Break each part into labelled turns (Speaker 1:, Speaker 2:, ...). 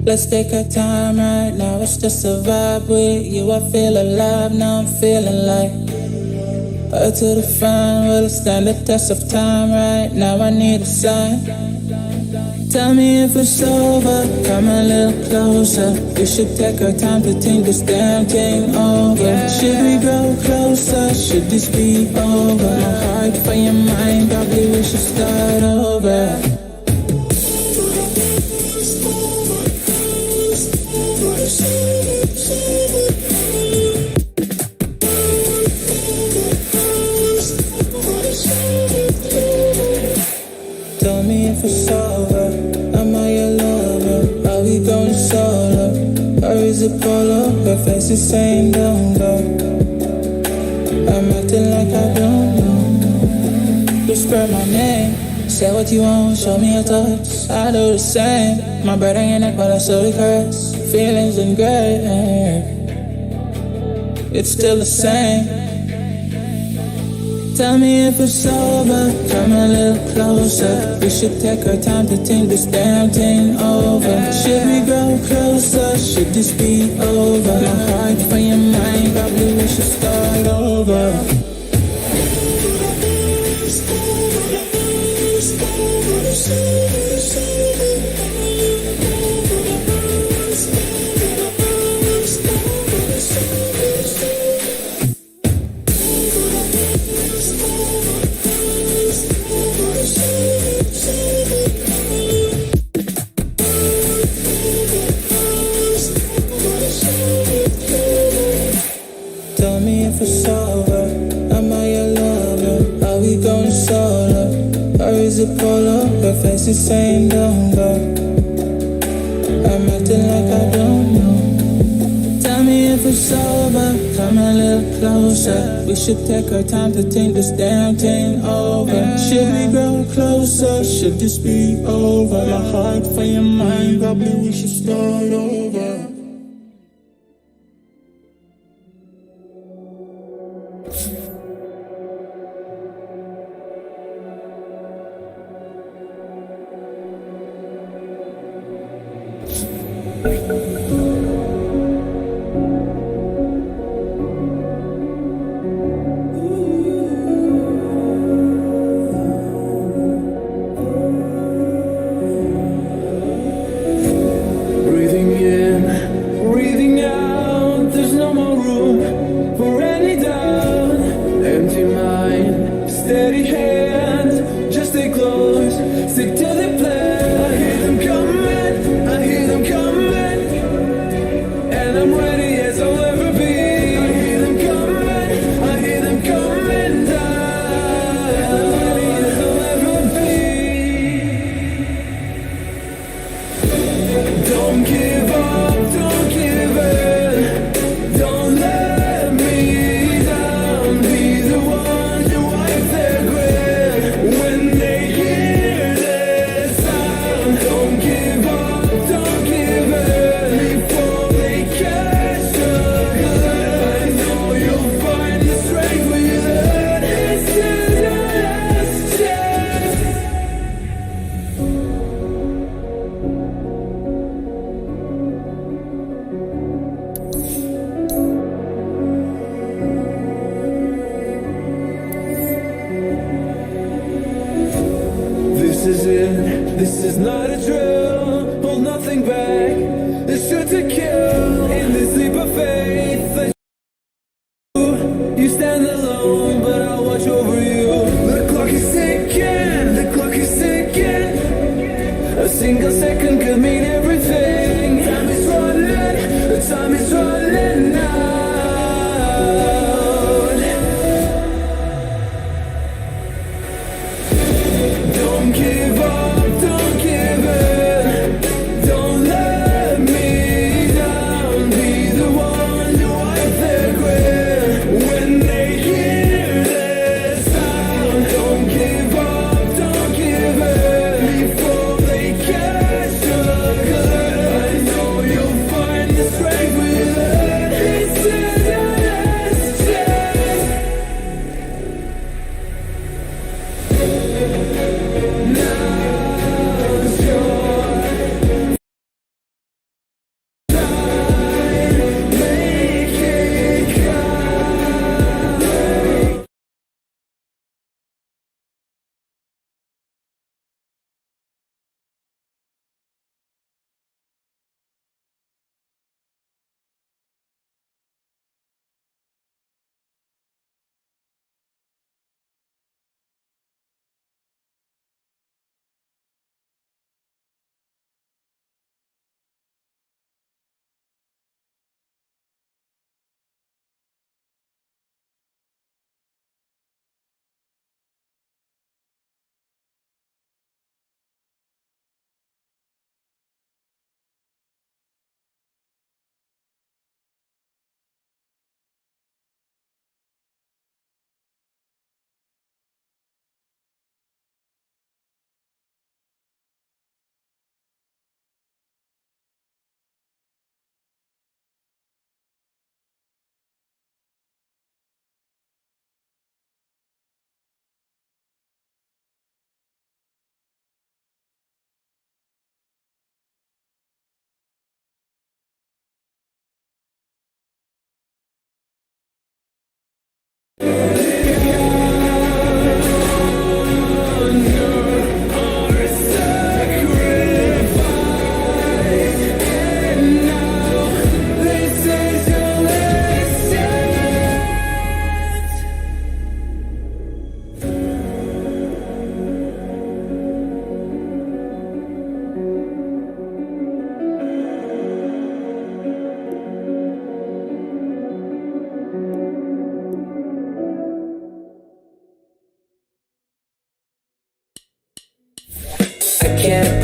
Speaker 1: Let's take our time right now, it's just a vibe with you. I feel alive, now I'm feeling like up to the fun, will it stand the test of time right now? I need a sign. Tell me if it's over, come a little closer. We should take our time to think this damn thing over. Should we grow closer, should this be over? My heart for your mind, probably we should start over. Tell me if it's over, am I your lover? Are we going solo? Or is it polo? Her face is saying don't go. I'm acting like I don't know. Whisper my name, say what you want, show me your touch. I do the same, my breath on your neck while I slowly caress. Feelings engraved, it's still the same. Tell me if it's over, come a little closer. We should take our time to think this damn thing over. Should we grow closer, should this be over? My heart for your mind, probably we should start over. Tell me if it's over, am I your lover? Are we going solo? Or is it polo? Her face is saying don't go. I'm acting like I don't know. Tell me if it's over, come a little closer. We should take our time to think this damn thing over. Should we grow closer, should this be over? My heart for your mind, probably we should start over.
Speaker 2: Breathing in, breathing out, there's no more room for any doubt. Empty mind, steady hand, just stay close, stick to the plan. I hear them coming, I hear them coming, and I'm ready as I'll ever be. I hear them coming, I hear them coming down, and I'm ready as I'll ever be. Don't give up, don't give in, don't let me down. Be the one to wipe their grin when they hear this sound. Don't give up, don't give in before they catch a glimpse. I know you'll find the strength within. This is your last chance. This is it, this is not a drill. Hold nothing back, it's sure to kill. In this leap of faith that you stand alone, but I'll watch over you. The clock is ticking, the clock is ticking. A single second could mean everything. Time is running, the time is running out. Don't give up, don't give in, don't let me down. Be the one to wipe their grin when they hear this sound. Don't give up, don't give in before they catch a glimpse.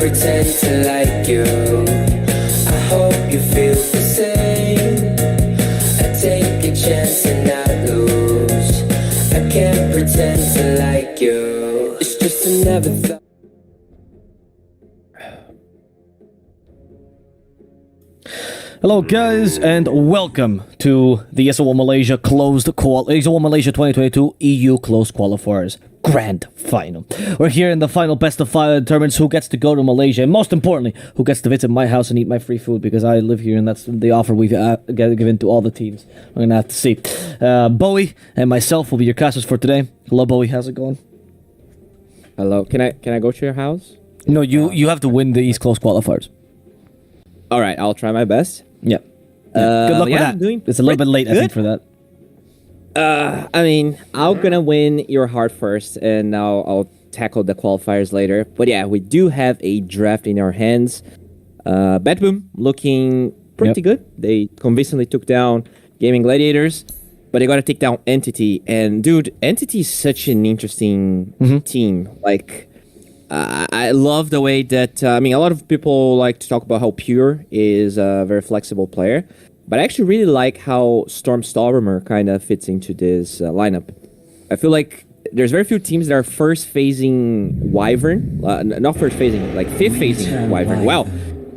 Speaker 1: pretend to like you. I hope you feel the same. I take a chance and not lose. I can't pretend to like you. It's just another thought.
Speaker 3: Hello guys and welcome to the ESL Malaysia ESL Malaysia 2022 EU Closed Qualifiers Grand Final. We're here in the final best of 5 determines who gets to go to Malaysia and most importantly, who gets to visit my house and eat my free food because I live here and that's the offer we've given to all the teams. We're gonna have to see. Bowie and myself will be your casters for today. Hello Bowie, how's it going?
Speaker 4: Hello, can I go to your house?
Speaker 3: No, you have to win the East Closed Qualifiers.
Speaker 4: All right, I'll try my best.
Speaker 3: Yeah. Good luck with that. It's a little bit late, I think, for that.
Speaker 4: I mean, I'm gonna win your heart first, and I'll tackle the qualifiers later. But yeah, we do have a draft in our hands. Betboom looking pretty good. They convincingly took down Gaming Gladiators, but they got to take down Entity. And dude, Entity is such an interesting team. Like, I love the way that, I mean, a lot of people like to talk about how Pure is a very flexible player, but I actually really like how Stormstormer kind of fits into this lineup. I feel like there's very few teams that are first phasing Wyvern, not first phasing, like fifth phasing Wyvern. Well,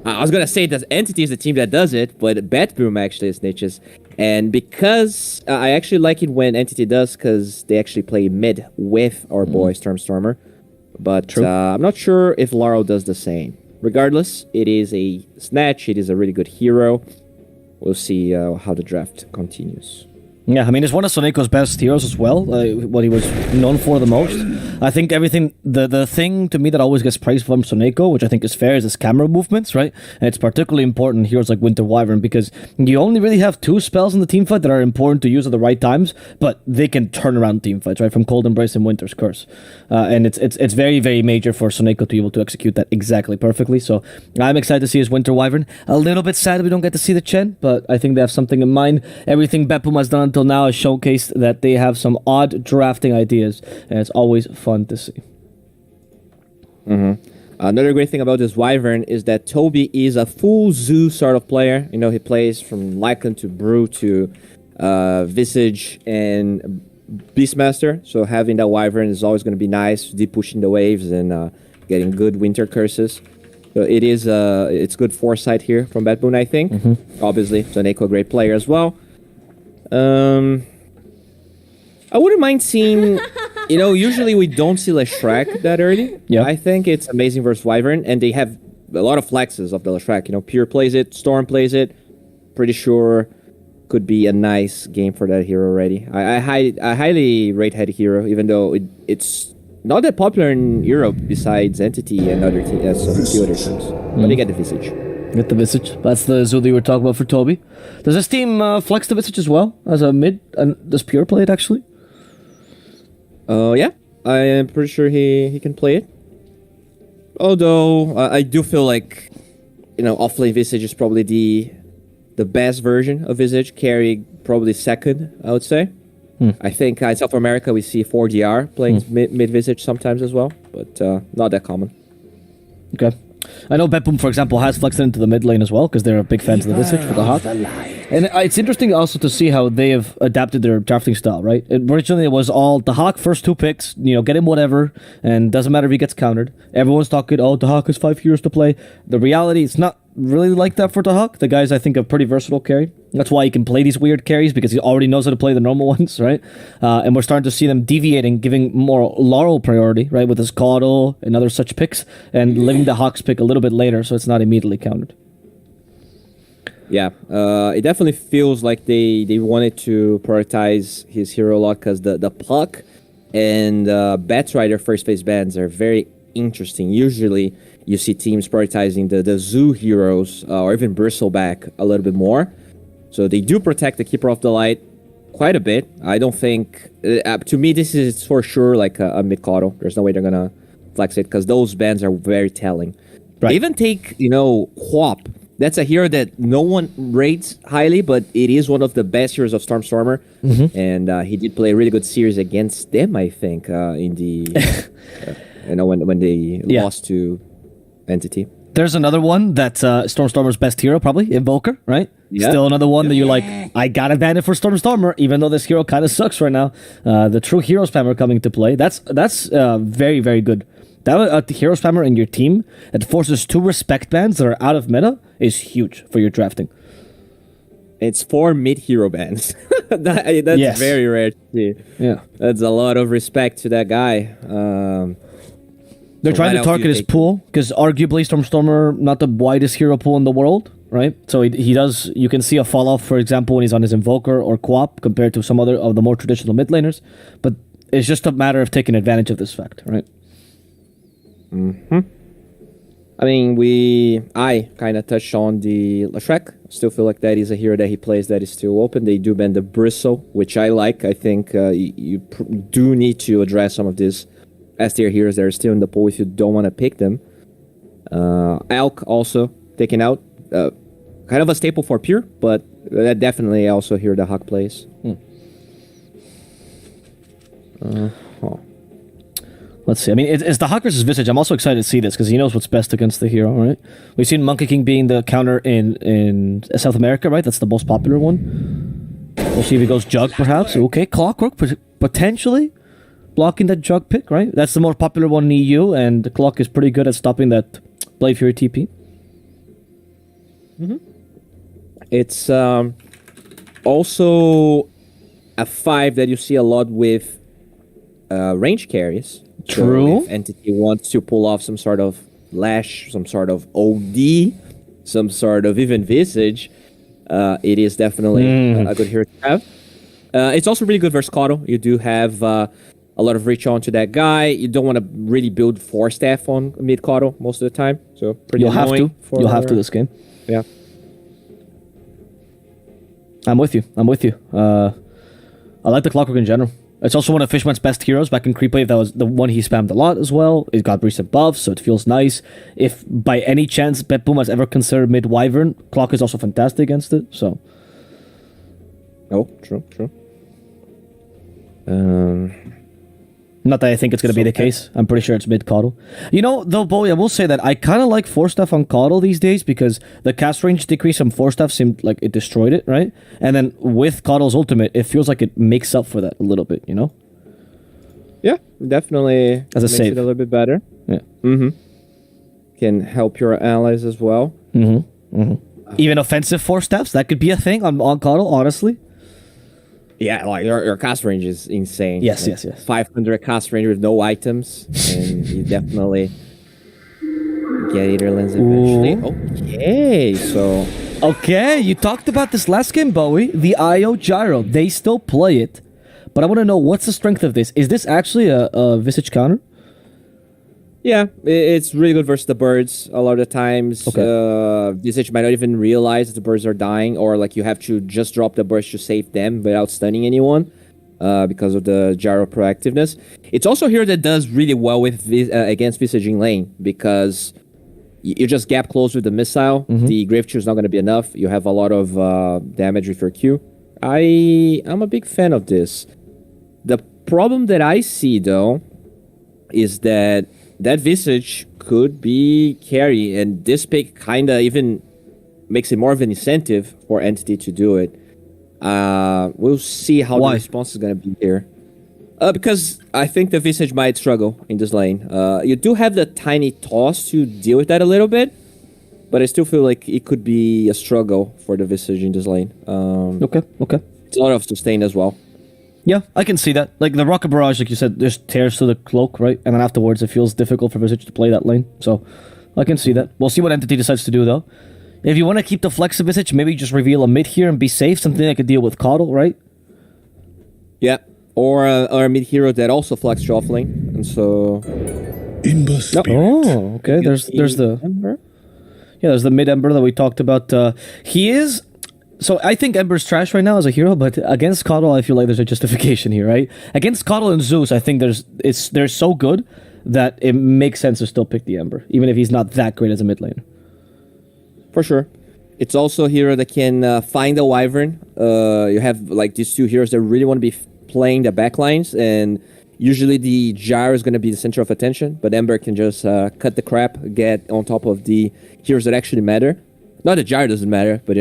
Speaker 4: I was going to say that Entity is the team that does it, but Betboom actually snitches. And because I actually like it when Entity does, because they actually play mid with our boy Stormstormer. But I'm not sure if Laurel does the same. Regardless, it is a snatch. It is a really good hero. We'll see how the draft continues.
Speaker 3: Yeah, I mean, it's one of Soneko's best heroes as well, what he was known for the most. I think everything, the thing to me that always gets praised from Soneko, which I think is fair, is his camera movements, right? And it's particularly important in heroes like Winter Wyvern because you only really have 2 spells in the teamfight that are important to use at the right times, but they can turn around teamfights, right? From Cold Embrace and Winter's Curse. And it's very, very major for Soneko to be able to execute that exactly perfectly. So I'm excited to see his Winter Wyvern. A little bit sad we don't get to see the Chen, but I think they have something in mind. Everything Betboom has done until now has showcased that they have some odd drafting ideas, and it's always fun to see.
Speaker 4: Another great thing about this Wyvern is that Toby is a full zoo sort of player. You know, he plays from Lycan to Brew to Visage and Beastmaster. So having that Wyvern is always going to be nice, deep pushing the waves and getting good winter curses. So it is it's good foresight here from Betboom, I think. Obviously, Soneko a great player as well. I wouldn't mind seeing, you know, usually we don't see Leshrac that early.
Speaker 3: Yeah.
Speaker 4: I think it's amazing versus Wyvern, and they have a lot of flexes of the Leshrac. You know, Pure plays it, Storm plays it. Pretty sure could be a nice game for that hero already. I highly rate that hero, even though it's not that popular in Europe besides Entity and other some few other teams. But they get the Visage.
Speaker 3: Get the Visage. That's the Zoo that you were talking about for Toby. Does this team flex the Visage as well as a mid? And does Pure play it actually?
Speaker 4: Yeah, I am pretty sure he can play it. Although I do feel like, you know, offlane Visage is probably the best version of Visage. Carry probably second, I would say. I think in South America we see 4DR playing mid Visage sometimes as well, but not that common.
Speaker 3: Okay. I know Betboom, for example, has flexed into the mid lane as well because they're big fans of the Visage for the Hawk. And it's interesting also to see how they have adapted their drafting style, right? Originally, it was all the Hawk first 2 picks, you know, get him whatever, and doesn't matter if he gets countered. Everyone's talking, oh, the Hawk has 5 heroes to play. The reality, it's not really like that for the Hawk. The guy's, I think, a pretty versatile carry. That's why he can play these weird carries, because he already knows how to play the normal ones, right? And we're starting to see them deviating, giving more Laurel priority, right, with his Caudle and other such picks, and leaving the Hawk's pick a little bit later, so it's not immediately countered.
Speaker 4: Yeah, it definitely feels like they wanted to prioritize his hero a lot, because the Puck and Batrider first phase bans are very interesting. Usually you see teams prioritizing the Zoo heroes or even Bristleback a little bit more. So they do protect the Keeper of the Light quite a bit. I don't think... to me, this is for sure like a mid-Caudle. There's no way they're going to flex it, because those bans are very telling. Right. They even take, you know, Quap. That's a hero that no one rates highly, but it is one of the best heroes of Stormstormer. And he did play a really good series against them, I think, in the... you know, when they lost to entity.
Speaker 3: There's another one that's Stormstormer's best hero, probably Invoker, right?
Speaker 4: Yeah.
Speaker 3: Still another one that you like. I gotta ban it for Stormstormer, even though this hero kind of sucks right now. The true hero spammer coming to play. That's very, very good. That a hero spammer in your team that forces 2 respect bans that are out of meta is huge for your drafting.
Speaker 4: It's 4 mid-hero bans. That's
Speaker 3: Yes.
Speaker 4: very rare to see.
Speaker 3: Yeah.
Speaker 4: That's a lot of respect to that guy.
Speaker 3: They're
Speaker 4: So
Speaker 3: trying
Speaker 4: what
Speaker 3: to
Speaker 4: else do
Speaker 3: target
Speaker 4: you
Speaker 3: his
Speaker 4: think?
Speaker 3: pool because arguably Stormstormer not the widest hero pool in the world, right? So he does. You can see a fall off, for example, when he's on his Invoker or Quap compared to some other of the more traditional mid laners. But it's just a matter of taking advantage of this fact, right?
Speaker 4: I mean, I kind of touched on the Lashek. Still feel like that is a hero that he plays that is still open. They do ban the Bristle, which I like. I think you do need to address some of these S tier heroes that are still in the pool if you don't want to pick them. Elk also taken out. Kind of a staple for Pure, but that definitely also here the Hawk plays.
Speaker 3: Let's see. I mean, it's the Hawk versus Visage. I'm also excited to see this because he knows what's best against the hero, right? We've seen Monkey King being the counter in South America, right? That's the most popular one. We'll see if he goes Jug, perhaps. Okay, Clockwork, potentially blocking that Jug pick, right? That's the more popular one in EU, and the Clock is pretty good at stopping that Blade Fury TP.
Speaker 4: It's also a 5 that you see a lot with range carries.
Speaker 3: True.
Speaker 4: So if entity wants to pull off some sort of Lash, some sort of OD, some sort of even Visage, it is definitely a good hero to have. It's also really good versus Caudle. You do have a lot of reach onto that guy. You don't want to really build 4 staff on mid Caudle most of the time. So pretty
Speaker 3: You'll have
Speaker 4: annoying.
Speaker 3: to. You'll have to this game.
Speaker 4: Yeah.
Speaker 3: I'm with you. I like the Clockwork in general. It's also one of Fishman's best heroes. Back in Creep Wave, that was the one he spammed a lot as well. It got recent buffs, so it feels nice. If by any chance Betboom has ever considered mid Wyvern, Clock is also fantastic against it. So
Speaker 4: Oh, true.
Speaker 3: not that I think it's going to be the case. I'm pretty sure it's mid Caudle. You know, though, Bowie, I will say that I kind of like 4-staff on Caudle these days because the cast range decrease on 4-staff seemed like it destroyed it, right? And then with Caudle's ultimate, it feels like it makes up for that a little bit, you know?
Speaker 4: Yeah, definitely
Speaker 3: As a
Speaker 4: makes
Speaker 3: save.
Speaker 4: it a little bit better.
Speaker 3: Yeah.
Speaker 4: Can help your allies as well.
Speaker 3: Even offensive 4-staffs, that could be a thing on Caudle, honestly.
Speaker 4: Yeah, like your cast range is insane.
Speaker 3: Yes,
Speaker 4: Like,
Speaker 3: yes.
Speaker 4: 500 cast range with no items, and you definitely get Eater Lens eventually. Okay, so
Speaker 3: Okay, you talked about this last game, Bowie. The IO Gyro, they still play it. But I want to know, what's the strength of this? Is this actually a Visage counter?
Speaker 4: yeah, it's really good versus the birds. A lot of the times, Visage might not even realize that the birds are dying, or like you have to just drop the birds to save them without stunning anyone. Because of the gyro proactiveness. It's also here that does really well with against Visage in lane, because you just gap close with the missile. The Grave Chew is not going to be enough. You have a lot of damage with your Q. I'm a big fan of this. The problem that I see, though, is that Visage could be carry, and this pick kind of even makes it more of an incentive for Entity to do it. We'll see how
Speaker 3: Why?
Speaker 4: the response is going to be here. Because I think the Visage might struggle in this lane. You do have the tiny toss to deal with that a little bit, but I still feel like it could be a struggle for the Visage in this lane.
Speaker 3: Okay.
Speaker 4: It's a lot of sustain as well.
Speaker 3: Yeah, I can see that. Like the Rocket Barrage, like you said, there's tears to the cloak, right? And then afterwards, it feels difficult for Visage to play that lane. So I can see that. We'll see what Entity decides to do, though. If you want to keep the flex of Visage, maybe just reveal a mid here and be safe. Something that could deal with Caudle, right?
Speaker 4: Yeah, or a mid hero that also flex shuffling, and so.
Speaker 1: Ember Spirit.
Speaker 3: Oh, okay. There's the there's the mid Ember that we talked about. He is. So I think Ember's trash right now as a hero, but against Caudle, I feel like there's a justification here, right? Against Caudle and Zeus, I think they're so good that it makes sense to still pick the Ember, even if he's not that great as a mid laner.
Speaker 4: For sure. It's also a hero that can find a Wyvern. You have like these two heroes that really want to be playing the backlines, and Usually the gyro is going to be the center of attention, but Ember can just cut the crap, get on top of the heroes that actually matter. Not that gyro doesn't matter, but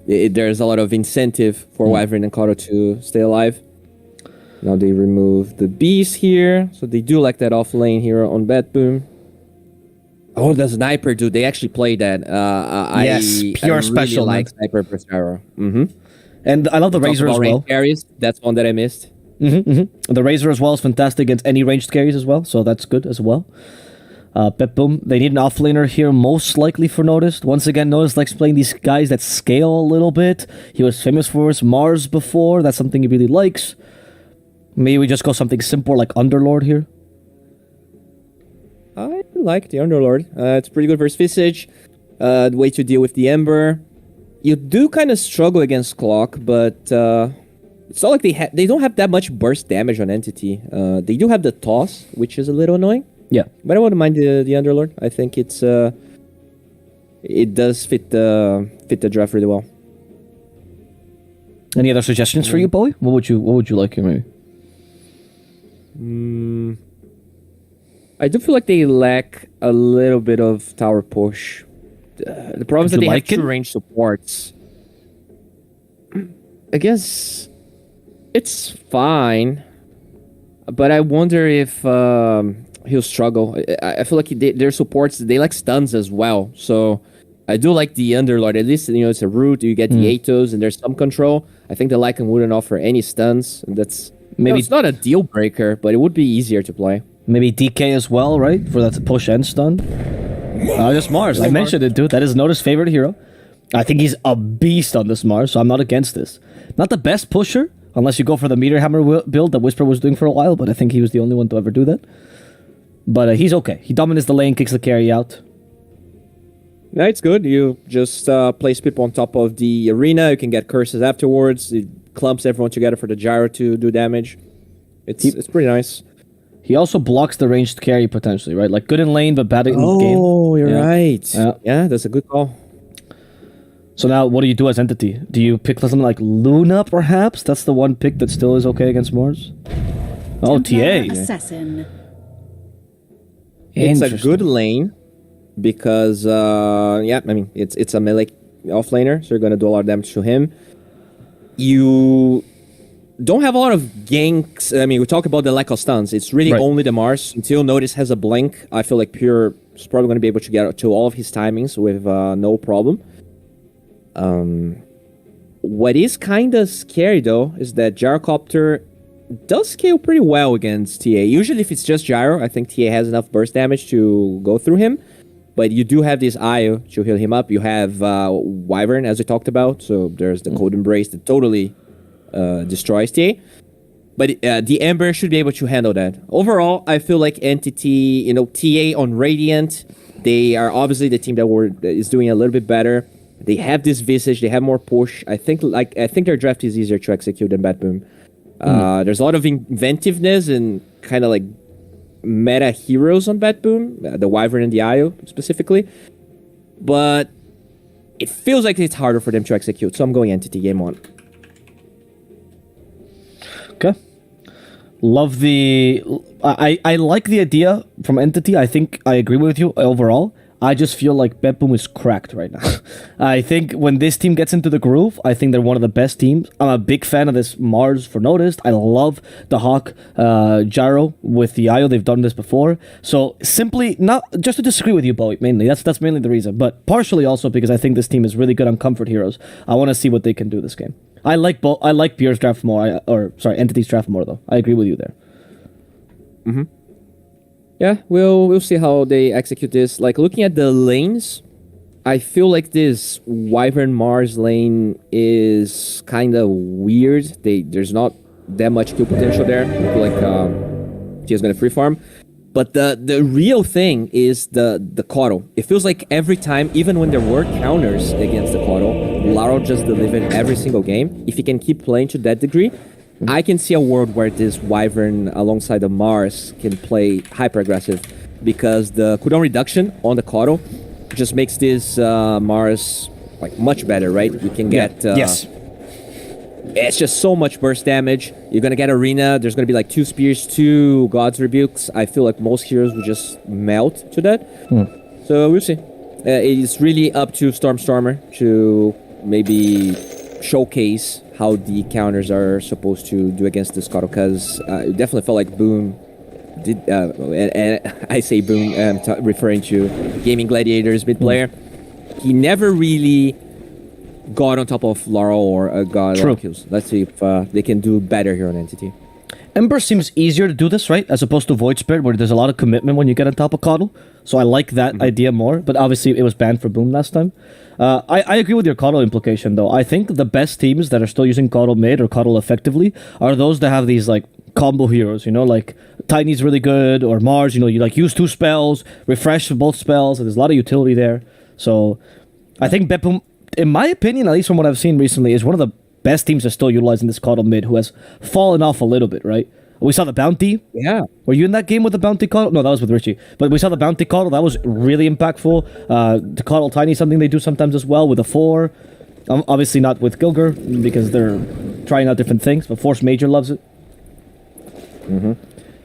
Speaker 4: there's a lot of incentive for Wyvern and Kato to stay alive. Now they remove the beast here, so they do like that off lane here on Betboom. Oh, the sniper, dude! They actually play that.
Speaker 3: Yes, pure
Speaker 4: I
Speaker 3: special,
Speaker 4: really
Speaker 3: man.
Speaker 4: like sniper per gyro. Mm-hmm.
Speaker 3: And I love the Razor as well.
Speaker 4: Carries, that's one that I missed.
Speaker 3: The Razor as well is fantastic against any ranged carries as well, so that's good as well. Betboom, they need an offlaner here, most likely for Noticed. Once again, Noticed likes playing these guys that scale a little bit. He was famous for his Mars before. That's something he really likes. Maybe we just go something simple like Underlord here.
Speaker 4: I like the Underlord. It's pretty good versus Visage. The way to deal with the Ember. You do kind of struggle against Clock, but it's not like they don't have that much burst damage on Entity. They do have the Toss, which is a little annoying.
Speaker 3: Yeah.
Speaker 4: But I wouldn't mind the Underlord. I think it does fit the draft really well.
Speaker 3: Any other suggestions for you, Bowie? What would you like here, maybe?
Speaker 4: I do feel like they lack a little bit of tower push. The problem is that they have two range supports. I guess it's fine, but I wonder if he'll struggle. I feel like their supports, they like stuns as well. So I do like the Underlord. At least it's a root. You get the Atos and there's some control. I think the Lycan wouldn't offer any stuns. And that's maybe it's not a deal breaker, but it would be easier to play. Maybe
Speaker 3: DK as well, right? For that push and stun. This Mars. I mentioned it, dude. That is Notice's favorite hero. I think he's a beast on this Mars, so I'm not against this. Not the best pusher, unless you go for the Meteor Hammer build that Whisper was doing for a while, but I think he was the only one to ever do that. But he's okay. He dominates the lane, kicks the carry out.
Speaker 4: Yeah, it's good. You just place people on top of the arena. You can get curses afterwards. It clumps everyone together for the gyro to do damage. It's pretty nice.
Speaker 3: He also blocks the ranged carry potentially, right? Like good in lane, but bad in game.
Speaker 4: Oh, you're right. Yeah, that's a good call.
Speaker 3: So now, what do you do as Entity? Do you pick something like Luna, perhaps? That's the one pick that still is okay against Mars. Oh, TA.
Speaker 5: Assassin.
Speaker 4: It's a good lane because, it's a melee offlaner, so you're going to do a lot of damage to him. You don't have a lot of ganks. I mean, we talk about the lack of stuns. It's really only the Mars. Until Notice has a blink, I feel like Pure is probably going to be able to get to all of his timings with no problem. What is kind of scary, though, is that Gyrocopter does scale pretty well against TA. Usually, if it's just Gyro, I think TA has enough burst damage to go through him. But you do have this IO to heal him up. You have Wyvern, as we talked about. So there's the Cold Embrace that totally destroys TA. But the Ember should be able to handle that. Overall, I feel like Entity, TA on Radiant, they are obviously the team that is doing a little bit better. They have this Visage, they have more push. I think their draft is easier to execute than Betboom. There's a lot of inventiveness and kind of like meta heroes on Betboom, the Wyvern and the IO specifically. But it feels like it's harder for them to execute, so I'm going Entity game on.
Speaker 3: Okay. Love the... I like the idea from Entity. I think I agree with you overall. I just feel like Betboom is cracked right now. I think when this team gets into the groove, I think they're one of the best teams. I'm a big fan of this Mars for Noticed. I love the Hawk Gyro with the IO. They've done this before. So simply, not just to disagree with you, Bowie, mainly. That's mainly the reason. But partially also because I think this team is really good on comfort heroes. I want to see what they can do this game. I like Pure's draft more, Entity's draft more, though. I agree with you there.
Speaker 4: Mm-hmm. Yeah, we'll see how they execute this. Like, looking at the lanes, I feel like this Wyvern Mars lane is kind of weird. There's not that much kill potential there. I feel like Tia's going to free farm. But the real thing is the Coddle. It feels like every time, even when there were counters against the Coddle, Laro just delivered every single game. If he can keep playing to that degree, I can see a world where this Wyvern alongside the Mars can play hyper-aggressive, because the cooldown reduction on the Coddle just makes this Mars like much better, right? You can get it's just so much burst damage. You're gonna get Arena. There's gonna be like 2 Spears, 2 God's Rebukes. I feel like most heroes will just melt to that. So we'll see. It's really up to Stormer to maybe showcase how the counters are supposed to do against this Scuttle, because it definitely felt like Boom did, and I say Boom, referring to Gaming Gladiators mid player. He never really got on top of Laurel or got a lot of kills. Let's see if they can do better here on Entity.
Speaker 3: Ember seems easier to do this, right? As opposed to Void Spirit, where there's a lot of commitment when you get on top of Coddle. So I like that idea more, but obviously it was banned for Boom last time. I agree with your Coddle implication, though. I think the best teams that are still using Coddle mid or Coddle effectively are those that have these, like, combo heroes, you know? Like, Tiny's really good, or Mars, you know, you, like, use 2 spells, refresh both spells, and there's a lot of utility there. So I think Betboom, in my opinion, at least from what I've seen recently, is one of the best teams that's still utilizing this Coddle mid, who has fallen off a little bit, right? We saw the Bounty.
Speaker 4: Yeah.
Speaker 3: Were you in that game with the Bounty Coddle? No, that was with Richie. But we saw the Bounty Coddle. That was really impactful. The Coddle Tiny, something they do sometimes as well with a 4. Obviously not with Gilger, because they're trying out different things, but Force Major loves it.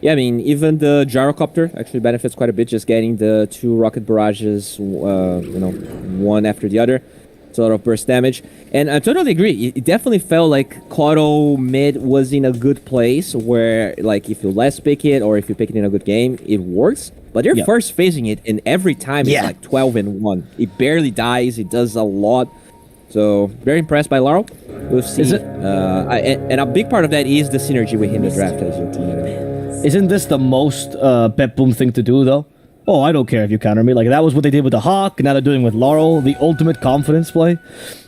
Speaker 4: Yeah, I mean, even the Gyrocopter actually benefits quite a bit, just getting the 2 rocket barrages, one after the other. It's a lot of burst damage. And I totally agree. It definitely felt like Coddle mid was in a good place where, like, if you less pick it or if you pick it in a good game, it works. But they're first facing it, and every time it's like 12-1. It barely dies. It does a lot. So, very impressed by Laurel. We'll see.
Speaker 3: Is it?
Speaker 4: And a big part of that is the synergy within the draft, as you pointed out.
Speaker 3: Isn't this the most Betboom thing to do, though? Oh, I don't care if you counter me. Like, that was what they did with the Hawk, now they're doing with Laurel, the ultimate confidence play.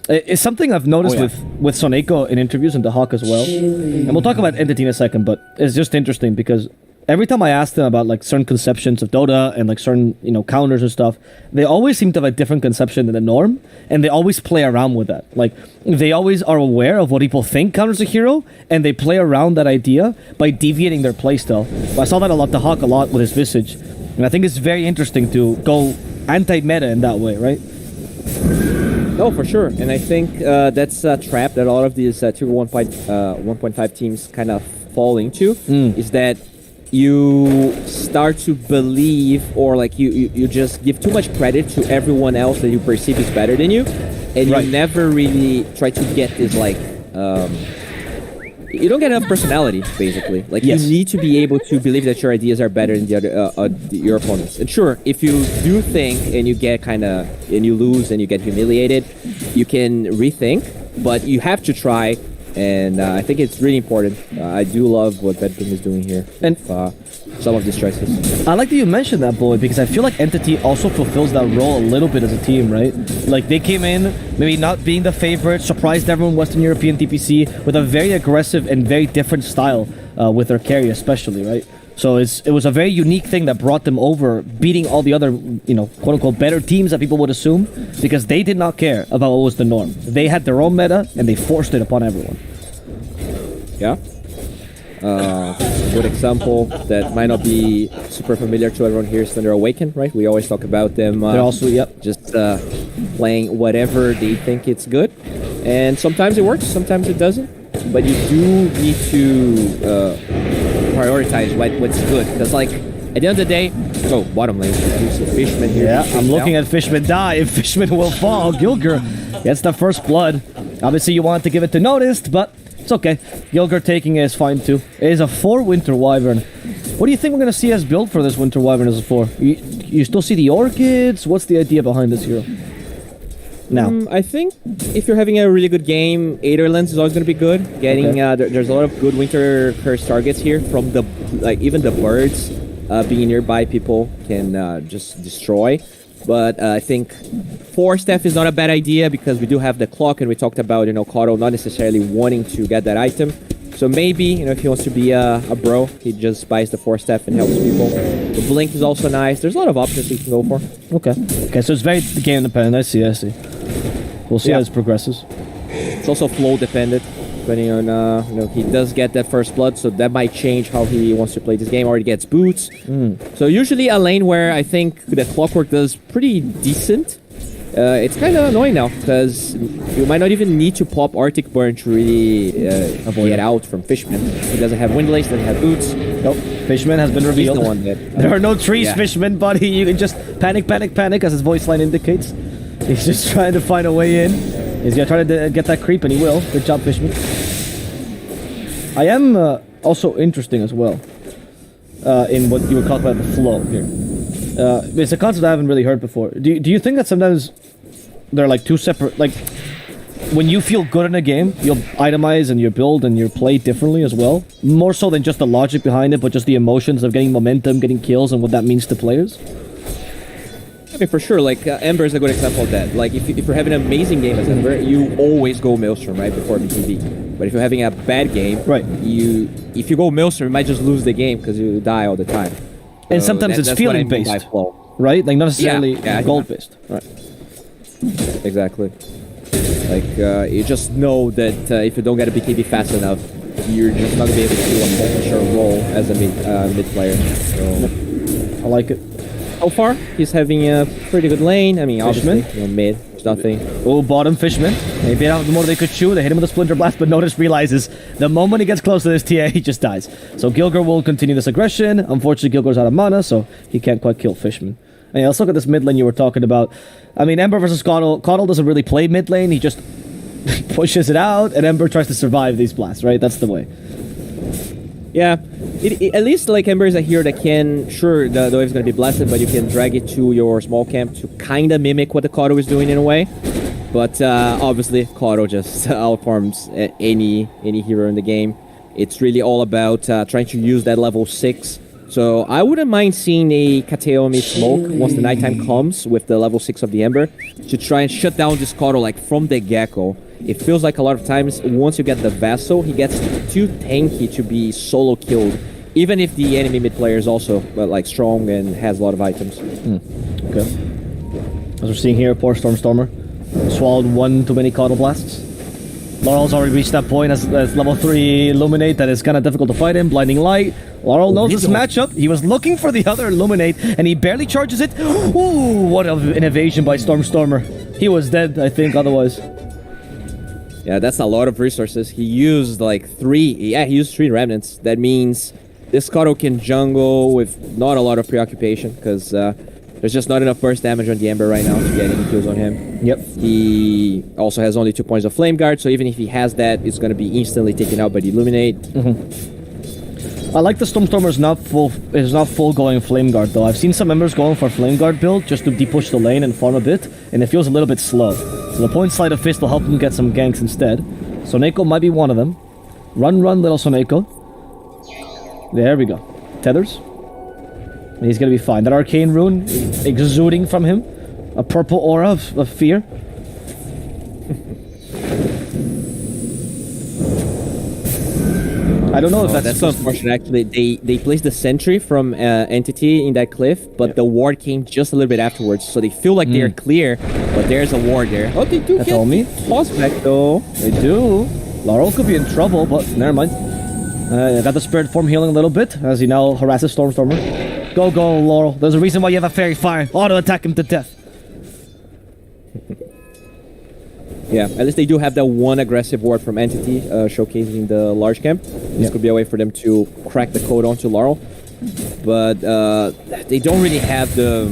Speaker 3: It's something I've noticed with Soneko in interviews and the Hawk as well. And we'll talk about Entity in a second, but it's just interesting because every time I ask them about, like, certain conceptions of Dota and, like, certain, counters and stuff, they always seem to have a different conception than the norm, and they always play around with that. Like, they always are aware of what people think counters a hero, and they play around that idea by deviating their playstyle. I saw that the Hawk a lot with his Visage. And I think it's very interesting to go anti-meta in that way, right?
Speaker 4: No, for sure. And I think that's a trap that a lot of these Tier 1.5 teams kind of fall into, is that you start to believe, or like you just give too much credit to everyone else that you perceive is better than you, and you never really try to get this, like... you don't get enough personality, basically. Like, you need to be able to believe that your ideas are better than the other your opponents. And sure, if you do think and you get and you lose and you get humiliated, you can rethink, but you have to try. And I think it's really important. I do love what Betboom is doing here. And some of these choices.
Speaker 3: I like that you mentioned that, Boy, because I feel like Entity also fulfills that role a little bit as a team, right? Like, they came in, maybe not being the favorite, surprised everyone Western European TPC with a very aggressive and very different style with their carry especially, right? So it was a very unique thing that brought them over, beating all the other, quote-unquote, better teams that people would assume, because they did not care about what was the norm. They had their own meta, and they forced it upon everyone.
Speaker 4: Yeah. Good example that might not be super familiar to everyone here is Thunder Awaken, right? We always talk about them
Speaker 3: They're also,
Speaker 4: just playing whatever they think it's good. And sometimes it works, sometimes it doesn't. But you do need to prioritize what's good. Because, like, at the end of the day, bottom lane, use the Fishman here.
Speaker 3: Yeah, I'm looking at Fishman die. If Fishman will fall, Gilger gets the first blood. Obviously, you wanted to give it to Noticed, but it's okay. Gilger taking it is fine too. It is a 4 Winter Wyvern. What do you think we're going to see as build for this Winter Wyvern as a 4? You still see the Orchids? What's the idea behind this hero? Now,
Speaker 4: I think if you're having a really good game, Aetherlands is always going to be good. Getting there's a lot of good Winter Curse targets here from even the birds being nearby. People can just destroy. But I think Force Staff is not a bad idea because we do have the clock, and we talked about Coddle not necessarily wanting to get that item. So maybe if he wants to be a bro, he just buys the Force Staff and helps people. The Blink is also nice. There's a lot of options he can go for.
Speaker 3: Okay, so it's very game dependent. I see. We'll see how this progresses.
Speaker 4: It's also flow dependent, depending on he does get that first blood, so that might change how he wants to play this game. Or he gets boots. So usually a lane where I think the Clockwork does pretty decent it's kind of annoying now because you might not even need to pop Arctic Burn to really get out from Fishman. He doesn't have Windlace, doesn't have boots.
Speaker 3: Nope. Fishman has been
Speaker 4: He's
Speaker 3: revealed.
Speaker 4: the one that,
Speaker 3: There are no trees,
Speaker 4: yeah.
Speaker 3: Fishman, buddy. You can just panic, as his voice line indicates. He's just trying to find a way in. He's gonna try to get that creep, and he will. Good job, Fishman. I am also interesting as well in what you were talking about, the flow here. It's a concept I haven't really heard before. Do you think that sometimes they're like two separate, like when you feel good in a game, you'll itemize and you build and you play differently as well? More so than just the logic behind it, but just the emotions of getting momentum, getting kills, and what that means to players?
Speaker 4: I mean, for sure, like, Ember is a good example of that. Like, if you're having an amazing game as Ember, you always go Maelstrom, right, before BTB. But if you're having a bad game,
Speaker 3: right,
Speaker 4: if you go Maelstrom, you might just lose the game because you die all the time.
Speaker 3: And
Speaker 4: so
Speaker 3: sometimes it's feeling-based, right? Like, not necessarily gold-based.
Speaker 4: Right. Exactly. Like, you just know that if you don't get a BKB fast enough, you're just not going to be able to accomplish your role as a mid player. So,
Speaker 3: I like it.
Speaker 4: So far, he's having a pretty good lane. I mean,
Speaker 3: Fishman.
Speaker 4: obviously, mid, there's nothing.
Speaker 3: Oh, bottom, Fishman. They beat out the more they could chew. They hit him with a Splinter Blast, but Notice realizes the moment he gets close to this TA, he just dies. So Gilgar will continue this aggression. Unfortunately, Gilgar's out of mana, so he can't quite kill Fishman. And yeah, let's look at this mid lane you were talking about. I mean, Ember versus Caudle. Caudle doesn't really play mid lane. He just pushes it out, and Ember tries to survive these blasts, right? That's the way.
Speaker 4: Yeah, at least like Ember is a hero that can, sure, the wave's going to be blasted, but you can drag it to your small camp to kind of mimic what the Caudle is doing in a way. But obviously, Caudle just outfarms any hero in the game. It's really all about trying to use that level 6. So I wouldn't mind seeing a Kateomi smoke once the nighttime comes with the level 6 of the Ember to try and shut down this Caudle like from the get-go. It feels like a lot of times once you get the Vessel, he gets too tanky to be solo killed, even if the enemy mid player is also like strong and has a lot of items.
Speaker 3: Okay. As we're seeing here, poor Stormer swallowed one too many Caudle Blasts. Laurel's already reached that point as level 3 Illuminate that is kind of difficult to fight him. Blinding Light. Laurel knows this matchup. He was looking for the other Illuminate, and he barely charges it. Ooh, what an evasion by Stormer. He was dead, I think, otherwise.
Speaker 4: Yeah, that's a lot of resources. He used like 3. Yeah, he used 3 remnants. That means this Caudle can jungle with not a lot of preoccupation because there's just not enough burst damage on the Ember right now to get any kills on him.
Speaker 3: Yep.
Speaker 4: He also has only 2 points of Flame Guard, so even if he has that, it's going to be instantly taken out by the Illuminate.
Speaker 3: I like the Stormstormer is not full going Flame Guard though. I've seen some members going for Flame Guard build just to depush the lane and farm a bit, and it feels a little bit slow. So the point Sleight of Fist will help him get some ganks instead. Soneko might be one of them. Run, little Soneko. There we go. Tethers. He's gonna be fine. That Arcane Rune exuding from him. A purple aura of fear. I don't know if
Speaker 4: That's so unfortunate, actually. They placed the sentry from Entity in that cliff, but the ward came just a little bit afterwards, so they feel like they're clear, but there's a ward there. Oh, they do get tossed back, though.
Speaker 3: They do. Laurel could be in trouble, but never mind. Got the Spirit Form healing a little bit, as he now harasses Stormstormer. Go, Laurel. There's a reason why you have a Fairy Fire. Auto-attack him to death.
Speaker 4: Yeah, at least they do have that one aggressive ward from Entity, showcasing the large camp. This could be a way for them to crack the code onto Laurel. But they don't really have the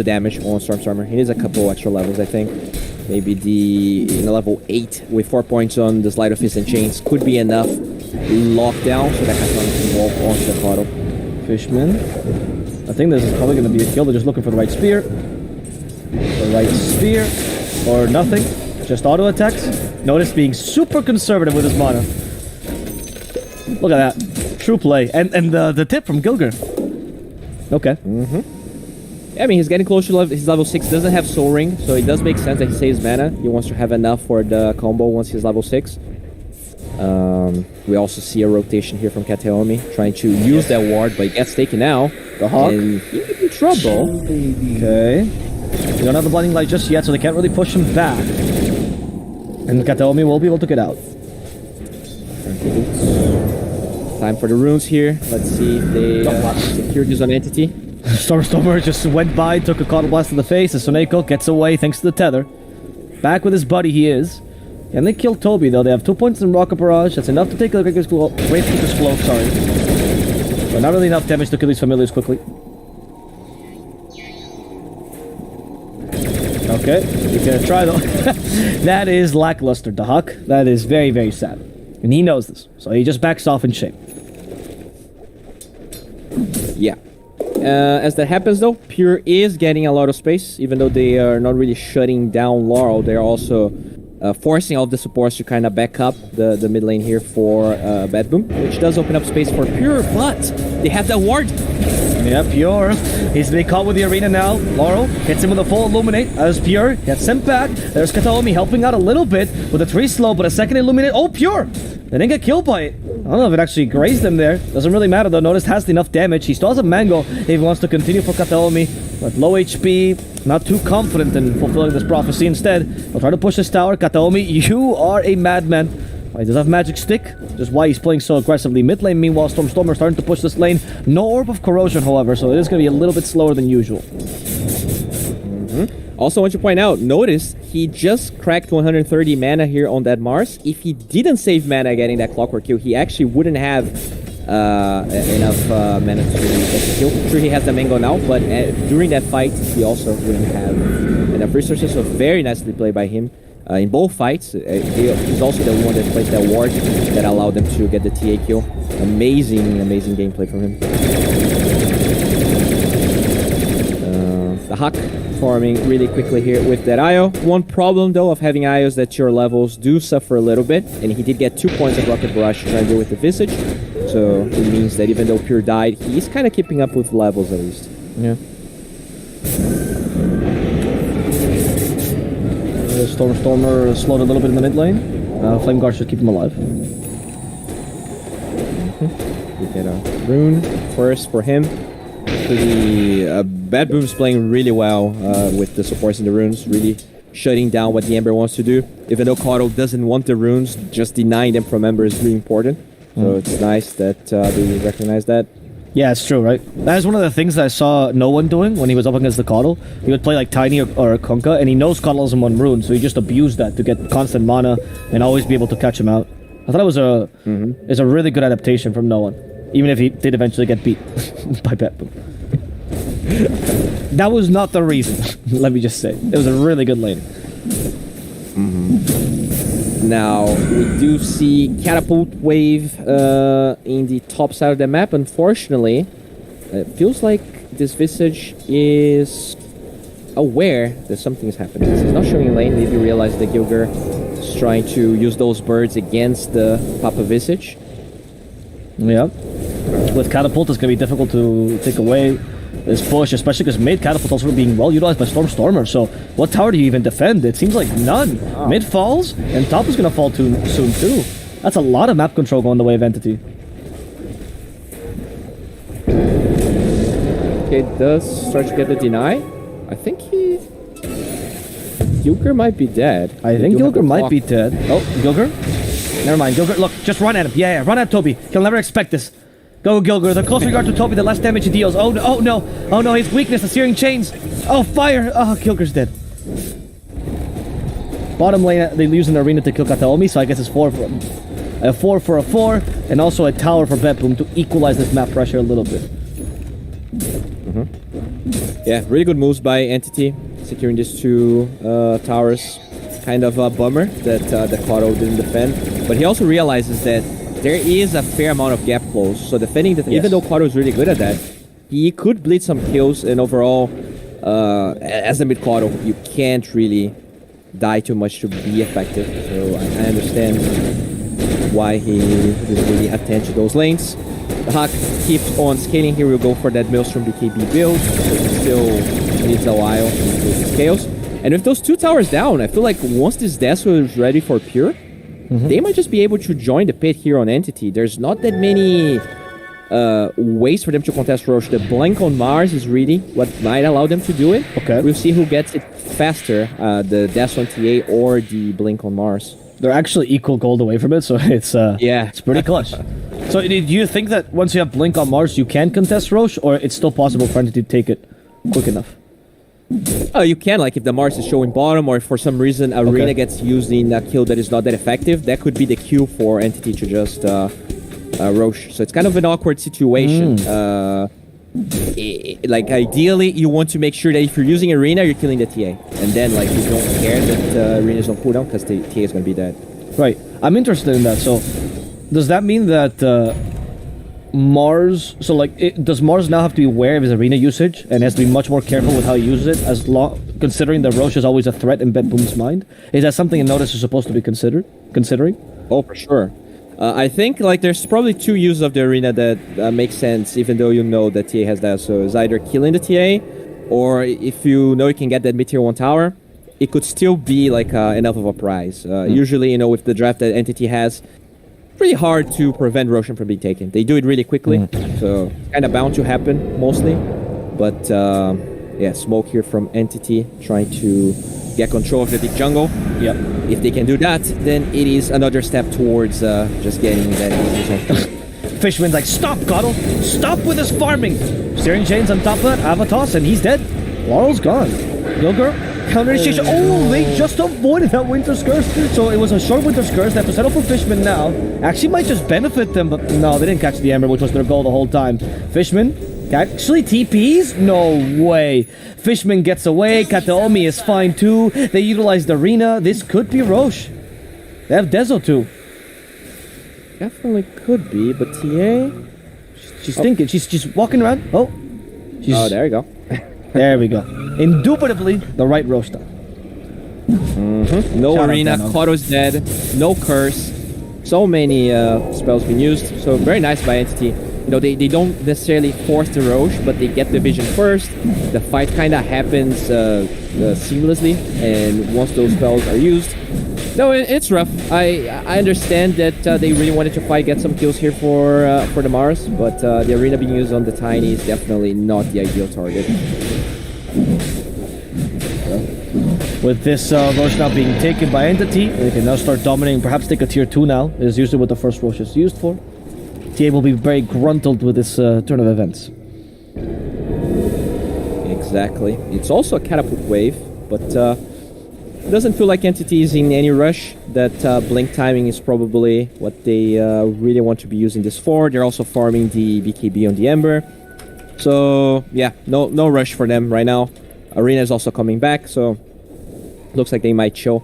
Speaker 4: damage on Stormstormer. He needs a couple extra levels, I think. Maybe in a level 8 with 4 points on the Sleight of Fist and Chains could be enough lockdown so that can walk onto the Caudle.
Speaker 3: Fishman. I think this is probably going to be a kill. They're just looking for the right spear. The right spear. Or nothing. Just auto attacks. Notice being super conservative with his mana. Look at that. True play. And the tip from Gilgar. Okay.
Speaker 4: Yeah, I mean, he's getting close to his level 6. Doesn't have Soul Ring, so it does make sense that he saves mana. He wants to have enough for the combo once he's level 6. We also see a rotation here from Kateomi, trying to use that ward, but he gets taken out.
Speaker 3: The Hawk.
Speaker 4: And he's in trouble.
Speaker 3: Okay. They don't have the Blinding Light just yet, so they can't really push him back. And Kateomi will be able to get out.
Speaker 4: Time for the runes here. Let's see if they secure this on Entity.
Speaker 3: Stormer just went by, took a Coddle Blast to the face, as Soneko gets away thanks to the tether. Back with his buddy he is. And they kill Toby though. They have 2 points in Rocket Barrage. That's enough to take the Great Keeper's Cloak, sorry. But not really enough damage to kill these familiars quickly. Okay, he's gonna try though. That is lackluster, the Huck. That is very, very sad. And he knows this. So he just backs off in shame.
Speaker 4: Yeah. As that happens though, Pure is getting a lot of space. Even though they are not really shutting down Laurel, they're also forcing all of the supports to kind of back up the mid lane here for Betboom, which does open up space for Pure, but they have that ward.
Speaker 3: Yeah, Pure. He's been caught with the arena now. Laurel hits him with a full Illuminate as Pure gets sent back. There's Kataomi helping out a little bit with a 3 slow, but a second Illuminate. Oh, Pure! They didn't get killed by it. I don't know if it actually grazed them there. Doesn't really matter though. Notice has enough damage. He still has a Mango if he wants to continue for Kataomi. But low HP, not too confident in fulfilling this prophecy. Instead, he'll try to push this tower. Kataomi, you are a madman. He does have Magic Stick, just why he's playing so aggressively. Mid lane, meanwhile, Stormer starting to push this lane. No Orb of Corrosion, however, so it is going to be a little bit slower than usual.
Speaker 4: Also, I want to point out, notice he just cracked 130 mana here on that Mars. If he didn't save mana getting that Clockwork kill, he actually wouldn't have enough mana to get the kill. Sure, he has the Mango now, but during that fight, he also wouldn't have enough resources, so very nicely played by him. In both fights, he's also the one that placed that ward that allowed them to get the TA kill. Amazing, amazing gameplay from him. The Huck farming really quickly here with that IO. One problem though of having IOs that your levels do suffer a little bit, and he did get 2 points of Rocket Barrage to try and deal with the Visage. So it means that even though Pure died, he's kind of keeping up with levels at least.
Speaker 3: Yeah. Stormer slowed a little bit in the mid lane. Flame Guard should keep him alive.
Speaker 4: We get a rune first for him. Pretty Betboom's playing really well with the supports in the runes, really shutting down what the Ember wants to do. Even though Coddle doesn't want the runes, just denying them from Ember is really important. So it's nice that they recognize that.
Speaker 3: Yeah, it's true, right? That is one of the things that I saw no one doing when he was up against the Coddle. He would play like Tiny or Kunkka, and he knows Coddle is in one rune, so he just abused that to get constant mana and always be able to catch him out. I thought it was a really good adaptation from no one, even if he did eventually get beat by Betboom. That was not the reason, let me just say. It was a really good lane.
Speaker 4: Now, we do see Catapult Wave in the top side of the map. Unfortunately, it feels like this Visage is aware that something is happening. He's not showing lane. Maybe realize that Gilger is trying to use those birds against the Papa Visage.
Speaker 3: Yeah. With Catapult, it's going to be difficult to take away this push, especially because mid Catapult also being well utilized by Stormer. So what tower do you even defend? It seems like none. Oh. Mid falls, and top is going to fall soon too. That's a lot of map control going the way of Entity.
Speaker 4: Okay, does start to get the deny. I think Gilger might be dead.
Speaker 3: I think Gilger might be dead. Oh, Gilger? Never mind, Gilger. Look, just run at him. Yeah, run at Toby. He'll never expect this. Go, Gilger. The closer you are to Toby, the less damage he deals. Oh no. His weakness, the Searing Chains. Oh, fire. Oh, Gilger's dead. Bottom lane, they're using the arena to kill Kataomi, so I guess it's 4 for a 4, and also a tower for Betboom to equalize this map pressure a little bit.
Speaker 4: Yeah, really good moves by Entity, securing these 2 towers. Kind of a bummer that the Coddle didn't defend, but he also realizes that there is a fair amount of gap close, so defending that, even though Coddle is really good at that, he could bleed some kills, and overall, as a mid Coddle, you can't really die too much to be effective, so I understand why he didn't really attend to those lanes. The Huck keeps on scaling here, we'll go for that Maelstrom BKB build, so he still needs a while to improve his scales. And with those 2 towers down, I feel like once this Deathwheel is ready for Pure, they might just be able to join the pit here on Entity. There's not that many ways for them to contest Roche. The Blink on Mars is really what might allow them to do it.
Speaker 3: Okay.
Speaker 4: We'll see who gets it faster, the Dash on TA or the Blink on Mars.
Speaker 3: They're actually equal gold away from it, so it's pretty clutch. So do you think that once you have Blink on Mars, you can contest Roche, or it's still possible for Entity to take it quick enough?
Speaker 4: Oh, you can, like if the Mars is showing bottom or if for some reason Arena gets used in a kill that is not that effective, that could be the cue for Entity to just Roche. So it's kind of an awkward situation. Like ideally, you want to make sure that if you're using Arena, you're killing the TA. And then like you don't care that Arena is on cooldown because the TA is going to be dead.
Speaker 3: Right. I'm interested in that. So does that mean that Mars... So like, does Mars now have to be aware of his Arena usage and has to be much more careful with how he uses it, considering that Roche is always a threat in Betboom's mind? Is that something a Notice is supposed to be considering?
Speaker 4: Oh, for sure. I think like there's probably two uses of the Arena that make sense, even though you know that TA has that. So it's either killing the TA, or if you know you can get that mid-tier 1 tower, it could still be like enough of a prize. Usually, you know, with the draft that Entity has, pretty hard to prevent Roshan from being taken. They do it really quickly, so kind of bound to happen mostly. But yeah, smoke here from Entity trying to get control of the big jungle.
Speaker 3: Yep.
Speaker 4: If they can do that, then it is another step towards just getting that easy.
Speaker 3: Fishman's like, stop, Coddle! Stop with this farming! Steering chains on top of that, Avatos, and he's dead. Laurel's gone. Gilger, counter initiation. Oh, they just avoided that Winter's Curse. So it was a short Winter's Curse. They have to settle for Fishman now. Actually might just benefit them, but no, they didn't catch the Ember, which was their goal the whole time. Fishman actually TPs? No way. Fishman gets away. Kataomi is fine too. They utilize the Arena. This could be Roche. They have Dezo too.
Speaker 4: Definitely could be, but TA...
Speaker 3: She's thinking. She's walking around. Oh.
Speaker 4: Oh, there you go.
Speaker 3: There we go. Indubitably, the right Roche stuff.
Speaker 4: No
Speaker 3: Shout out
Speaker 4: Arena,
Speaker 3: Dano.
Speaker 4: Koto's dead, no Curse. So many spells being used. So very nice by Entity. You know, they don't necessarily force the Roche, but they get the vision first. The fight kind of happens seamlessly, and once those spells are used, no, it's rough. I understand that they really wanted to fight, get some kills here for the Mars, but the Arena being used on the Tiny is definitely not the ideal target.
Speaker 3: With this Roche now being taken by Entity, they can now start dominating, perhaps take a tier 2 now. It is usually what the first Roche is used for. TA will be very gruntled with this turn of events.
Speaker 4: Exactly. It's also a catapult wave, but it doesn't feel like Entity is in any rush. That blink timing is probably what they really want to be using this for. They're also farming the BKB on the Ember. So yeah, no rush for them right now. Arena is also coming back, so looks like they might chill.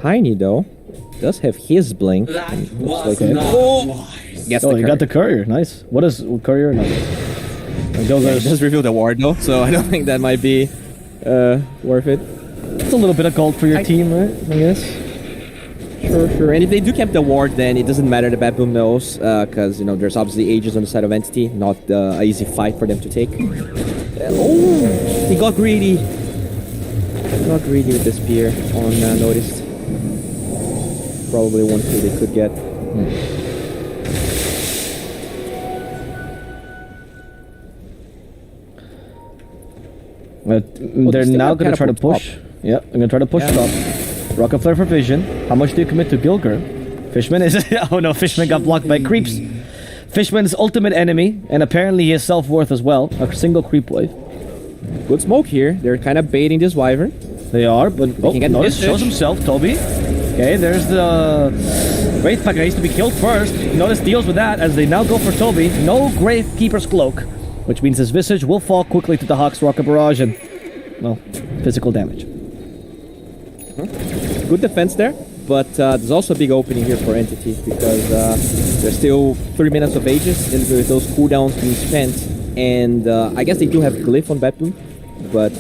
Speaker 4: Tiny though does have his blink. Looks like gets the
Speaker 3: You got the courier. Nice. What is courier? No.
Speaker 4: It does reveal the ward though, so I don't think that might be worth it.
Speaker 3: It's a little bit of gold for your team, right? I guess.
Speaker 4: Sure. And if they do camp the ward, then it doesn't matter. The Betboom knows, because you know there's obviously Aegis on the side of Entity, not an easy fight for them to take. Oh, he got greedy. Got greedy with the spear on Noticed. Probably one kill they could get.
Speaker 3: They're now going to try to push. Yeah, I'm going to try to push top. Rocket Flare for Vision. How much do you commit to Gilger? Fishman is... Oh no, Fishman got blocked by creeps. Fishman's ultimate enemy, and apparently his self-worth as well. A single creep wave.
Speaker 4: Good smoke here. They're kind of baiting this Wyvern.
Speaker 3: They are, but... Notice shows himself, Toby. Okay, there's the... Wraithpacker needs to be killed first. Notice deals with that as they now go for Toby. No Gravekeeper's Cloak, which means his Visage will fall quickly to the Hawk's Rocket Barrage and... well, physical damage.
Speaker 4: Good defense there, but there's also a big opening here for Entity because there's still 3 minutes of Aegis with those cooldowns being spent, and I guess they do have Glyph on Betboom, but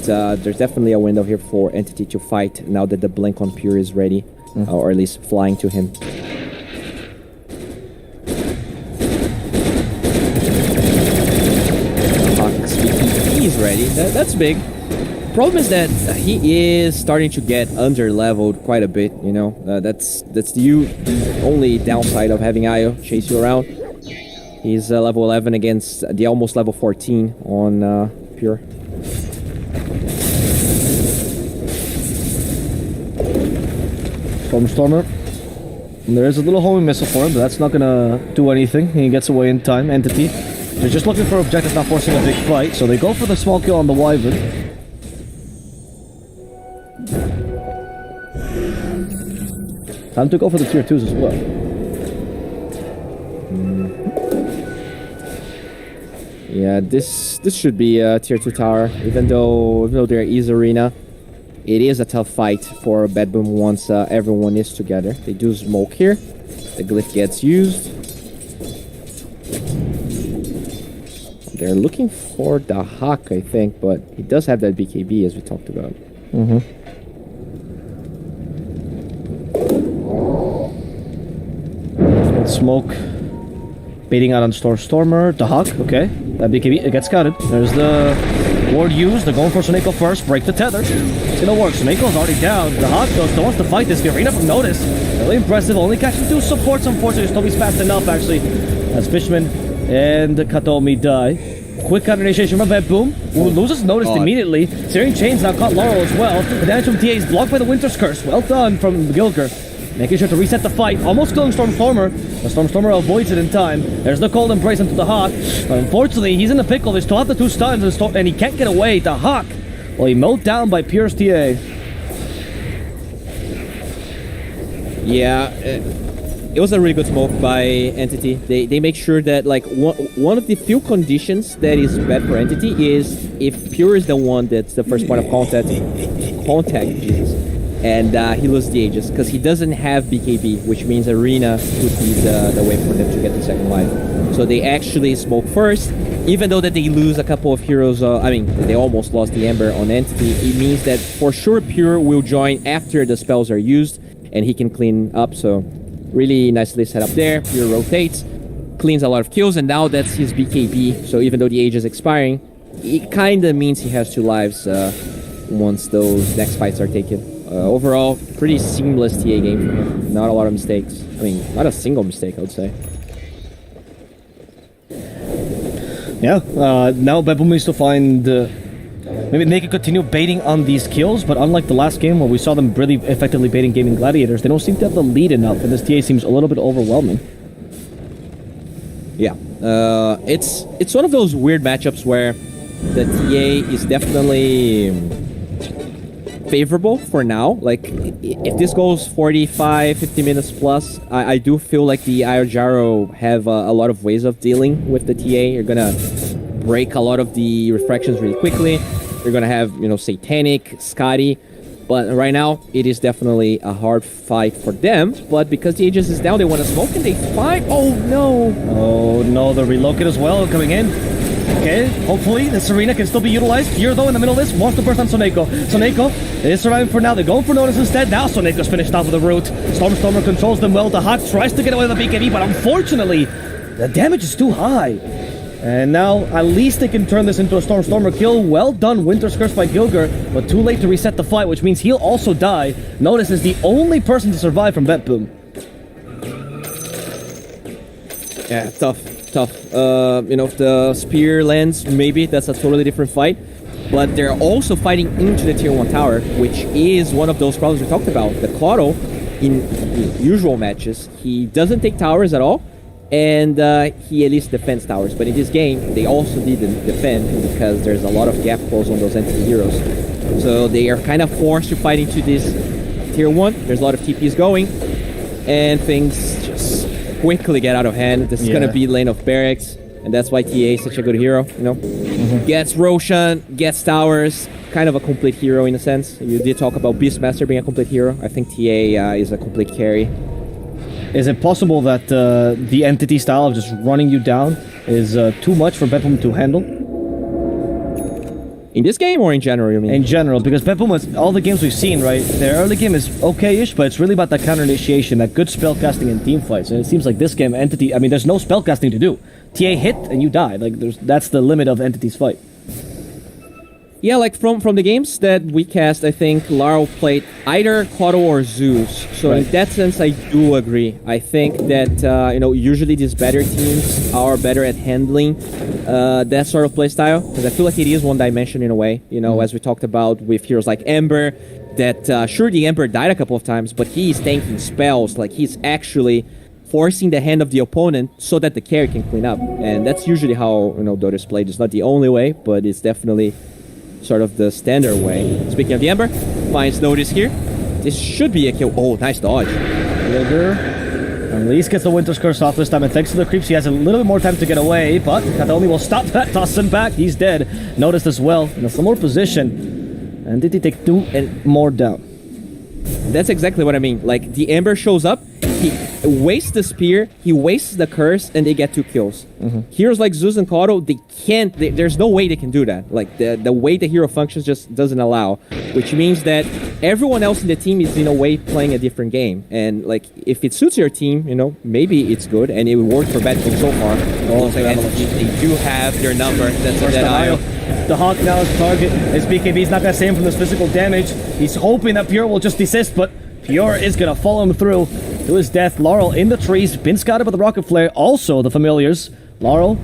Speaker 4: there's definitely a window here for Entity to fight now that the Blink on Pure is ready, or at least flying to him. Hawk's BKB is ready. That's big. Problem is that he is starting to get under-leveled quite a bit, you know. That's the only downside of having Io chase you around. He's level 11 against the almost level 14 on Pure.
Speaker 3: Stormstormer There's a little homing missile for him, but that's not gonna do anything. He gets away in time. Entity. They're just looking for objectives, not forcing a big fight, so they go for the small kill on the Wyvern. Time to go for the tier 2s as well.
Speaker 4: Yeah, this should be a tier 2 tower, even though there is arena. It is a tough fight for Betboom once everyone is together. They do smoke here. The glyph gets used. They're looking for the Hawk, I think, but he does have that BKB as we talked about.
Speaker 3: Smoke. Baiting out on Stormer. The Hawk, okay. That BKB, it gets scouted. There's the ward used. They're going for Soneko first. Break the tether. It's gonna work. Soneko's already down. The Hawk though still wants to fight this. The arena from Notice. Really impressive. Only catching 2 supports, unfortunately. Toby's fast enough, actually. As Fishman and Katomi die. Quick counter initiation from Betboom, who loses Notice immediately. Searing Chains now caught Laurel as well. The damage from TA is blocked by the Winter's Curse. Well done from Gilger. Making sure to reset the fight. Almost killing Stormstormer. The Stormstormer avoids it in time. There's the Cold Embrace into the Hawk. But unfortunately, he's in a pickle. They still have the 2 stuns and he can't get away. The Hawk. Well, he mowed down by Pierce TA.
Speaker 4: Yeah, it was a really good smoke by Entity. They make sure that like one of the few conditions that is bad for Entity is if Pure is the one that's the first point of contact, Jesus, and he loses the Aegis because he doesn't have BKB, which means Arena would be the way for them to get the second life. So they actually smoke first, even though that they lose a couple of heroes. They almost lost the Ember on Entity. It means that for sure Pure will join after the spells are used, and he can clean up. So really nicely set up there. Pure rotates, cleans a lot of kills, and now that's his BKB. So even though the age is expiring, it kind of means he has 2 lives once those next fights are taken. Overall, pretty seamless TA game for him. Not a lot of mistakes. I mean, not a single mistake, I would say.
Speaker 3: Yeah, now Betboom needs to find... maybe they can continue baiting on these kills, but unlike the last game where we saw them really effectively baiting Gaming Gladiators, they don't seem to have the lead enough, and this TA seems a little bit overwhelming.
Speaker 4: Yeah, it's one of those weird matchups where the TA is definitely favorable for now. Like, if this goes 45, 50 minutes plus, I do feel like the Ayojaro have a lot of ways of dealing with the TA. You're gonna break a lot of the refractions really quickly. You're gonna have, Satanic, Scotty. But right now, it is definitely a hard fight for them. But because the Aegis is down, they want to smoke and they fight. Oh no!
Speaker 3: Oh no, the relocate as well coming in. Okay, hopefully this arena can still be utilized. Here though, in the middle of this, wants to burst on Soneko. Soneko is surviving for now. They're going for Notice instead. Now Soneko's finished off with the root. Stormstormer controls them well. The Hawk tries to get away with the BKB, but unfortunately, the damage is too high. And now, at least they can turn this into a Stormstormer kill. Well done, Winter's Curse by Gilger, but too late to reset the fight, which means he'll also die. Notice is the only person to survive from Betboom.
Speaker 4: Yeah, tough. If the spear lands, maybe that's a totally different fight. But they're also fighting into the tier 1 tower, which is one of those problems we talked about. The Claudio, in usual matches, he doesn't take towers at all. And he at least defends towers. But in this game, they also didn't defend because there's a lot of gap close on those entity heroes. So they are kind of forced to fight into this tier 1. There's a lot of TPs going. And things just quickly get out of hand. This is going to be lane of barracks. And that's why TA is such a good hero, Gets Roshan, gets towers. Kind of a complete hero in a sense. You did talk about Beastmaster being a complete hero. I think TA is a complete carry.
Speaker 3: Is it possible that the entity style of just running you down is too much for Betboom to handle?
Speaker 4: In this game or in general, you mean?
Speaker 3: In general, because Betboom, all the games we've seen, right, their early game is okay-ish, but it's really about that counter-initiation, that good spellcasting and team fights. And it seems like this game, Entity, there's no spellcasting to do. TA hit and you die. Like, that's the limit of Entity's fight.
Speaker 4: Yeah, like from the games that we cast, I think Laro played either Claudio or Zeus. So in that sense, I do agree. I think that, usually these better teams are better at handling that sort of playstyle. Because I feel like it is one dimension in a way. As we talked about with heroes like Ember, that sure, the Ember died a couple of times, but he's tanking spells. Like, he's actually forcing the hand of the opponent so that the carry can clean up. And that's usually how, Dota's played. It's not the only way, but it's definitely sort of the standard way. Speaking of the Ember, finds notice here. This should be a kill. Oh, nice dodge.
Speaker 3: At least gets the Winter's Curse off this time, and thanks to the creeps, he has a little bit more time to get away, but Kataomi will stop that, toss him back. He's dead. Noticed as well, in a similar position. And did he take 2 and more down?
Speaker 4: That's exactly what I mean. Like, the Ember shows up, he wastes the spear, he wastes the curse, and they get 2 kills. Heroes like Zeus and Kato, they can't, there's no way they can do that. Like, the way the hero functions just doesn't allow, which means that everyone else in the team is, in a way, playing a different game. And, like, if it suits your team, maybe it's good, and it worked for Betboom so far.
Speaker 3: Oh,
Speaker 4: and they do have their number. That's a dead IO.
Speaker 3: The Hawk now is target. His BKB's not gonna save him from this physical damage. He's hoping that Pure will just desist, but Pure is gonna follow him through to his death. Laurel in the trees, been scouted by the Rocket Flare. Also the familiars. Laurel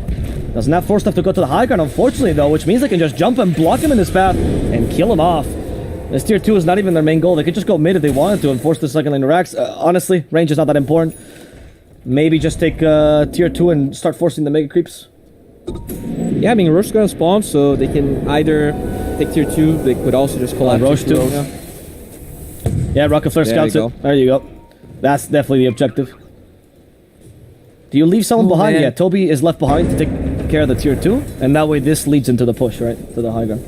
Speaker 3: doesn't have force enough to go to the high ground, unfortunately, though, which means they can just jump and block him in his path and kill him off. This tier 2 is not even their main goal. They could just go mid if they wanted to and force the second lane to racks. Honestly, range is not that important. Maybe just take tier 2 and start forcing the mega creeps.
Speaker 4: Yeah, I mean, Roche is gonna spawn, so they can either take tier 2, they could also just call out
Speaker 3: Roche 2. Yeah, Rocket Flare scouts it. There you go. That's definitely the objective. Do you leave someone behind?
Speaker 4: Man.
Speaker 3: Yeah, Toby is left behind to take care of the tier 2, and that way this leads into the push, right? To the high ground.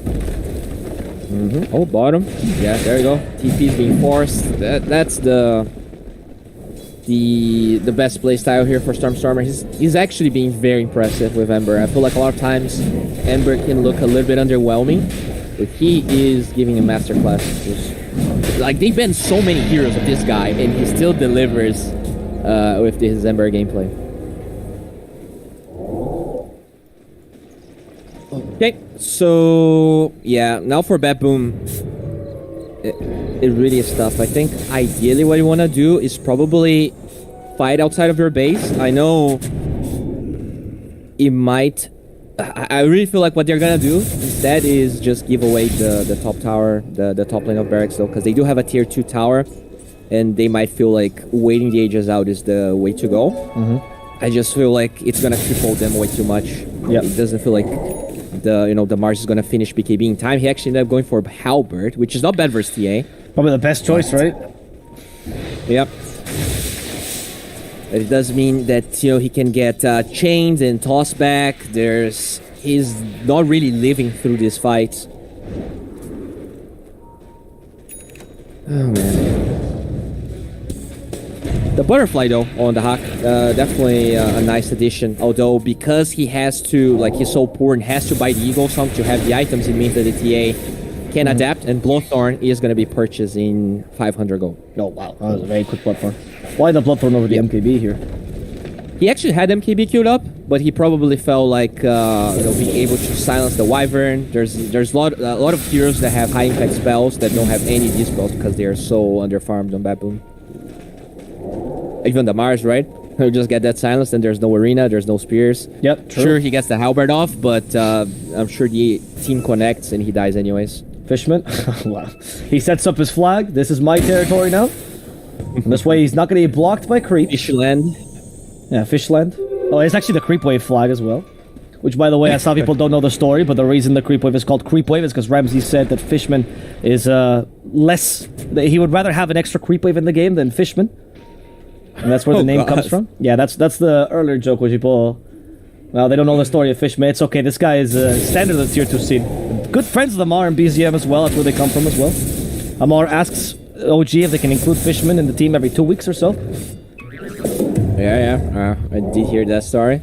Speaker 4: Oh, bottom. Yeah, there you go. TP is being forced. That's the best play style here for Stormstormer. He's actually being very impressive with Ember. I feel like a lot of times Ember can look a little bit underwhelming, but he is giving a masterclass. Like, they've been so many heroes of this guy, and he still delivers with his Ember gameplay. Okay, so yeah, now for Betboom, it really is tough. I think ideally what you want to do is probably fight outside of your base. I know it might... I really feel like what they're gonna do instead is just give away the top tower, the top lane of barracks, though, because they do have a tier 2 tower, and they might feel like waiting the ages out is the way to go. I just feel like it's gonna cripple them way too much. It doesn't feel like the Mars is gonna finish BKB in time. He actually ended up going for Halberd, which is not bad versus TA.
Speaker 3: Probably the best choice, right?
Speaker 4: Yep. But it does mean that he can get chained and tossed back. He's not really living through this fight. Oh man. The butterfly though on the Hawk, definitely a nice addition. Although because he has to, like, he's so poor and has to buy the Eagle Song to have the items, it means that the TA can adapt, and Bloodthorn is going to be purchased in 500 gold.
Speaker 3: Oh wow, that was a very quick Bloodthorn. Why the Bloodthorn over the MKB here?
Speaker 4: He actually had MKB queued up, but he probably felt like being able to silence the Wyvern. There's a lot of heroes that have high impact spells that don't have any dispels because they are so underfarmed on Betboom. Even the Mars, right? He'll just get that silence, and there's no arena, there's no spears.
Speaker 3: Yep, true.
Speaker 4: Sure, he gets the halberd off, but I'm sure the team connects and he dies anyways.
Speaker 3: Fishman, wow. He sets up his flag. This is my territory now. And this way he's not going to get blocked by creep.
Speaker 4: Fishland.
Speaker 3: Yeah, Fishland. Oh, it's actually the creep wave flag as well. Which, by the way, some people don't know the story, but the reason the creep wave is called creep wave is because Ramsey said that Fishman is less... He would rather have an extra creep wave in the game than Fishman. And that's where the name comes from. Yeah, that's the earlier joke where people... Well, they don't know the story of Fishman. It's okay, this guy is standard of the tier 2 scene. Good friends of Amar and BZM as well, that's where they come from as well. Amar asks OG if they can include Fishman in the team every 2 weeks or so.
Speaker 4: Yeah. I did hear that story.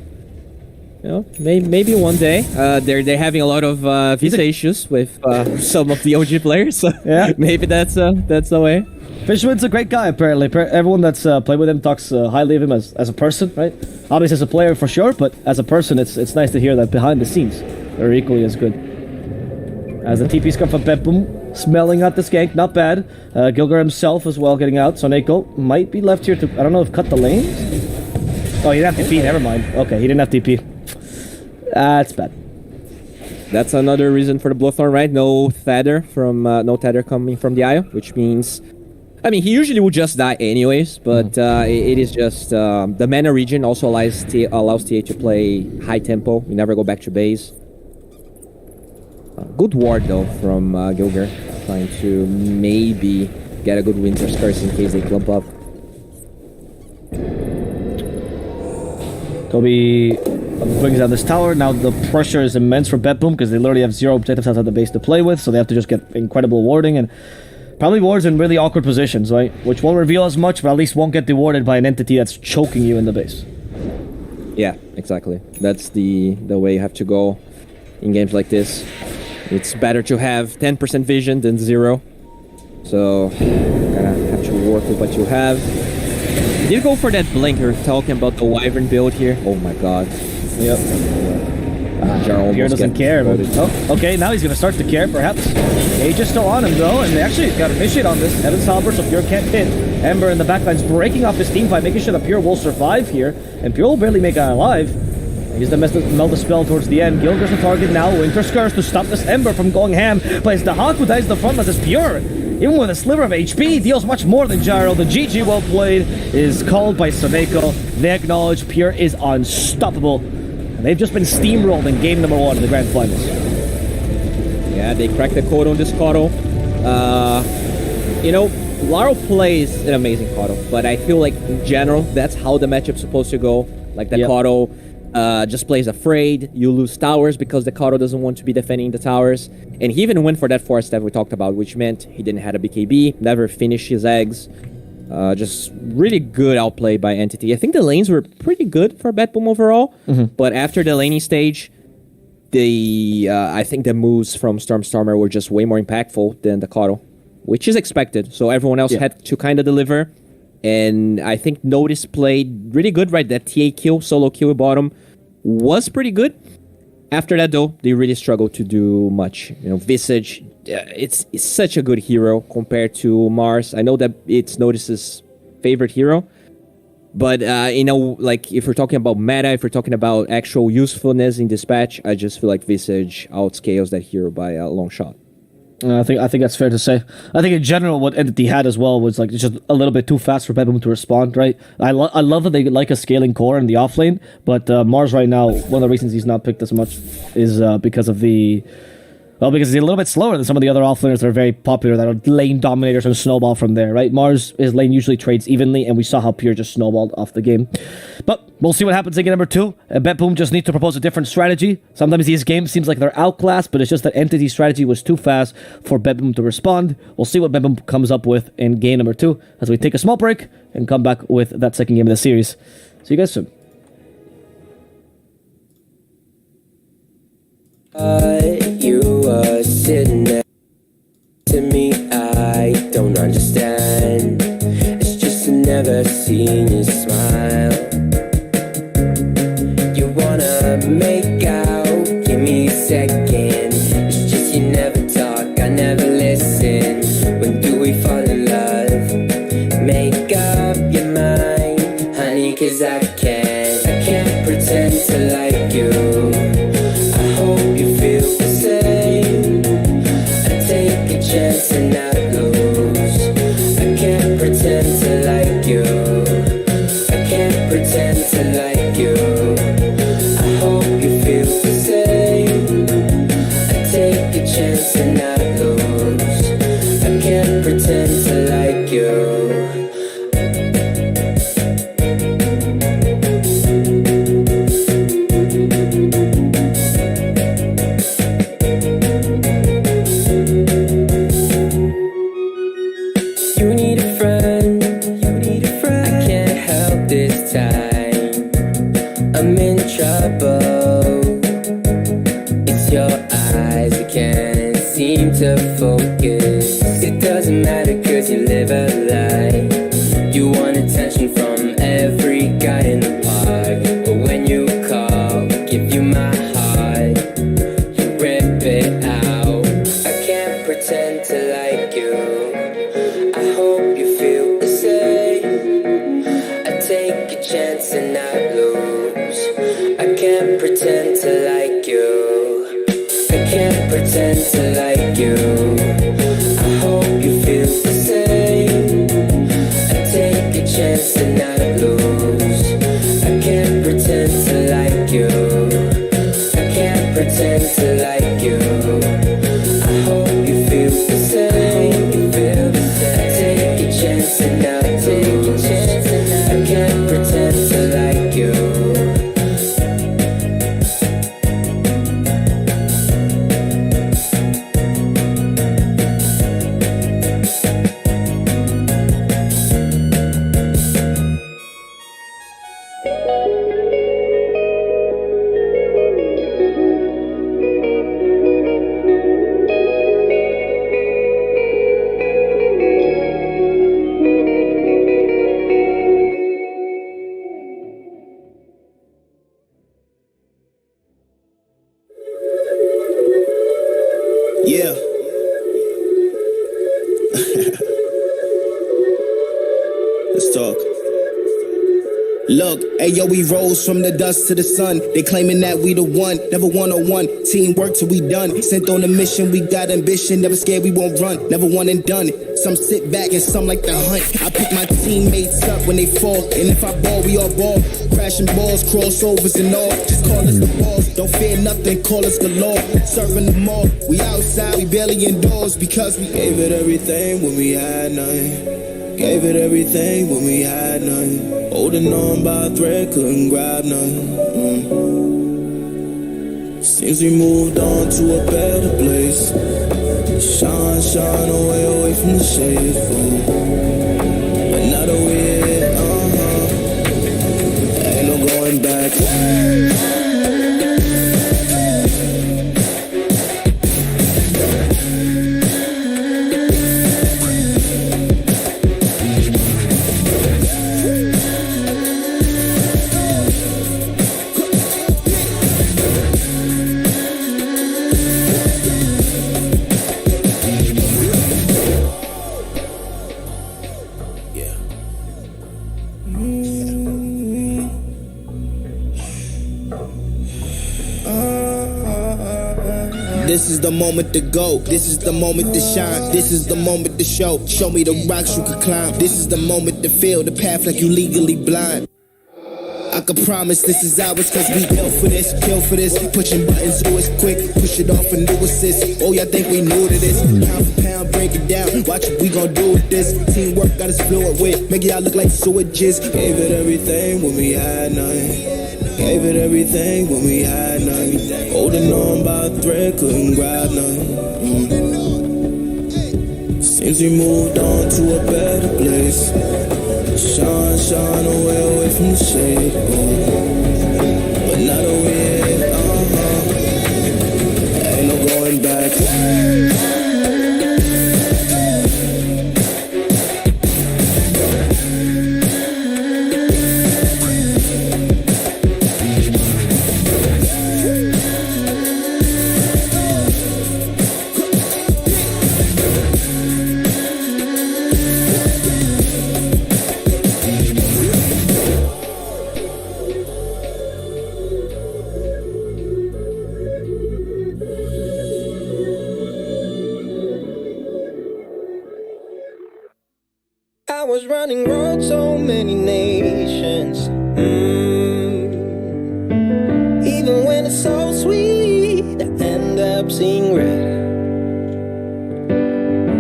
Speaker 4: Maybe one day. They're having a lot of visa issues with some of the OG players. So
Speaker 3: yeah.
Speaker 4: Maybe that's the way.
Speaker 3: Fishman's a great guy, apparently. Everyone that's played with him talks highly of him as a person, right? Obviously as a player for sure, but as a person, it's nice to hear that behind the scenes they're equally as good. As the TP's come from Betboom, smelling out this gank, not bad. Gilgar himself as well getting out. Soneko might be left here to, I don't know if cut the lanes? Oh, he didn't have TP, never mind. Okay, he didn't have TP. That's bad.
Speaker 4: that's another reason for the Bloodthorn, right? No tether coming from the IO, which means, I mean, he usually would just die anyways, but it is just the mana region also allows TA to play high tempo. You never go back to base. Good ward though from Gilger, trying to maybe get a good Winter's Curse in case they clump up.
Speaker 3: Toby brings down this tower. Now the pressure is immense for Betboom because they literally have 0 objectives outside the base to play with, so they have to just get incredible warding and probably wards in really awkward positions, right? Which won't reveal as much, but at least won't get dewarded by an entity that's choking you in the base.
Speaker 4: Yeah, exactly. That's the way you have to go in games like this. It's better to have 10% vision than 0. So, gonna have to work with what you have. You did go for that blinker, talking about the Wyvern build here. Oh my god.
Speaker 3: Yep. Pierre doesn't care. But, oh, okay, now he's going to start to care, perhaps. Age is still on him, though, and they actually got initiate on this. Evan's Halberd, so Pierre can't hit. Ember in the backline's breaking off his team fight, making sure that Pierre will survive here. And Pierre will barely make it alive. He's the melt the spell towards the end. Gilger's the target now. Winter's Curse to stop this Ember from going ham. But it's the Hawk who dies in the front line. This Pierre, even with a sliver of HP, deals much more than Gyro. The GG well played is called by Soneko. They acknowledge Pierre is unstoppable. And they've just been steamrolled in game number 1 of the Grand Finals.
Speaker 4: Yeah, they cracked the code on this Kodo. You know, Laro plays an amazing Kodo, but I feel like in general, that's how the matchup's supposed to go. Like the Kodo just plays afraid. You lose towers because the Kodo doesn't want to be defending the towers. And he even went for that force that we talked about, which meant he didn't have a BKB, never finished his eggs. Just really good outplay by Entity. I think the lanes were pretty good for Betboom overall, but after the laning stage, I think the moves from Stormstormer were just way more impactful than the Kodo, which is expected. So everyone else had to kind of deliver, and I think Notice played really good, right? That TA kill, solo kill bottom was pretty good. After that, though, they really struggled to do much. You know, Visage, it's such a good hero compared to Mars. I know that it's Notice's favorite hero, but, you know, like, if we're talking about meta, if we're talking about actual usefulness in Dispatch, I just feel like Visage outscales that hero by a long shot.
Speaker 3: I think that's fair to say. I think in general what Entity had as well was like just a little bit too fast for Betboom to respond, right? I love that they like a scaling core in the offlane, but Mars right now, one of the reasons he's not picked as much is because he's a little bit slower than some of the other offlaners that are very popular, that are lane dominators and snowball from there, right? Mars, his lane usually trades evenly, and we saw how Pierre just snowballed off the game. But we'll see what happens in game number 2. Betboom just needs to propose a different strategy. Sometimes these games seems like they're outclassed, but it's just that Entity's strategy was too fast for Betboom to respond. We'll see what Betboom comes up with in game number 2 as we take a small break and come back with that second game of the series. See you guys soon.
Speaker 5: You were sitting next to me, I don't understand. It's just I've never seen you smile. You wanna make out, give me a second. It's just you never talk, I never listen. When do we fall in love? Make up your mind, honey, 'cause I can't pretend to like you. Chance and not lose. I can't pretend to like you. pretend to like you. I hope you feel the same. Take a chance and I'll take a chance. I can't pretend to like you.
Speaker 6: Yeah. Let's talk. Look, ayo, we rose from the dust to the sun. They claiming that we the one, never one-on-one. Teamwork till we done. Sent on a mission, we got ambition. Never scared, we won't run. Never one and done. Some sit back and some like to hunt. I pick my teammates up when they fall. And if I ball, we all ball. Crashing balls, crossovers and all. Just call us the balls. Don't fear nothing, call us galore. Serving them all. We outside, we barely indoors because we gave it everything when we had nothing. Gave it everything when we had none. Holding on by a thread, couldn't grab none. Seems we moved on to a better place. Shine, shine away from the shade. But now that we're here, ain't no going back. This is the moment to go. This is the moment to shine. This is the moment to show. Show me the rocks you could climb. This is the moment to feel the path like you legally blind. I can promise this is ours cause we built for this, kill for this. Pushing buttons always quick, push it off and do assist. Oh, y'all think we new to this? Pound for pound, break it down. Watch what we gon' do with this. Teamwork got us fluid with. Make y'all look like sewages. Gave it everything when we had nothing. Gave it everything when we had nothing. Holding on by a thread, couldn't grab nothing. Seems we moved on to a better place. Shine, shine away from the shade. But now that we're here, ain't no going back.
Speaker 7: I was running road so many nations. Even when it's so sweet, I end up seeing red.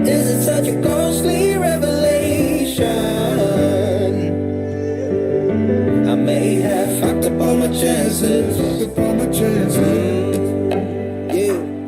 Speaker 7: Is it such a ghostly revelation? I may have fucked up all my chances.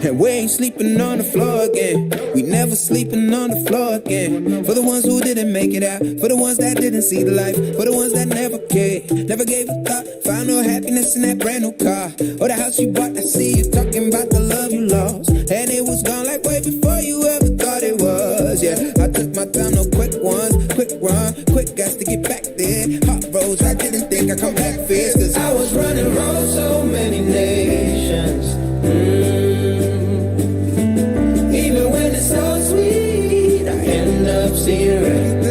Speaker 6: And we ain't sleeping on the floor again. We never sleeping on the floor again. For the ones who didn't make it out, for the ones that didn't see the life, for the ones that never cared, never gave a thought, found no happiness in that brand new car or the house you bought. I see you talking about the love you lost, and it was gone like way before you ever thought it was. Yeah, I took my time, no quick ones, quick run, quick gas to get back there. Hot roads, I didn't think I'd come back fierce, cause
Speaker 7: I was running road so many nations. Even when it's so sweet, I end up seeing red.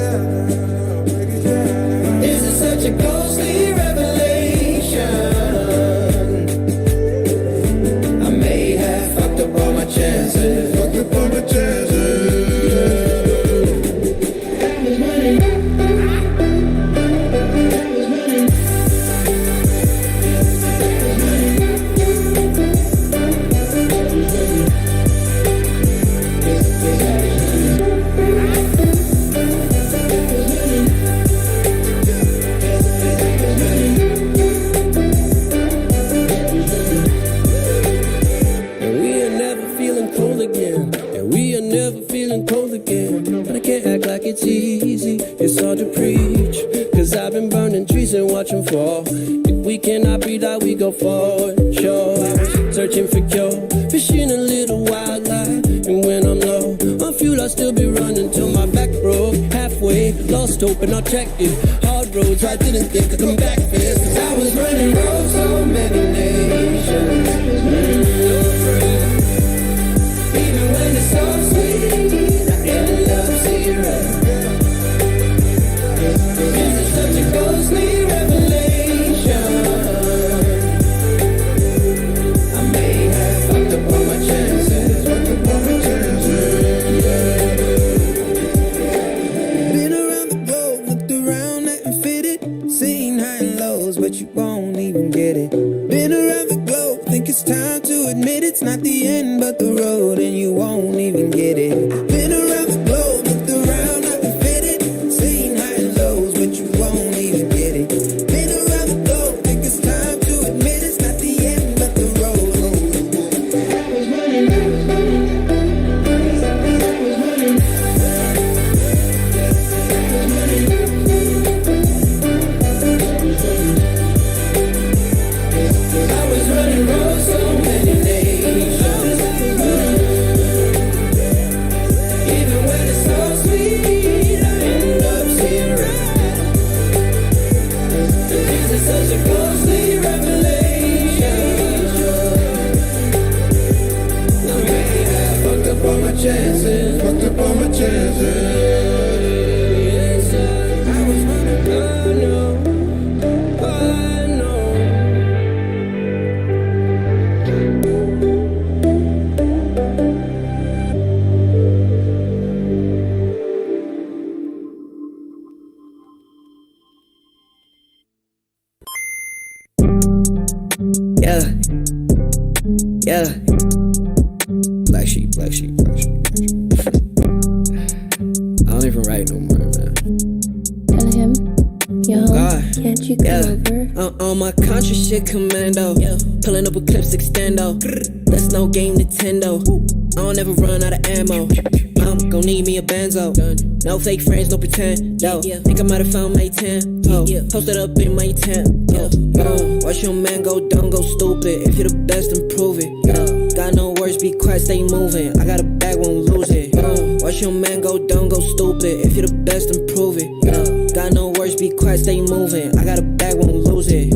Speaker 7: Is it such a ghostly revelation? I may have fucked up all my chances. Fucked up all my chances. I was running.
Speaker 8: hard to preach. Cause I've been burning trees and watching fall. If we cannot breathe out, we go forward. Sure, I was searching for cure, fishing a little wildlife. And when I'm low on fuel, I'll still be running till my back broke. Halfway, lost hope and I'll check it. Hard roads, I didn't think I'd come back fast. Cause I was running roads so many nations. Even when it's so sweet, I ended up zero. It's such a ghostly revelation. I may have fucked up all my chances. Been around the globe, looked around and fitted. Seen high and lows, but you won't even get it. Been around the globe, think it's time to admit it's not the end, but the road, and you won't even get it. Been around the globe, looked around, nothing fitted. Seen high and lows, but you won't even get it. Been around the globe, think it's time to admit it's not the end, but the road. I was running. I was running roads so many nations. Even when it's so sweet, I end up zero. This is such a ghostly revelation. I may have fucked up all my chances. Yes, I was running. I know. Yeah. Black sheep. I don't even write no more, man.
Speaker 9: Tell him, yo,
Speaker 8: God.
Speaker 9: can't you come over?
Speaker 8: On my conscious shit commando. Pulling up with clips extendo. That's no game Nintendo. I don't ever run out of ammo. I'm gon' need me a benzo. No fake friends, no pretend. Yo, think I might have found my 10. Posted up in my tent. Watch your man go dumb, go stupid. If you're the best, then prove it. Got no words, be quiet, stay moving. I got a bag, won't lose it. Watch your man go dumb, go stupid. If you're the best, then prove it. Got no words, be quiet, stay moving. I got a bag, won't lose it.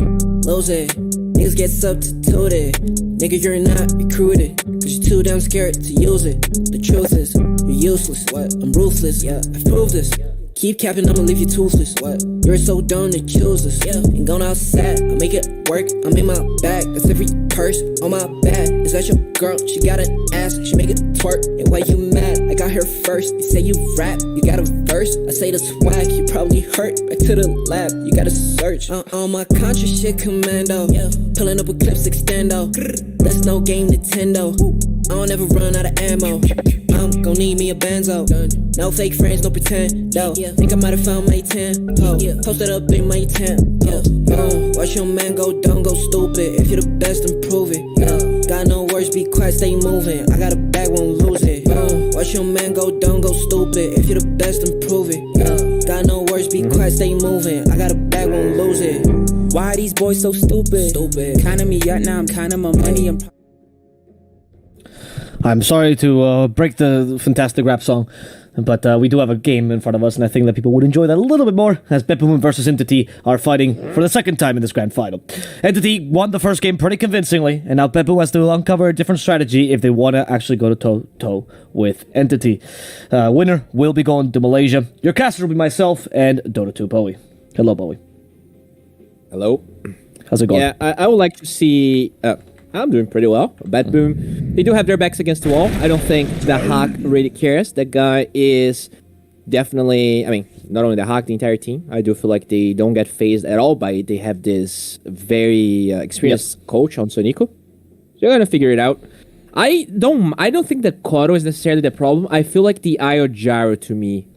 Speaker 8: Niggas get substituted. Nigga, you're not recruited. Cause you're too damn scared to use it. The truth is, you're useless. I'm ruthless. I've proved this. Keep capping, I'ma leave you toothless. You're so dumb to choose this. Ain't going outside, I make it work. I'm in my bag. That's every purse on my back. Is that your girl? She got an ass, she make it twerk. And why you mad? I got her first. You say you rap, you got a verse. I say the swag, you probably hurt. Back to the lab, you gotta search. On my conscious shit commando. Pulling up with clips extendo. That's no game Nintendo. I don't ever run out of ammo. I'm gon' need me a benzo. No fake friends, no pretend. Think I might have found my 10. Posted up in my tent. Watch your man go dumb, go stupid. If you're the best, then prove it. Got no words, be quiet, stay moving. I got a bag, won't lose it. Watch your man go dumb, go stupid. If you're the best, then prove it. Got no words, be quiet, stay moving. I got a bag, won't lose it. Why are these boys so stupid? Kinda me yet now, I'm kinda my money.
Speaker 3: I'm sorry to break the fantastic rap song, but we do have a game in front of us, and I think that people would enjoy that a little bit more, as Betboom versus Entity are fighting for the second time in this grand final. Entity won the first game pretty convincingly, and now Betboom has to uncover a different strategy if they want to actually go to toe-to-toe with Entity. Winner will be going to Malaysia. Your caster will be myself and Dota2 Bowie. Hello, Bowie.
Speaker 4: Hello.
Speaker 3: How's it going?
Speaker 4: Yeah, I would like to see... I'm doing pretty well. Betboom, they do have their backs against the wall. I don't think the Hawk really cares. That guy is definitely... I mean, not only the Hawk, the entire team. I do feel like they don't get phased at all by it. They have this very experienced coach on Sonico. So they're going to figure it out. I don't think that Koro is necessarily the problem. I feel like the Io Gyro to me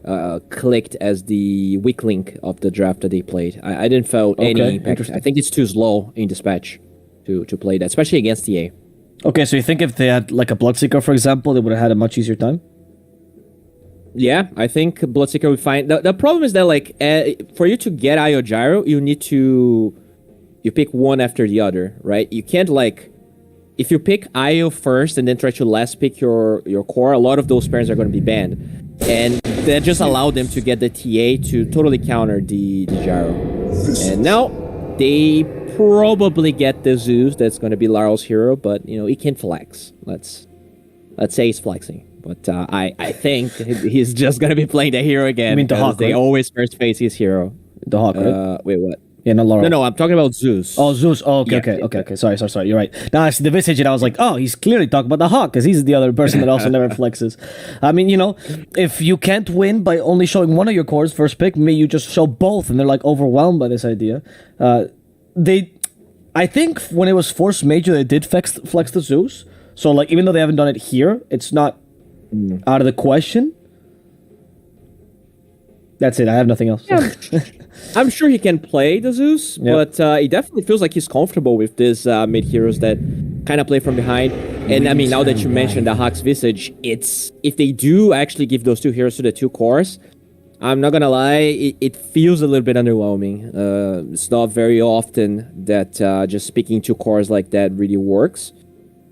Speaker 4: clicked as the weak link of the draft that they played. I didn't feel any impact. I think it's too slow in dispatch to play that, especially against EA.
Speaker 3: Okay, so you think if they had like a Bloodseeker, for example, they would have had a much easier time?
Speaker 4: Yeah, I think Bloodseeker would find. The problem is that, like, for you to get Io Gyro, you need to. You pick one after the other, right? You can't, like. If you pick Io first and then try to last pick your core, a lot of those pairs are going to be banned. And that just allowed them to get the TA to totally counter the Gyro. And now they probably get the Zeus. That's going to be Larl's hero, but, you know, he can flex. Let's say he's flexing. But I think he's just going to be playing the hero again.
Speaker 3: I mean, the Hawk,
Speaker 4: they
Speaker 3: right?
Speaker 4: always first face his hero.
Speaker 3: The Hawk, right?
Speaker 4: Wait, what?
Speaker 3: Yeah, not Laurel.
Speaker 4: No, I'm talking about Zeus.
Speaker 3: Oh, Zeus. Oh, okay,
Speaker 4: Yeah.
Speaker 3: okay. Sorry. You're right. Now I see the Visage, and I was like, oh, he's clearly talking about the Hawk, because he's the other person that also never flexes. I mean, you know, if you can't win by only showing one of your cores first pick, maybe you just show both, and they're like overwhelmed by this idea. I think when it was Force Major, they did flex the Zeus. So, like, even though they haven't done it here, it's not out of the question. That's it. I have nothing else.
Speaker 4: Yeah, I'm sure he can play the Zeus, but it definitely feels like he's comfortable with these mid heroes that kind of play from behind. And I mean, now that you mentioned the Hawk's Visage, it's if they do actually give those two heroes to the two cores, I'm not gonna lie, it feels a little bit underwhelming. It's not very often that just picking two cores like that really works.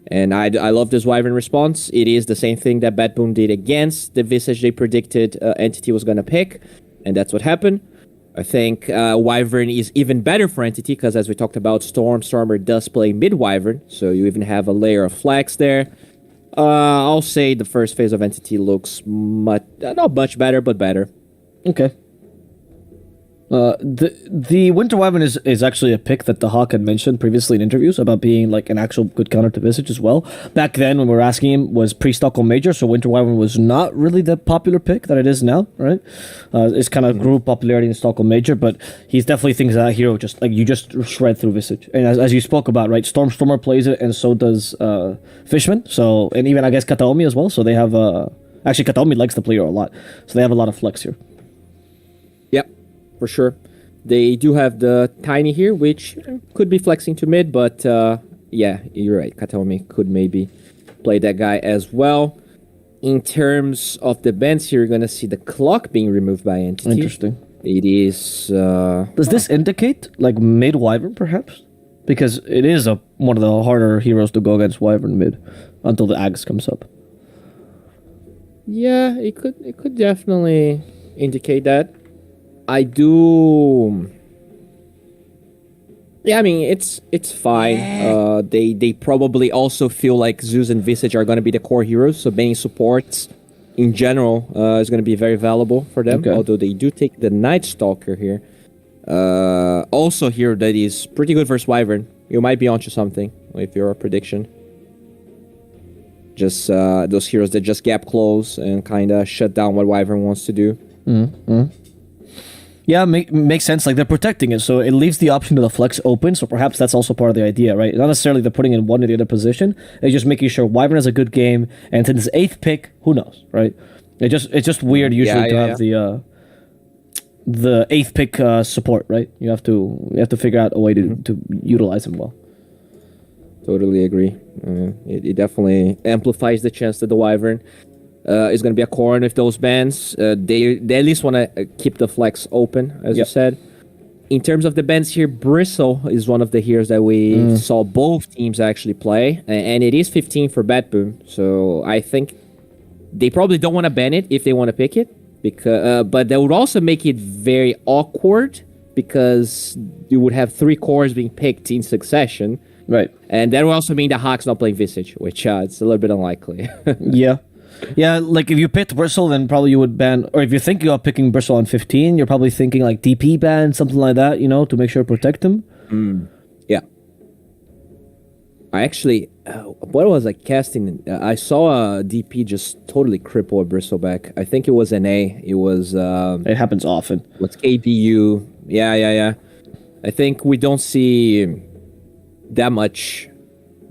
Speaker 4: And I love this Wyvern response. It is the same thing that Betboom did against the Visage they predicted Entity was going to pick. And that's what happened. I think Wyvern is even better for Entity because, as we talked about, Stormer does play mid-Wyvern. So you even have a layer of flex there. I'll say the first phase of Entity looks not much better, but better.
Speaker 3: Okay. The Winter Wyvern is actually a pick that the Hawk had mentioned previously in interviews about being like an actual good counter to Visage as well. Back then, when we were asking him, was pre-Stockholm Major, so Winter Wyvern was not really the popular pick that it is now, right? It's kind of grew popularity in Stockholm Major, but he's definitely thinks that hero just like you just shred through Visage. And as you spoke about, right, Stormer plays it, and so does Fishman. So, and even I guess Kataomi as well. So they have actually Kataomi likes the player a lot, so they have a lot of flex here.
Speaker 4: Yep. For sure. They do have the Tiny here, which could be flexing to mid, but yeah, you're right. Kataomi could maybe play that guy as well. In terms of the bans here, you're going to see the clock being removed by Entity.
Speaker 3: Interesting.
Speaker 4: It is...
Speaker 3: Does this indicate, like, mid-Wyvern, perhaps? Because it is one of the harder heroes to go against Wyvern mid, until the Axe comes up.
Speaker 4: Yeah, it could definitely indicate that. I do. Yeah, I mean it's fine. They probably also feel like Zeus and Visage are going to be the core heroes, so banning supports in general is going to be very valuable for them. Okay. Although they do take the Night Stalker here. Also here that is pretty good versus Wyvern. You might be onto something with your prediction. Just those heroes that just gap close and kind of shut down what Wyvern wants to do.
Speaker 3: Mm-hmm. Yeah, makes sense. Like, they're protecting it, so it leaves the option to the flex open, so perhaps that's also part of the idea, right? Not necessarily they're putting in one or the other position, it's just making sure Wyvern has a good game, and since 8th pick, who knows, right? It's just weird usually to have the 8th pick support, right? You have to figure out a way to utilize him well.
Speaker 4: Totally agree. It definitely amplifies the chance that the Wyvern is going to be a core with those bans. They at least want to keep the flex open, as you said. In terms of the bans here, Bristle is one of the heroes that we saw both teams actually play, and it is 15 for Betboom. So I think they probably don't want to ban it if they want to pick it, but that would also make it very awkward because you would have 3 cores being picked in succession.
Speaker 3: Right.
Speaker 4: And that would also mean the Hawk's not playing Visage, which it's a little bit unlikely.
Speaker 3: Yeah. Yeah, like if you picked Bristle, then probably you would ban, or if you're thinking of picking Bristle on 15, you're probably thinking like DP ban, something like that, you know, to make sure to protect him.
Speaker 4: Yeah. I actually, what was I casting? I saw a DP just totally cripple a Bristleback. I think it was an A. It was...
Speaker 3: it happens often.
Speaker 4: What's KBU? Yeah. I think we don't see that much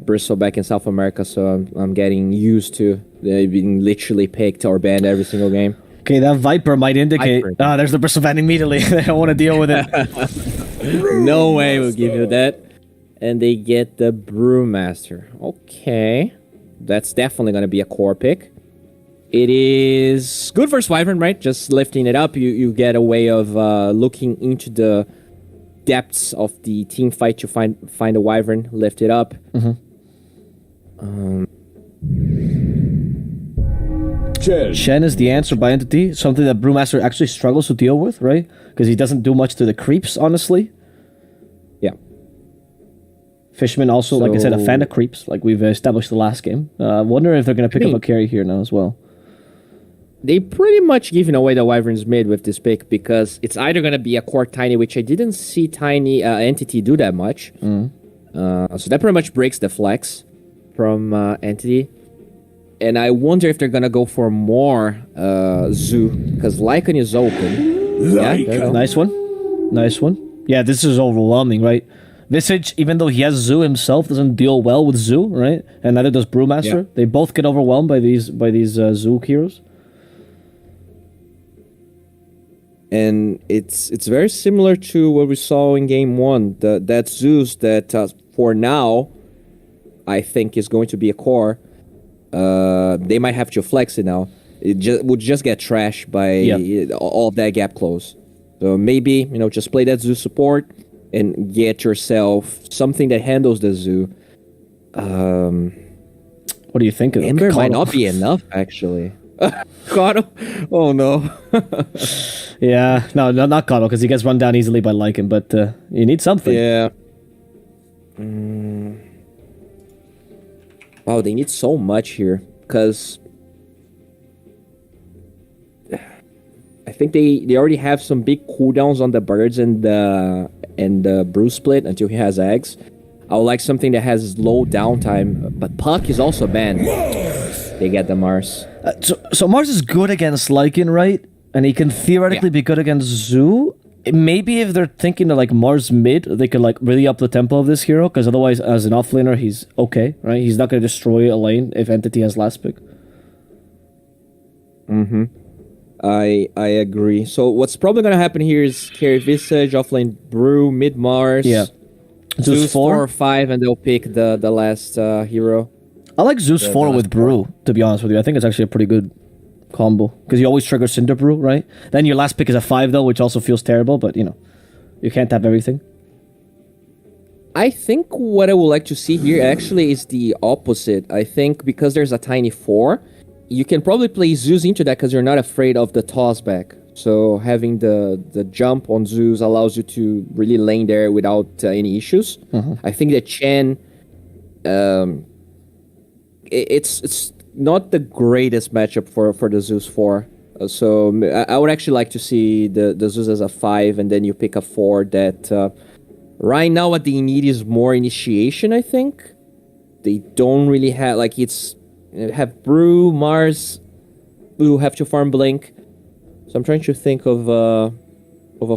Speaker 4: Bristleback in South America, so I'm getting used to being literally picked or banned every single game.
Speaker 3: Okay, that Viper might indicate... there's the Bristle ban immediately. They don't want to deal with it.
Speaker 4: No way we'll give you that. And they get the Brewmaster. Okay. That's definitely going to be a core pick. It is good for Wyvern, right? Just lifting it up, you get a way of looking into the depths of the team fight to find a Wyvern, lift it up.
Speaker 3: Shen is the answer by entity, something that Brewmaster actually struggles to deal with, right? Because he doesn't do much to the creeps, honestly.
Speaker 4: Yeah.
Speaker 3: Fishman also, like I said, a fan of creeps, like we've established the last game. Wonder if they're going to pick up a carry here now as well.
Speaker 4: They pretty much giving away the Wyvern's mid with this pick because it's either going to be a core Tiny, which I didn't see Tiny Entity do that much. So that pretty much breaks the flex from Entity. And I wonder if they're going to go for more Zoo because Lycan is open. Yeah,
Speaker 3: nice one. Nice one. Yeah, this is overwhelming, right? Visage, even though he has Zoo himself, doesn't deal well with Zoo, right? And neither does Brewmaster. Yeah. They both get overwhelmed by these Zoo heroes.
Speaker 4: And it's very similar to what we saw in game 1. That Zeus that for now I think is going to be a core. They might have to flex it now. It would just get trashed by all of that gap close. So maybe just play that Zoo support and get yourself something that handles the Zoo.
Speaker 3: What do you think of it?
Speaker 4: Ember might not be enough actually. Kato? Oh no.
Speaker 3: Yeah, no, not Kato, because he gets run down easily by Lycan, but you need something.
Speaker 4: Yeah. Wow, they need so much here, because I think they already have some big cooldowns on the birds and the brew split until he has eggs. I would like something that has low downtime, but Puck is also banned. They get the Mars.
Speaker 3: So Mars is good against Lycan, right? And he can theoretically be good against Zoo. Maybe if they're thinking of like Mars mid, they could like really up the tempo of this hero, because otherwise as an offlaner he's okay, right? He's not going to destroy a lane if Entity has last pick.
Speaker 4: I agree. So what's probably going to happen here is carry Visage, offlane Brew, mid Mars.
Speaker 3: Yeah.
Speaker 4: Zeus 4 or 5, and they'll pick the last hero.
Speaker 3: I like Zeus 4 with Brew, to be honest with you. I think it's actually a pretty good combo, because you always trigger Cinder Brew, right? Then your last pick is a 5 though, which also feels terrible, but you can't have everything.
Speaker 4: I think what I would like to see here actually is the opposite. I think because there's a tiny 4, you can probably play Zeus into that because you're not afraid of the toss back. So having the jump on Zeus allows you to really lane there without any issues. I think that Chen, it's not the greatest matchup for the Zeus 4. So I would actually like to see the Zeus as a 5, and then you pick a 4 that right now what they need is more initiation, I think. They don't really have, like, have Brew, Mars, who have to farm Blink. So I'm trying to think of a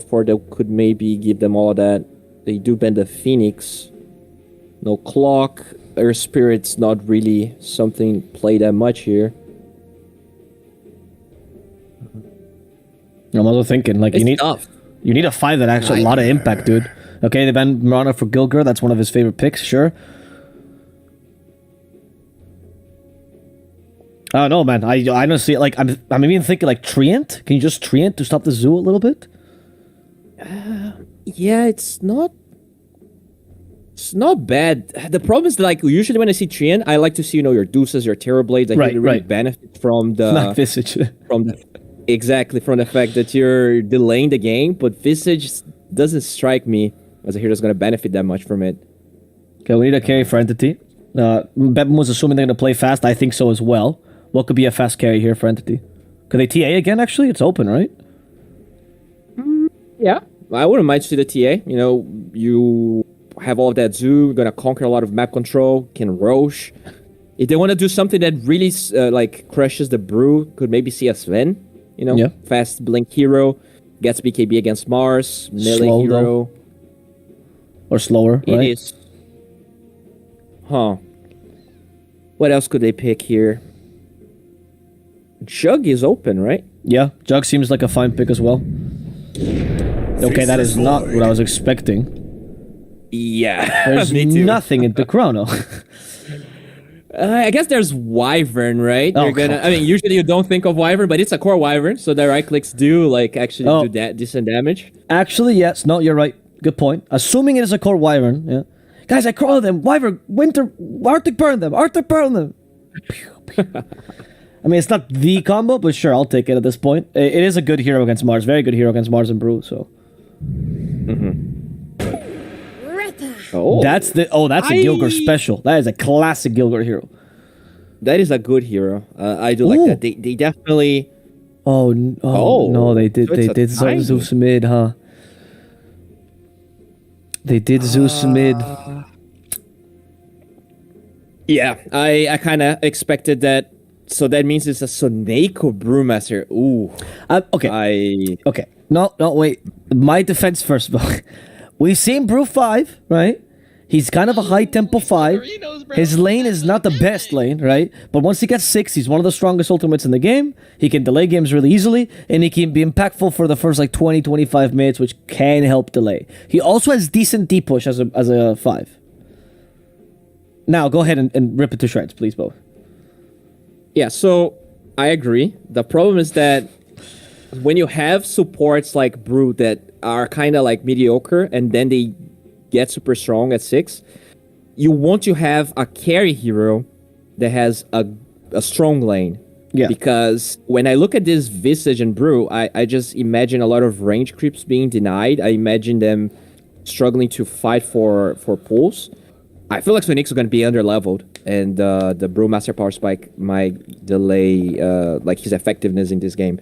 Speaker 4: 4 that could maybe give them all of that. They do bend the Phoenix. No Clock. Air Spirit's not really something play that much here.
Speaker 3: I'm also thinking, like, you need a 5 that actually a lot of impact, dude. Okay, they banned Marana for Gilgur. That's one of his favorite picks, sure. I don't know, man. I don't see it. Like, I'm even thinking, like, Treant? Can you just Treant to stop the Zoo a little bit?
Speaker 4: Yeah, it's not bad. The problem is, like, usually when I see Treant, I like to see, your Deuces, your Terrorblades. I really benefit from the...
Speaker 3: Not Visage.
Speaker 4: Exactly, from the fact that you're delaying the game, but Visage doesn't strike me as a hero that's going to benefit that much from it.
Speaker 3: Okay, we need a carry for Entity. Betboom was assuming they're going to play fast. I think so as well. What could be a fast carry here for Entity? Could they TA again, actually? It's open, right?
Speaker 4: Yeah, I wouldn't mind to see the TA. You have all of that Zoo, you're going to conquer a lot of map control, can Roche. If they want to do something that really crushes the Brew, could maybe see a Sven. Fast Blink hero, gets BKB against Mars, melee
Speaker 3: Slow,
Speaker 4: hero.
Speaker 3: Though. Or slower, right?
Speaker 4: It is. Huh. What else could they pick here? Jug is open, right?
Speaker 3: Yeah, Jug seems like a fine pick as well. Okay, that is not what I was expecting.
Speaker 4: Yeah,
Speaker 3: There's nothing in the chrono.
Speaker 4: I guess there's Wyvern, right?
Speaker 3: Oh,
Speaker 4: You're gonna.
Speaker 3: God.
Speaker 4: I mean, usually you don't think of Wyvern, but it's a core Wyvern, so the right clicks do actually
Speaker 3: Oh.
Speaker 4: do that decent damage.
Speaker 3: Actually, yes. No, you're right. Good point. Assuming it is a core Wyvern, yeah. Guys, I crawled them. Wyvern, Winter, Arctic burn them. Arctic burn them. I mean, it's not the combo, but sure, I'll take it at this point. It is a good hero against Mars. Very good hero against Mars and Brew, so.
Speaker 4: Oh,
Speaker 3: That's a Gilgir special. That is a classic Gilgir hero.
Speaker 4: that is a good hero. I do like
Speaker 3: Ooh.
Speaker 4: that. They definitely.
Speaker 3: Oh no, they did
Speaker 4: so it's a tiny.
Speaker 3: Zeus mid, huh? They did Zeus mid.
Speaker 4: Yeah, I kind of expected that. So that means it's a Soneko Brewmaster. Ooh,
Speaker 3: Okay. Okay. No, wait. My defense first, bro. We've seen Brew 5, right? He's kind of a high tempo 5. His lane is not the best lane, right? But once he gets 6, he's one of the strongest ultimates in the game. He can delay games really easily, and he can be impactful for the first 20, 25 minutes, which can help delay. He also has decent deep push as a 5. Now, go ahead and rip it to shreds, please, both.
Speaker 4: yeah. So I agree. The problem is that when you have supports like Brew that are kind of mediocre, and then they get super strong at 6, you want to have a carry hero that has a strong lane.
Speaker 3: Yeah.
Speaker 4: Because when I look at this Visage and Brew, I just imagine a lot of range creeps being denied. I imagine them struggling to fight for pulls. I feel like Sonic's going to be under-leveled, and the Brewmaster Power Spike might delay his effectiveness in this game.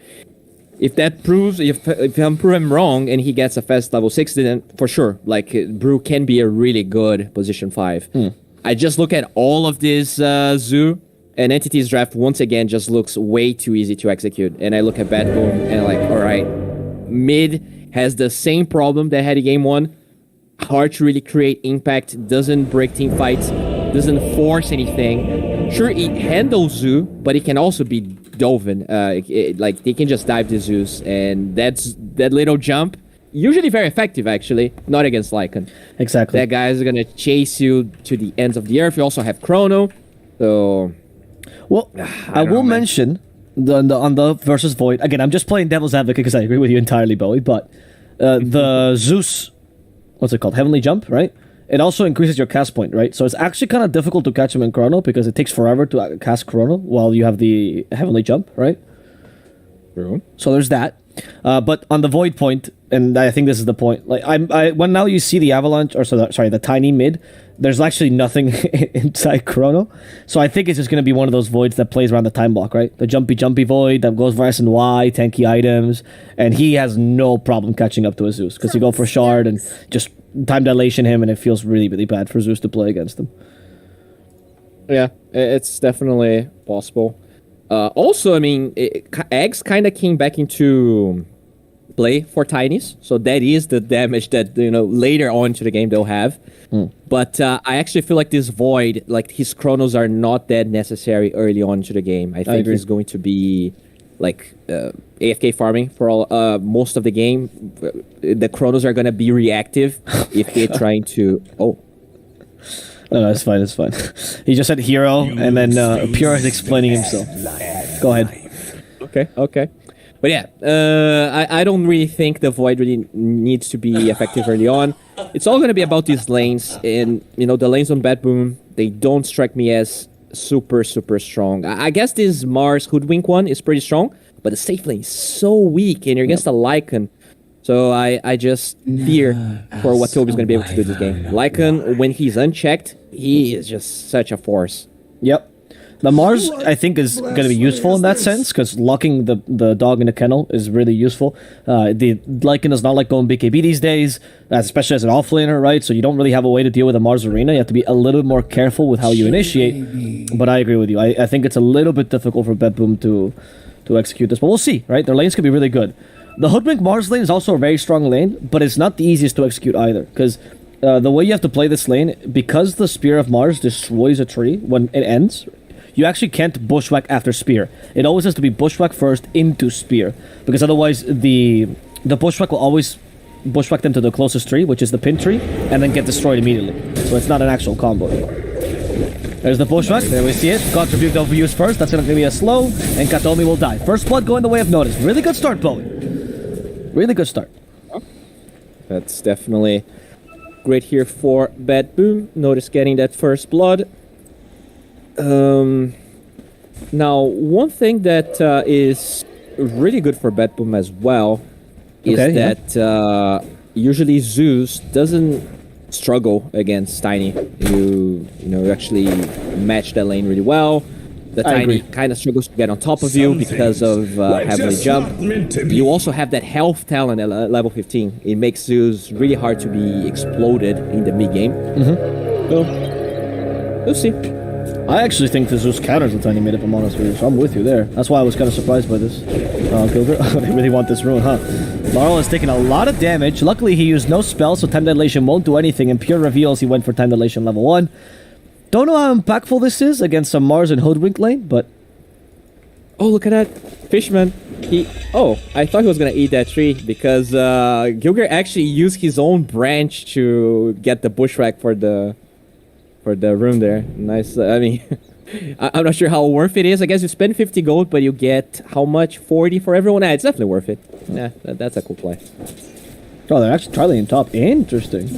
Speaker 4: If that proves, if I'm proven wrong and he gets a fast level 6, then for sure, Brew can be a really good position 5. I just look at all of this Zoo, and Entity's draft once again just looks way too easy to execute. And I look at Betboom and all right, mid has the same problem that had in game 1. Hard to really create impact, doesn't break team fights, doesn't force anything. Sure, it handles Zoo, but it can also be Dovin. They can just dive the Zeus, and that little jump, usually very effective actually, not against Lycan.
Speaker 3: Exactly.
Speaker 4: That guy is gonna chase you to the ends of the earth. You also have Chrono, so
Speaker 3: Well, I will mention on the versus Void again. I'm just playing devil's advocate because I agree with you entirely, Bowie. But the Zeus, what's it called? Heavenly Jump, right? It also increases your cast point, right? So it's actually kind of difficult to catch him in Chrono because it takes forever to cast Chrono while you have the Heavenly Jump, right?
Speaker 4: True.
Speaker 3: So there's that. But on the Void point, and I think this is the point. When now you see the Avalanche, the tiny mid, there's actually nothing inside Chrono. So I think it's just going to be one of those Voids that plays around the time block, right? The jumpy Void that goes for S and Y, tanky items, and he has no problem catching up to a Zeus because you go for Shard and just time dilation him, and it feels really, really bad for Zeus to play against him.
Speaker 4: Yeah, it's definitely possible. Also, I mean, Eggs kind of came back into play for Tinies, so that is the damage that later on to the game they'll have. But I actually feel like this Void, his Chronos are not that necessary early on to the game. I think he's going to be AFK farming for all most of the game. The Chronos are gonna be reactive if they're trying to. Oh.
Speaker 3: No, it's fine. He just said hero, and then Pure is explaining himself. Go ahead.
Speaker 4: Okay. But yeah, I don't really think the Void really needs to be effective early on. It's all going to be about these lanes, and the lanes on Betboom, they don't strike me as super strong. I guess this Mars Hoodwink one is pretty strong, but the safe lane is so weak, and you're against a Lycan. So I just fear for what Toby's going to be able to do this game. Lycan, when he's unchecked, he is just such a force.
Speaker 3: Yep. The Mars, I think, is going to be useful in that sense, because locking the dog in a kennel is really useful. The Lycan does not like going BKB these days, especially as an offlaner, right? So you don't really have a way to deal with a Mars arena. You have to be a little bit more careful with how you initiate. But I agree with you. I think it's a little bit difficult for Betboom to execute this. But we'll see, right? Their lanes could be really good. The Hoodwink Mars lane is also a very strong lane, but it's not the easiest to execute either, because the way you have to play this lane, because the Spear of Mars destroys a tree when it ends, you actually can't bushwhack after Spear. It always has to be bushwhack first into Spear, because otherwise the bushwhack will always bushwhack them to the closest tree, which is the pin tree, and then get destroyed immediately. So it's not an actual combo. There's the Bushwhack. There we see it. Contribute overuse first. That's going to be a slow, and Katomi will die. First blood going the way of Notice. Really good start, Bowie. Really good start.
Speaker 4: That's definitely great here for Betboom. Notice getting that first blood. Now, one thing that is really good for Betboom as well is that usually Zeus doesn't struggle against Tiny. You actually match that lane really well. The Tiny kind of struggles to get on top of you because of heavily jump. You also have that health talent at level 15. It makes Zeus really hard to be exploded in the mid game. So, we'll see.
Speaker 3: I actually think the Zeus counters the Tiny mid, if I'm honest with you, so I'm with you there. That's why I was kind of surprised by this. Kilger, they really want this rune, huh? Laurel has taken a lot of damage. Luckily, he used no spells, so Time Dilation won't do anything. In pure reveals, he went for Time Dilation level 1. Don't know how impactful this is against some Mars and Hoodwink lane, but...
Speaker 4: Oh, look at that. Fishman. I thought he was going to eat that tree because Gilger actually used his own branch to get the Bushwhack for the room there. Nice. I mean, I'm not sure how worth it is. I guess you spend 50 gold, but you get how much? 40 for everyone? It's definitely worth it. Yeah, that's a cool play.
Speaker 3: Oh, they're actually tri-lane top. Interesting.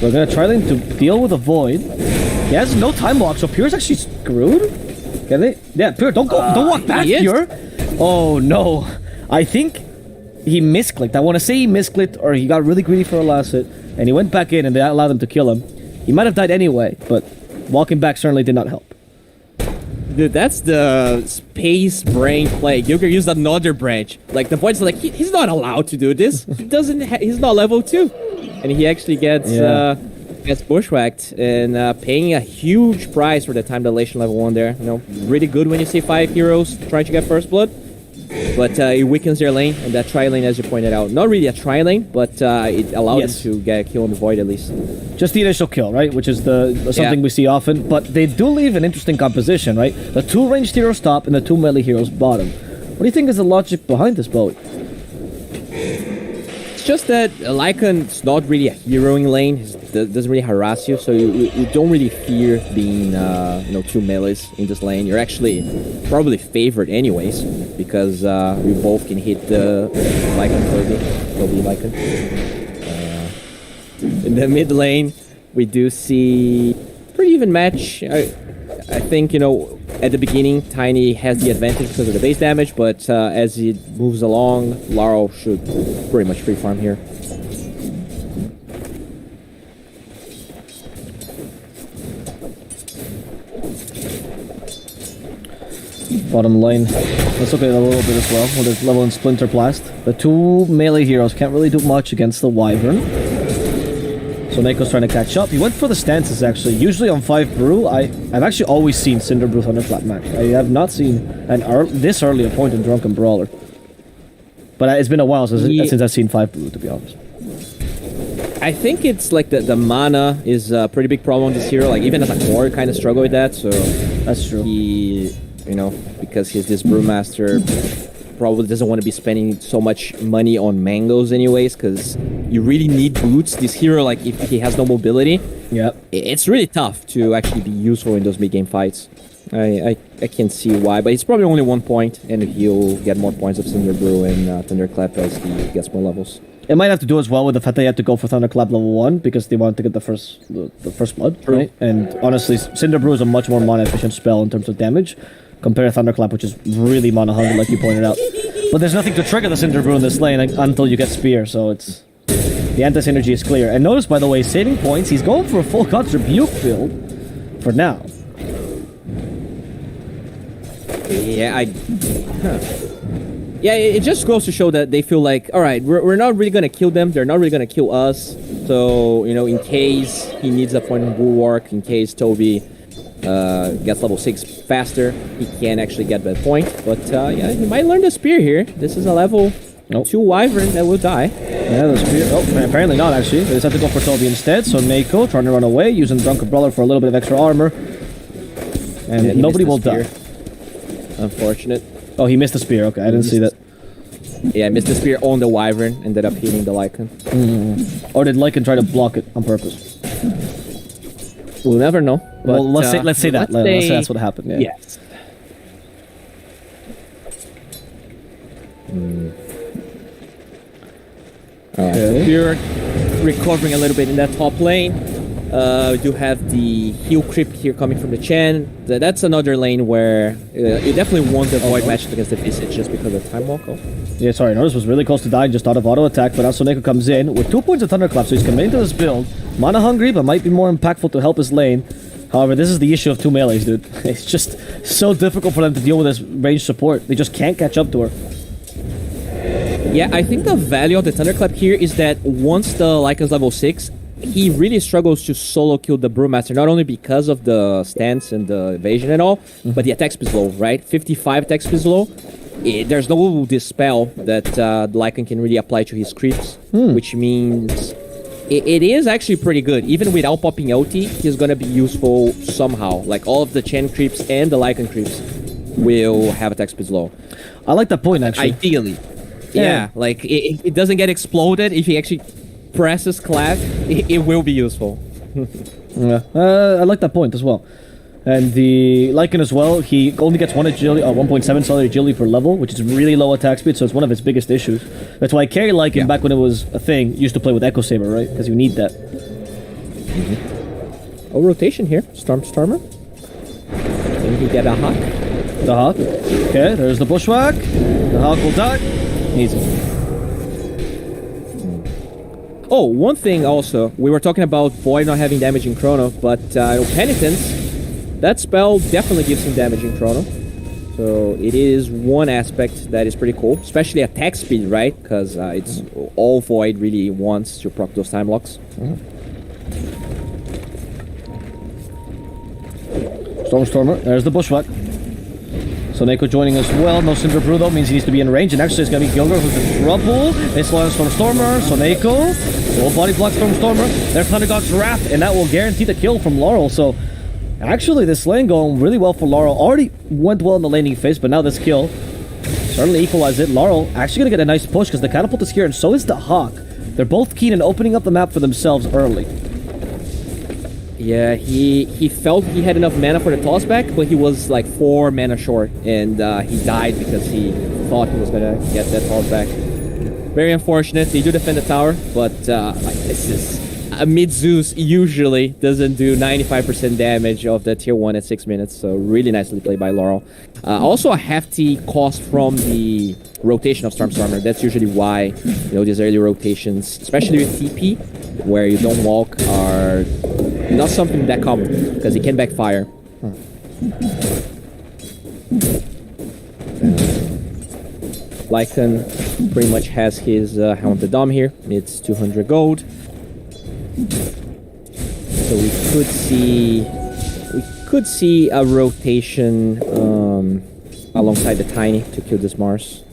Speaker 3: We're going to tri-lane to deal with a Void. He has no time lock, so Pure's actually screwed? Can they? Yeah, Pure, don't walk back, Pure. Oh, no. I think he misclicked. I want to say he misclicked, or he got really greedy for a last hit, and he went back in, and they allowed him to kill him. He might have died anyway, but walking back certainly did not help.
Speaker 4: Dude, that's the space brain play. Gilger used another branch. Like, the Void's like, he's not allowed to do this. He's not level 2. And he actually gets bushwhacked and paying a huge price for the time dilation level 1 there. You know, really good when you see 5 heroes trying to get first blood. But it weakens their lane, and that tri-lane, as you pointed out. Not really a tri-lane, but it allowed them to get a kill on the Void at least.
Speaker 3: Just the initial kill, right? Which is something we see often. But they do leave an interesting composition, right? The 2 ranged heroes top and the 2 melee heroes bottom. What do you think is the logic behind this, Bowie?
Speaker 4: It's just that Lycan's not really a heroing lane. It doesn't really harass you, so you don't really fear being 2 melees in this lane. You're actually probably favored anyways, because we both can hit the Lycan Toby Lycan. In the mid lane, we do see pretty even match. I think, at the beginning, Tiny has the advantage because of the base damage, but as it moves along, Laurel should pretty much free farm here.
Speaker 3: Bottom lane. Let's look at it a little bit as well with his level in Splinter Blast. The 2 melee heroes can't really do much against the Wyvern. So Neko's trying to catch up. He went for the stances actually. Usually on 5 Brew, I've actually always seen Cinder Brew Thunderclap match. I have not seen this early a point in Drunken Brawler. But it's been a while since I've seen 5 Brew, to be honest.
Speaker 4: I think it's like the mana is a pretty big problem with this hero. Like even as a core, kind of struggle with that. So
Speaker 3: that's true.
Speaker 4: He, because he's this brewmaster, probably doesn't want to be spending so much money on mangoes anyways, because you really need boots. This hero, like if he has no mobility, it's really tough to actually be useful in those mid-game fights. I can see why, but it's probably only 1 point, and he'll get more points of Cinder Brew and Thunderclap as he gets more levels.
Speaker 3: It might have to do as well with the fact that you have to go for Thunderclap level 1 because they want to get the first blood, right? And honestly, Cinder Brew is a much more mana efficient spell in terms of damage compared to Thunderclap, which is really mana hungry, like you pointed out. But there's nothing to trigger the Cinder Brew in this lane until you get Spear, so it's... The anti-synergy is clear. And notice, by the way, saving points, he's going for a full God's Rebuke build for now.
Speaker 4: Yeah, Yeah, it just goes to show that they feel like, alright, we're not really gonna kill them, they're not really gonna kill us. So, in case he needs a point in Bulwark, in case Toby gets level 6 faster, he can actually get that point. But yeah, he might learn the Spear here. This is a level 2 Wyvern that will die.
Speaker 3: Yeah, the Spear. Oh, apparently not actually. They decided to go for Toby instead. So Neko trying to run away, using Drunken Brawler for a little bit of extra armor. And nobody will die.
Speaker 4: Unfortunate.
Speaker 3: Oh, he missed the Spear. Okay, I didn't see that.
Speaker 4: Yeah, missed the Spear on the Wyvern, ended up hitting the Lycan.
Speaker 3: Or did Lycan try to block it on purpose?
Speaker 4: We'll never know. But,
Speaker 3: Well, let's say that. Let's say that's what happened. Yeah.
Speaker 4: Yes.
Speaker 3: Okay.
Speaker 4: We're recovering a little bit in that top lane. We do have the heal creep here coming from the Chen. That's another lane where you definitely want to avoid matches against the Visage just because of time walk.
Speaker 3: Yeah, sorry, Norris was really close to dying just out of auto attack, but now Soneko comes in with 2 points of Thunderclap, so he's committing to this build. Mana hungry, but might be more impactful to help his lane. However, this is the issue of 2 melees, dude. It's just so difficult for them to deal with this range support. They just can't catch up to her.
Speaker 4: Yeah, I think the value of the Thunderclap here is that once the Lycan's level 6, he really struggles to solo kill the Brewmaster, not only because of the stance and the evasion and all, but the attack speed is low, right? 55 attack speed is low. There's no dispel that the Lycan can really apply to his creeps, which means it is actually pretty good. Even without popping ulti, he's gonna be useful somehow. Like all of the Chen creeps and the Lycan creeps will have attack speed low.
Speaker 3: I like that point, actually.
Speaker 4: Ideally. Yeah, like it doesn't get exploded. If he actually presses clap, it will be useful.
Speaker 3: Yeah, I like that point as well. And the Lycan as well, he only gets 1.7 solid agility per level, which is really low attack speed, so it's one of his biggest issues. That's why Carry Lycan, back when it was a thing, used to play with Echo Saber, right? Because you need that.
Speaker 4: Oh, rotation here. Stormer. Can he get a Hawk?
Speaker 3: The Hawk. Okay, there's the Bushwhack. The Hawk will die. Easy.
Speaker 4: Oh, one thing also, we were talking about Void not having damage in Chrono, but Penitence, that spell definitely gives him damage in Chrono. So it is one aspect that is pretty cool, especially attack speed, right? Because it's all Void really wants to proc those time locks.
Speaker 3: Stormer. There's the Bushwhack. Soneko joining as well. No Cinder Brew though means he needs to be in range, and actually it's gonna be Gilgar who's in trouble. They slow down Stormer. Soneko. Full body block Stormer. There's Thundergog's Wrath, and that will guarantee the kill from Laurel. So actually this lane going really well for Laurel. Already went well in the laning phase, but now this kill certainly equalized it. Laurel actually gonna get a nice push because the catapult is here, and so is the Hawk. They're both keen in opening up the map for themselves early.
Speaker 4: Yeah, he felt he had enough mana for the toss back, but he was like 4 mana short, and he died because he thought he was gonna get that toss back. Very unfortunate. They do defend the tower, but this is mid-Zeus usually doesn't do 95% damage of the tier 1 at 6 minutes, so really nicely played by Laurel. Also a hefty cost from the rotation of Stormer. That's usually why, these early rotations, especially with TP, where you don't walk, are not something that common, because it can backfire. Lycan pretty much has his Helm of the Dom here. It's 200 gold. So we could see a rotation alongside the Tiny to kill this Mars.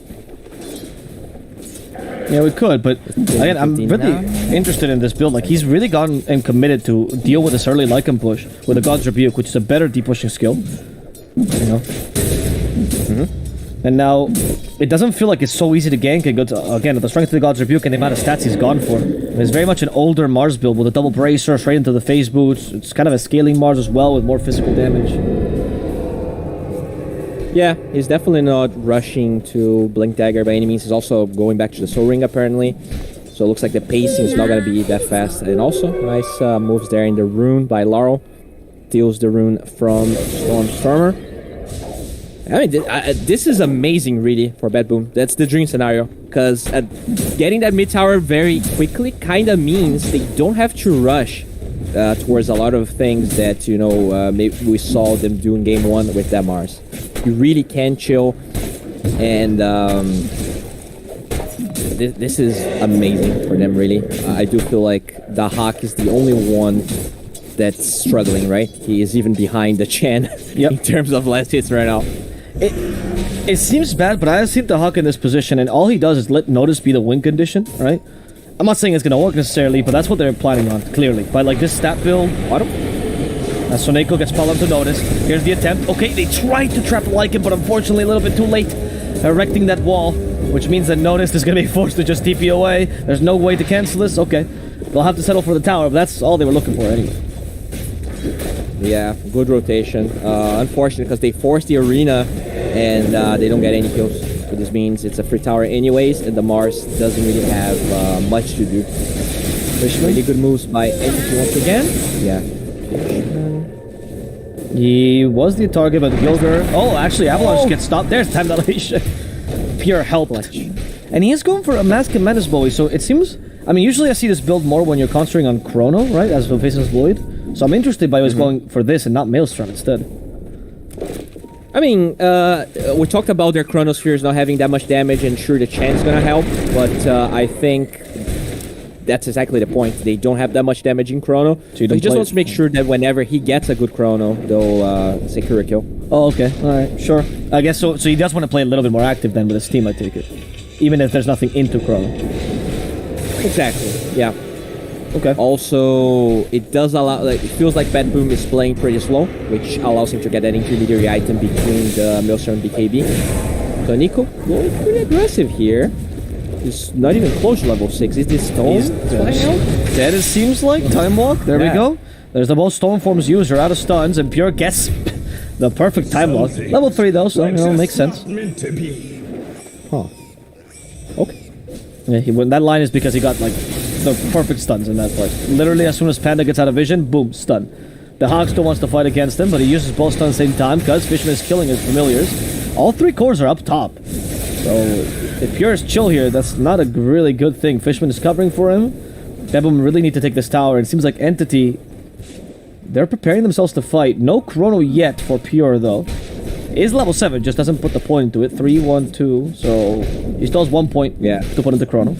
Speaker 3: Yeah, we could, but again, I'm really interested in this build. Like, he's really gotten and committed to deal with this early Lycan push with the God's Rebuke, which is a better deep-pushing skill. And now, it doesn't feel like it's so easy to gank. Again, the strength of the God's Rebuke and the amount of stats he's gone for. It's very much an older Mars build with a double bracer straight into the phase boots. It's kind of a scaling Mars as well with more physical damage.
Speaker 4: Yeah, he's definitely not rushing to Blink Dagger by any means. He's also going back to the Soul Ring apparently. So it looks like the pacing is not going to be that fast. And also, nice moves there in the rune by Laurel. Steals the rune from Stormer. I mean, this is amazing, really, for Betboom. That's the dream scenario. Because getting that mid tower very quickly kind of means they don't have to rush towards a lot of things that, maybe we saw them do in Game 1 with that Mars. You really can chill, and this is amazing for them, really. I do feel like the Hawk is the only one that's struggling, right? He is even behind the Chen in terms of last hits right now.
Speaker 3: It seems bad, but I see the Hawk in this position, and all he does is let Notice be the win condition, right? I'm not saying it's going to work necessarily, but that's what they're planning on, clearly. By, like, this stat build, as Soneko gets called to Notice. Here's the attempt. Okay, they tried to trap Lycan, but unfortunately a little bit too late. Erecting that wall, which means that Notice is going to be forced to just TP away. There's no way to cancel this. Okay, they'll have to settle for the tower, but that's all they were looking for anyway.
Speaker 4: Yeah, good rotation. Unfortunate because they force the arena and they don't get any kills. So this means it's a free tower anyways, and the Mars doesn't really have much to do. Really good moves by Entity once again. Yeah.
Speaker 3: He was the target, but Gilger... Oh, actually, Avalanche gets stopped. There's time dilation. Pure help. And he is going for a Mask and Menace Bowie, so it seems... I mean, usually I see this build more when you're concentrating on Chrono, right? As for Faceless Void. So I'm interested by who's going for this and not Maelstrom instead.
Speaker 4: I mean, we talked about their Chronospheres not having that much damage, and sure, the Chan's gonna help, but I think that's exactly the point. They don't have that much damage in Chrono, so he just wants to make sure that whenever he gets a good Chrono, they'll secure a kill.
Speaker 3: Oh, okay. Alright, sure. I guess so. So he does want to play a little bit more active then with his team, I take it. Even if there's nothing into Chrono.
Speaker 4: Exactly, yeah.
Speaker 3: Okay.
Speaker 4: Also, it does allow, like, it feels like Betboom is playing pretty slow, which allows him to get that intermediary item between the Maelstrom and BKB. So Nico going pretty aggressive here. He's not even close to level 6. Is this Stone flying out?
Speaker 3: That it seems like. Time Walk. There we go. There's the most Stone Forms user out of stuns, and Pure gets the perfect Time Walk. Level 3 though, so, you know, makes sense.
Speaker 4: Huh. Okay.
Speaker 3: Yeah, that line is because he got, like, the perfect stuns in that part. Literally, as soon as Panda gets out of vision, boom, stun. The Hawk still wants to fight against him, but he uses both stuns at the same time because Fishman is killing his familiars. All 3 cores are up top. So, if Pure is chill here, that's not a really good thing. Fishman is covering for him. Betboom really need to take this tower. It seems like Entity, they're preparing themselves to fight. No Chrono yet for Pure, though. Is level 7, just doesn't put the point into it. 3, 1, 2, so he still has 1 point to put into Chrono.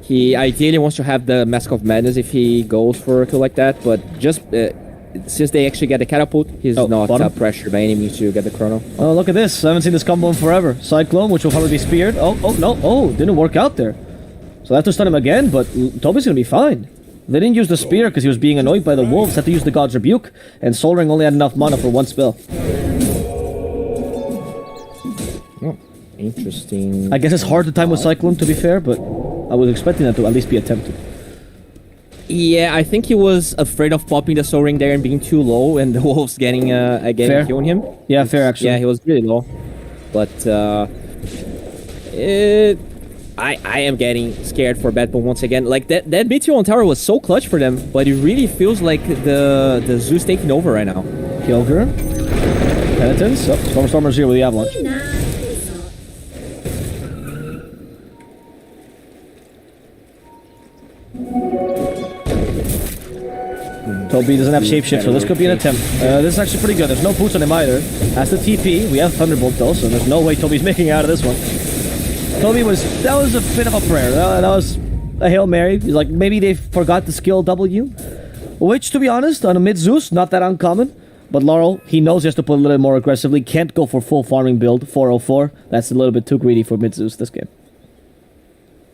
Speaker 4: He ideally wants to have the Mask of Madness if he goes for a kill like that, but just since they actually get the catapult, he's not pressured by any means to get the Chrono.
Speaker 3: Oh, look at this. I haven't seen this combo in forever. Cyclone, which will probably be speared. Oh, no. Oh, didn't work out there. So I have to stun him again, but Toby's going to be fine. They didn't use the spear because he was being annoyed by the wolves. Had to use the God's Rebuke, and Soul Ring only had enough mana for 1 spell.
Speaker 4: Oh, interesting.
Speaker 3: I guess it's hard to time with Cyclone, to be fair, but I was expecting that to at least be attempted.
Speaker 4: Yeah, I think he was afraid of popping the Soul Ring there and being too low, and the wolves getting killing him.
Speaker 3: Yeah, fair actually.
Speaker 4: Yeah, he was really low, but I am getting scared for Betboom once again. Like that Meteor on tower was so clutch for them, but it really feels like the Zeus taking over right now.
Speaker 3: Kilger, Penitence. Oh, Stormers here with the Avalanche. Toby doesn't have shapeshift, so this could be an attempt. This is actually pretty good. There's no boots on him either. Has the TP. We have Thunderbolt though, so there's no way Toby's making out of this one. Toby that was a bit of a prayer. That was a Hail Mary. He's like, maybe they forgot the skill W. Which, to be honest, on a mid-Zeus, not that uncommon. But Laurel, he knows he has to play a little bit more aggressively. Can't go for full farming build, 404. That's a little bit too greedy for mid-Zeus this game.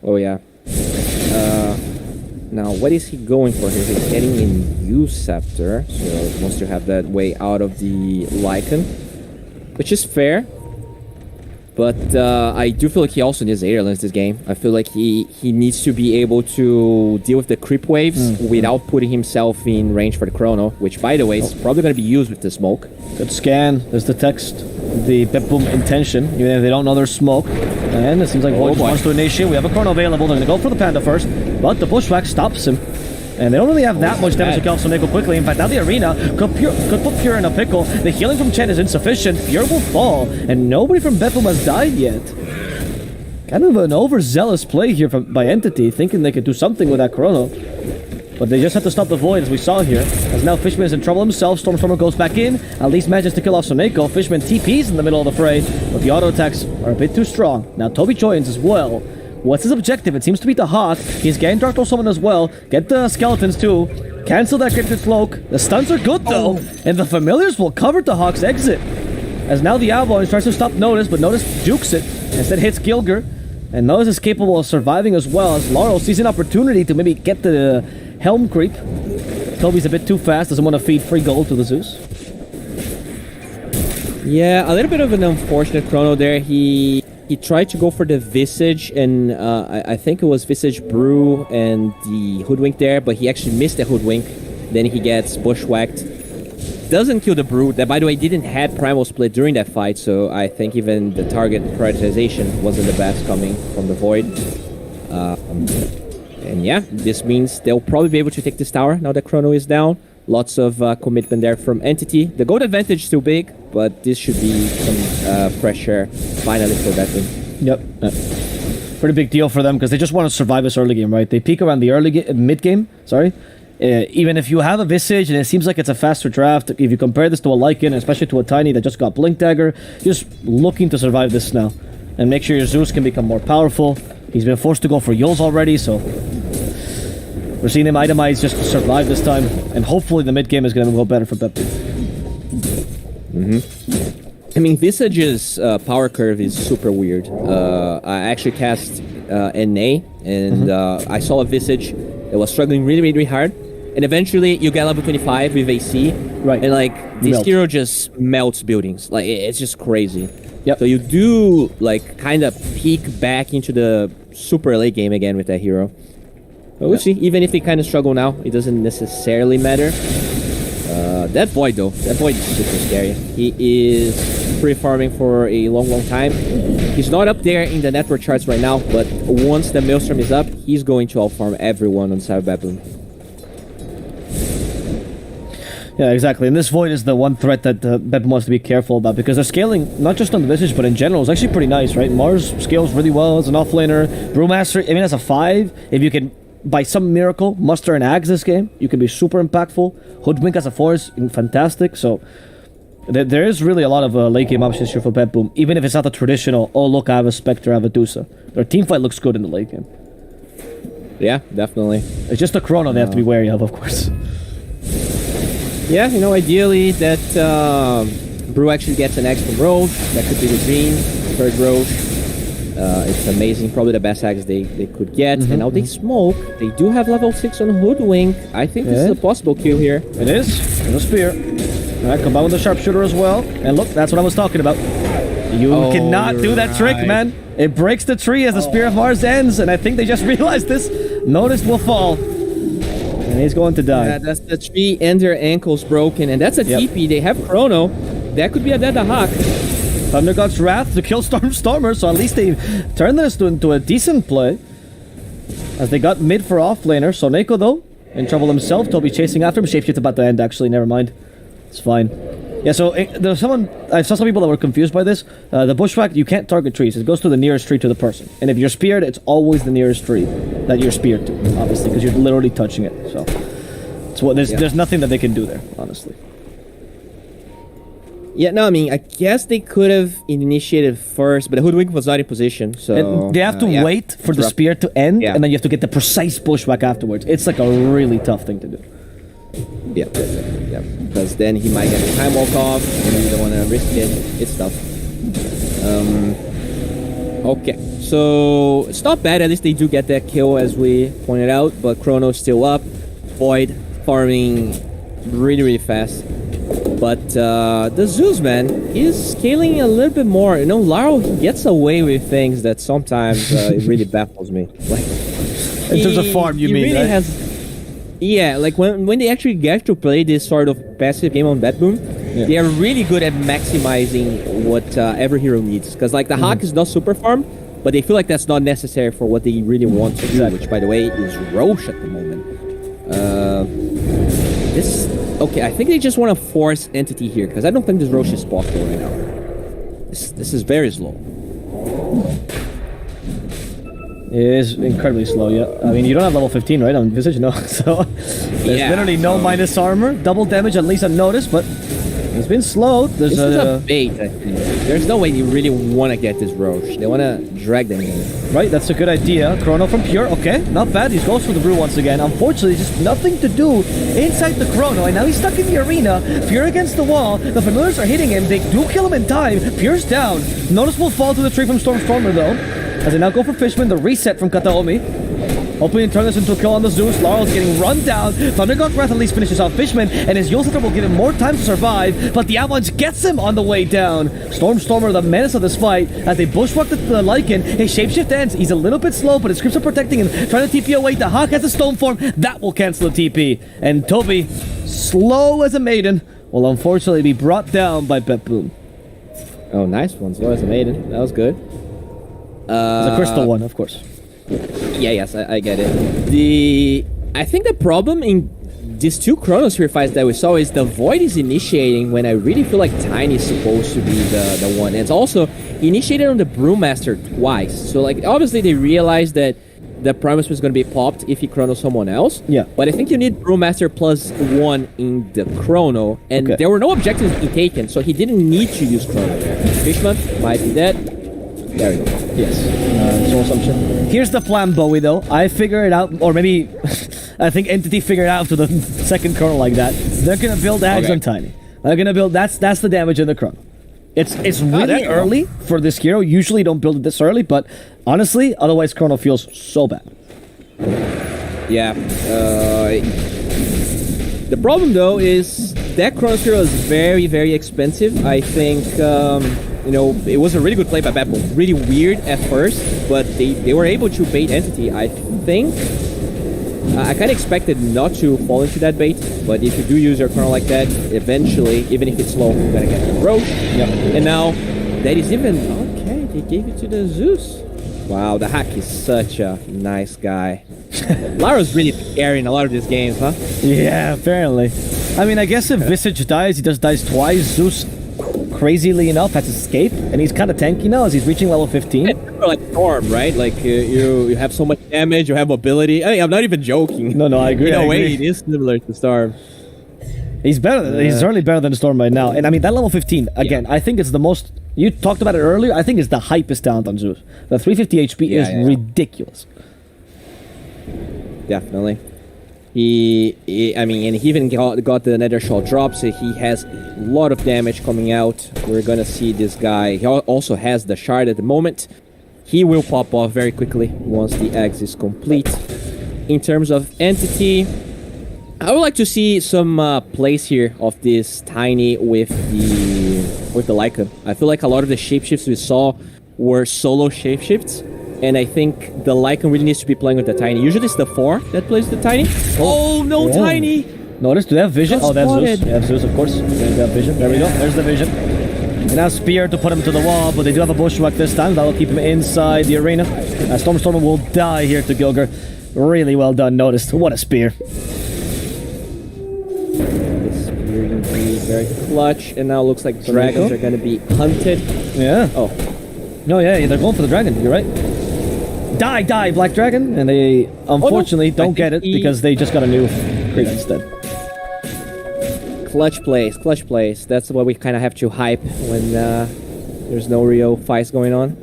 Speaker 4: Oh, yeah. Now, what is he going for here? He's getting in U-Scepter, so he wants to have that way out of the Lycan, which is fair. But I do feel like he also needs Airlines this game. I feel like he needs to be able to deal with the creep waves without putting himself in range for the Chrono, which, by the way, is probably going to be used with the smoke.
Speaker 3: Good scan. There's the text. The Betboom intention, even if they don't know there's smoke. And it seems like Void wants to initiate. We have a Chrono available. They're going to go for the Panda first, but the Bushwhack stops him. And they don't really have that much damage to kill Soneko quickly. In fact, now the arena could put Pure in a pickle. The healing from Chen is insufficient. Pure will fall, and nobody from Betboom has died yet. Kind of an overzealous play here by Entity, thinking they could do something with that Chrono. But they just have to stop the Void, as we saw here. As now Fishman is in trouble himself. Stormstormer goes back in. At least manages to kill off Soneko. Fishman TPs in the middle of the fray, but the auto attacks are a bit too strong. Now Toby joins as well. What's his objective? It seems to be the Hawk. He's getting Dark Soul Summon as well. Get the Skeletons too. Cancel that Gifted Cloak. The stuns are good though. And the Familiars will cover the Hawk's exit. As now the Avalanche tries to stop Notice, but Notice jukes it. Instead hits Gilger. And Notice is capable of surviving as well, as Laurel sees an opportunity to maybe get the Helm creep. Toby's a bit too fast, doesn't want to feed free gold to the Zeus.
Speaker 4: Yeah, a little bit of an unfortunate Chrono there. He tried to go for the Visage, and I think it was Visage Brew and the Hoodwink there, but he actually missed the Hoodwink. Then he gets bushwhacked. Doesn't kill the Brute. That, by the way, didn't have Primal Split during that fight, so I think even the target prioritization wasn't the best coming from the Void. And yeah, this means they'll probably be able to take this tower now that Chrono is down. Lots of commitment there from Entity. The gold advantage is still big, but this should be some pressure finally for Betboom.
Speaker 3: Yep. Pretty big deal for them because they just want to survive this early game, right? They peak around the mid game. Sorry. Even if you have a Visage and it seems like it's a faster draft, if you compare this to a Lycan, especially to a Tiny that just got Blink Dagger, just looking to survive this now and make sure your Zeus can become more powerful. He's been forced to go for Yules already, so we're seeing him itemize just to survive this time, and hopefully the mid game is going to go better for Betboom.
Speaker 4: I mean, Visage's power curve is super weird. I actually cast NA, and I saw a Visage that was struggling really, really hard. And eventually, you get level 25 with AC,
Speaker 3: right?
Speaker 4: And like this hero just melts buildings. Like it's just crazy.
Speaker 3: Yep.
Speaker 4: So you do like kind of peek back into the super late game again with that hero. But we'll see. Even if they kind of struggle now, it doesn't necessarily matter. That Void though, that Void is super scary. He is pre-farming for a long, long time. He's not up there in the network charts right now, but once the Maelstrom is up, he's going to out-farm everyone on side Betboom.
Speaker 3: Yeah, exactly. And this Void is the one threat that Betboom wants to be careful about because they're scaling not just on the Visage, but in general. It's actually pretty nice, right? Mars scales really well as an offlaner. Brewmaster, I mean, as a 5, if you can, by some miracle, muster an Axe this game, you can be super impactful. Hoodwink as a 4 is fantastic. So there is really a lot of late game options here for Betboom, even if it's not the traditional, oh look, I have a Spectre, I have a Dusa. Their teamfight looks good in the late game.
Speaker 4: Yeah, definitely.
Speaker 3: It's just the Chrono they have to be wary of course.
Speaker 4: Yeah, you know, ideally that Brew actually gets an Axe from Roche. That could be the dream. Third Roche. It's amazing. Probably the best Axe they could get. And now they smoke. They do have level 6 on Hoodwink. I think this is a possible kill here.
Speaker 3: It is. And a spear. Alright, combine with the sharpshooter as well. And look, that's what I was talking about. You cannot do that trick, man. It breaks the tree as the Spear of Mars ends, and I think they just realized this. Notice will fall. And he's going to die.
Speaker 4: Yeah, that's the tree and their ankles broken, and that's a TP. They have Chrono. That could be a dead Hawk.
Speaker 3: Thunder God's Wrath to kill Stormer, so at least they turned this into a decent play. As they got mid for offlaner. Soneko, though, in trouble himself. Toby chasing after him. Shapeshift's about to end, actually. Never mind. It's fine. Yeah, so there's someone... I saw some people that were confused by this. The Bushwhack, you can't target trees. It goes to the nearest tree to the person. And if you're speared, it's always the nearest tree that you're speared to, obviously, because you're literally touching it. So it's what there's nothing that they can do there, honestly.
Speaker 4: Yeah, no, I mean, I guess they could have initiated first, but the Hoodwink was not in position, so...
Speaker 3: And they have to wait for the spear to end, and then you have to get the precise Bushwhack afterwards. It's like a really tough thing to do.
Speaker 4: Yeah, because then he might get a time walk off, and you don't want to risk it. It's tough. Okay, so it's not bad. At least they do get that kill, as we pointed out, but Chrono's still up. Void farming really, really fast. But the Zeus, man, is scaling a little bit more. You know, Laro, he gets away with things that sometimes it really baffles me. Like,
Speaker 3: in terms of farm, you mean,
Speaker 4: really
Speaker 3: right?
Speaker 4: Yeah, like when they actually get to play this sort of passive game on Betboom, they are really good at maximizing what every hero needs. Because like the Hawk is not super farm, but they feel like that's not necessary for what they really want to do, which by the way is Roche at the moment. Okay, I think they just want to force Entity here, because I don't think this Roche is possible right now. This is very slow.
Speaker 3: It is incredibly slow, yeah. I mean, you don't have level 15, right, on Visage? No, so there's literally no minus armor. Double damage, at least unnoticed, but it's been slowed. This
Speaker 4: is a bait, I think. There's no way you really want to get this Roche. They want to drag them in.
Speaker 3: Right, that's a good idea. Chrono from Pure, okay, not bad. He goes for the Brew once again. Unfortunately, just nothing to do inside the Chrono, and now he's stuck in the arena. Pure against the wall. The Familiars are hitting him. They do kill him in time. Pure's down. Noticeable fall to the tree from Stormer, though. As they now go for Fishman, the reset from Kataomi. hoping to turn this into a kill on the Zeus. Laurel's getting run down. Thunder God Breath at least finishes off Fishman, and his Yule Scepter will give him more time to survive, but the Avalanche gets him on the way down. Stormstormer, the menace of this fight, as they bushwhack the Lycan. His shapeshift ends. He's a little bit slow, but his scripts are protecting him. Trying to TP away. The Hawk has a stone form. That will cancel the TP. And Toby, slow as a maiden, will unfortunately be brought down by Betboom.
Speaker 4: Oh, nice one. Slow as a maiden. That was good.
Speaker 3: The crystal one, of course.
Speaker 4: Yeah, yes, I get it. I think the problem in these two Chronosphere fights that we saw is the Void is initiating when I really feel like Tiny is supposed to be the one. And it's also initiated on the Brewmaster twice. So, like, obviously they realized that the Primus was going to be popped if he Chrono someone else.
Speaker 3: Yeah.
Speaker 4: But I think you need Brewmaster +1 in the Chrono. And there were no objectives being taken, so he didn't need to use Chrono there. Fishman might be dead. There we go.
Speaker 3: Yes. Soul Assumption. Here's the plan, Bowie, though. I figure it out, or maybe I think Entity figured it out after the second Chrono like that. They're going to build Ags on Tiny. They're going to build... That's the damage in the Chrono. It's really early for this hero. Usually you don't build it this early, but honestly, otherwise Chrono feels so bad.
Speaker 4: Yeah. The problem, though, is that Chronosphere is very, very expensive. I think, you know, it was a really good play by Betboom. Really weird at first, but they were able to bait Entity, I think. I kind of expected not to fall into that bait, but if you do use your Chrono like that, eventually, even if it's slow, you're gonna get the roach. Yep. And now, that is even... Okay, they gave it to the Zeus. Wow, the Hack is such a nice guy. Lara's really carrying a lot of these games, huh?
Speaker 3: Yeah, apparently. I mean, I guess if Visage dies, he just dies twice. Zeus, crazily enough, has escaped, and he's kind of tanky now as he's reaching level 15.
Speaker 4: It's like Storm, right? Like, you have so much damage, you have mobility. I mean, I'm not even joking.
Speaker 3: No, I agree.
Speaker 4: In a way, it is similar to Storm.
Speaker 3: He's better. He's certainly better than Storm right now. And I mean, that level 15, again, I think it's the most... You talked about it earlier. I think it's the hypest talent on Zeus. The 350 HP is ridiculous.
Speaker 4: Definitely. I mean, and he even got the Nether Shell drop, so he has a lot of damage coming out. We're gonna see this guy. He also has the shard at the moment. He will pop off very quickly once the eggs is complete. In terms of Entity, I would like to see some plays here of this Tiny with the Lycan. I feel like a lot of the shapeshifts we saw were solo shapeshifts, and I think the Lycan really needs to be playing with the Tiny. Usually it's the 4 that plays the Tiny. Oh no, Tiny!
Speaker 3: Notice, do they have vision?
Speaker 4: That's
Speaker 3: Zeus. They have Zeus, of course. They have vision. There we go. There's the vision. And now Spear to put him to the wall, but they do have a bushwhack this time. That'll keep him inside the arena. Stormstormer will die here to Gilger. Really well done, Noticed. What a spear.
Speaker 4: Very clutch, and now looks like dragons are going to be hunted.
Speaker 3: Yeah.
Speaker 4: Oh.
Speaker 3: No, yeah, they're going for the dragon. You're right. Die, Black Dragon. And they, unfortunately, don't get it because they just got a new creep instead.
Speaker 4: Clutch plays. That's what we kind of have to hype when there's no real fights going on.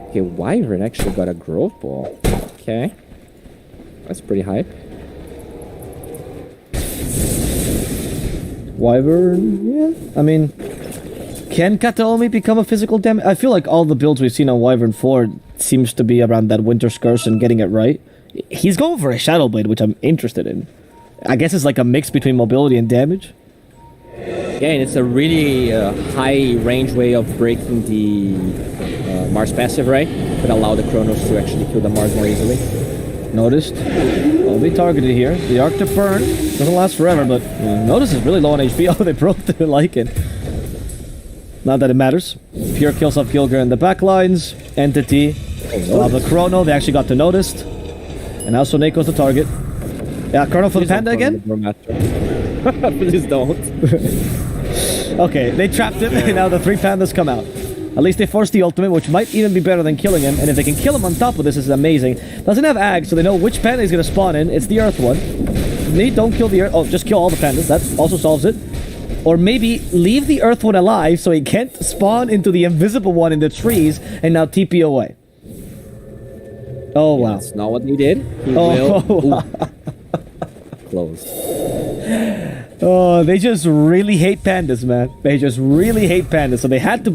Speaker 4: Okay, Wyvern actually got a growth ball. Okay. That's pretty hype.
Speaker 3: Wyvern, yeah. I mean, can Kataomi become a physical damage? I feel like all the builds we've seen on Wyvern 4 seems to be around that Winter's Curse and getting it right. He's going for a Shadow Blade, which I'm interested in. I guess it's like a mix between mobility and damage.
Speaker 4: Yeah, and it's a really high range way of breaking the Mars passive, right? Could allow the Chronos to actually kill the Mars more easily.
Speaker 3: Noticed. Will be targeted here. The Arc to burn. Doesn't last forever, but Notice is really low on HP. Oh, they broke the Lycan. Not that it matters. Pure kills off Gilger in the backlines. Entity. Still have the Chrono. They actually got to Noticed. And now Soneko's the target. Yeah, Chrono for the Panda again?
Speaker 4: Please don't.
Speaker 3: Okay, they trapped him, and now the 3 Pandas come out. At least they forced the ultimate, which might even be better than killing him. And if they can kill him on top of this is amazing. Doesn't have Ag, so they know which panda he's going to spawn in. It's the Earth one. Don't kill the Earth. Oh, just kill all the pandas. That also solves it. Or maybe leave the Earth one alive so he can't spawn into the invisible one in the trees and now TP away. Oh, wow.
Speaker 4: That's not what he did. He
Speaker 3: will...
Speaker 4: Closed.
Speaker 3: Oh, they just really hate pandas, man. They just really hate pandas, so they had to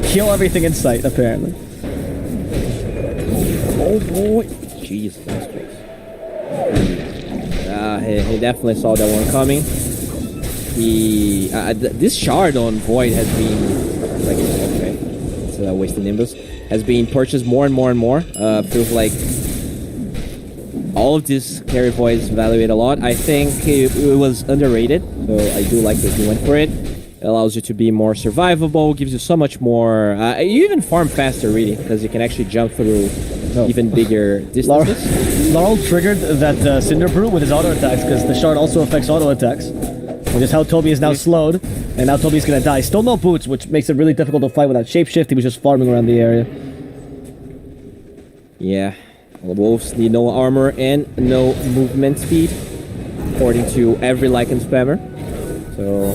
Speaker 3: kill everything in sight, apparently.
Speaker 4: Oh boy. Jesus. He definitely saw that one coming. This shard on Void has been like, okay, it's a wasted Nimbus, has been purchased more and more and more. Feels like all of these carry Voids evaluate a lot. I think it was underrated, so I do like that he went for it. It allows you to be more survivable, gives you so much more. You even farm faster, really, because you can actually jump through even bigger distances.
Speaker 3: Laurel triggered that Cinder Brew with his auto attacks because the shard also affects auto attacks, which is how Toby is now slowed, and now Toby's gonna die. Still no boots, which makes it really difficult to fight without shapeshift. He was just farming around the area.
Speaker 4: Yeah, the wolves need no armor and no movement speed, according to every Lycan spammer. So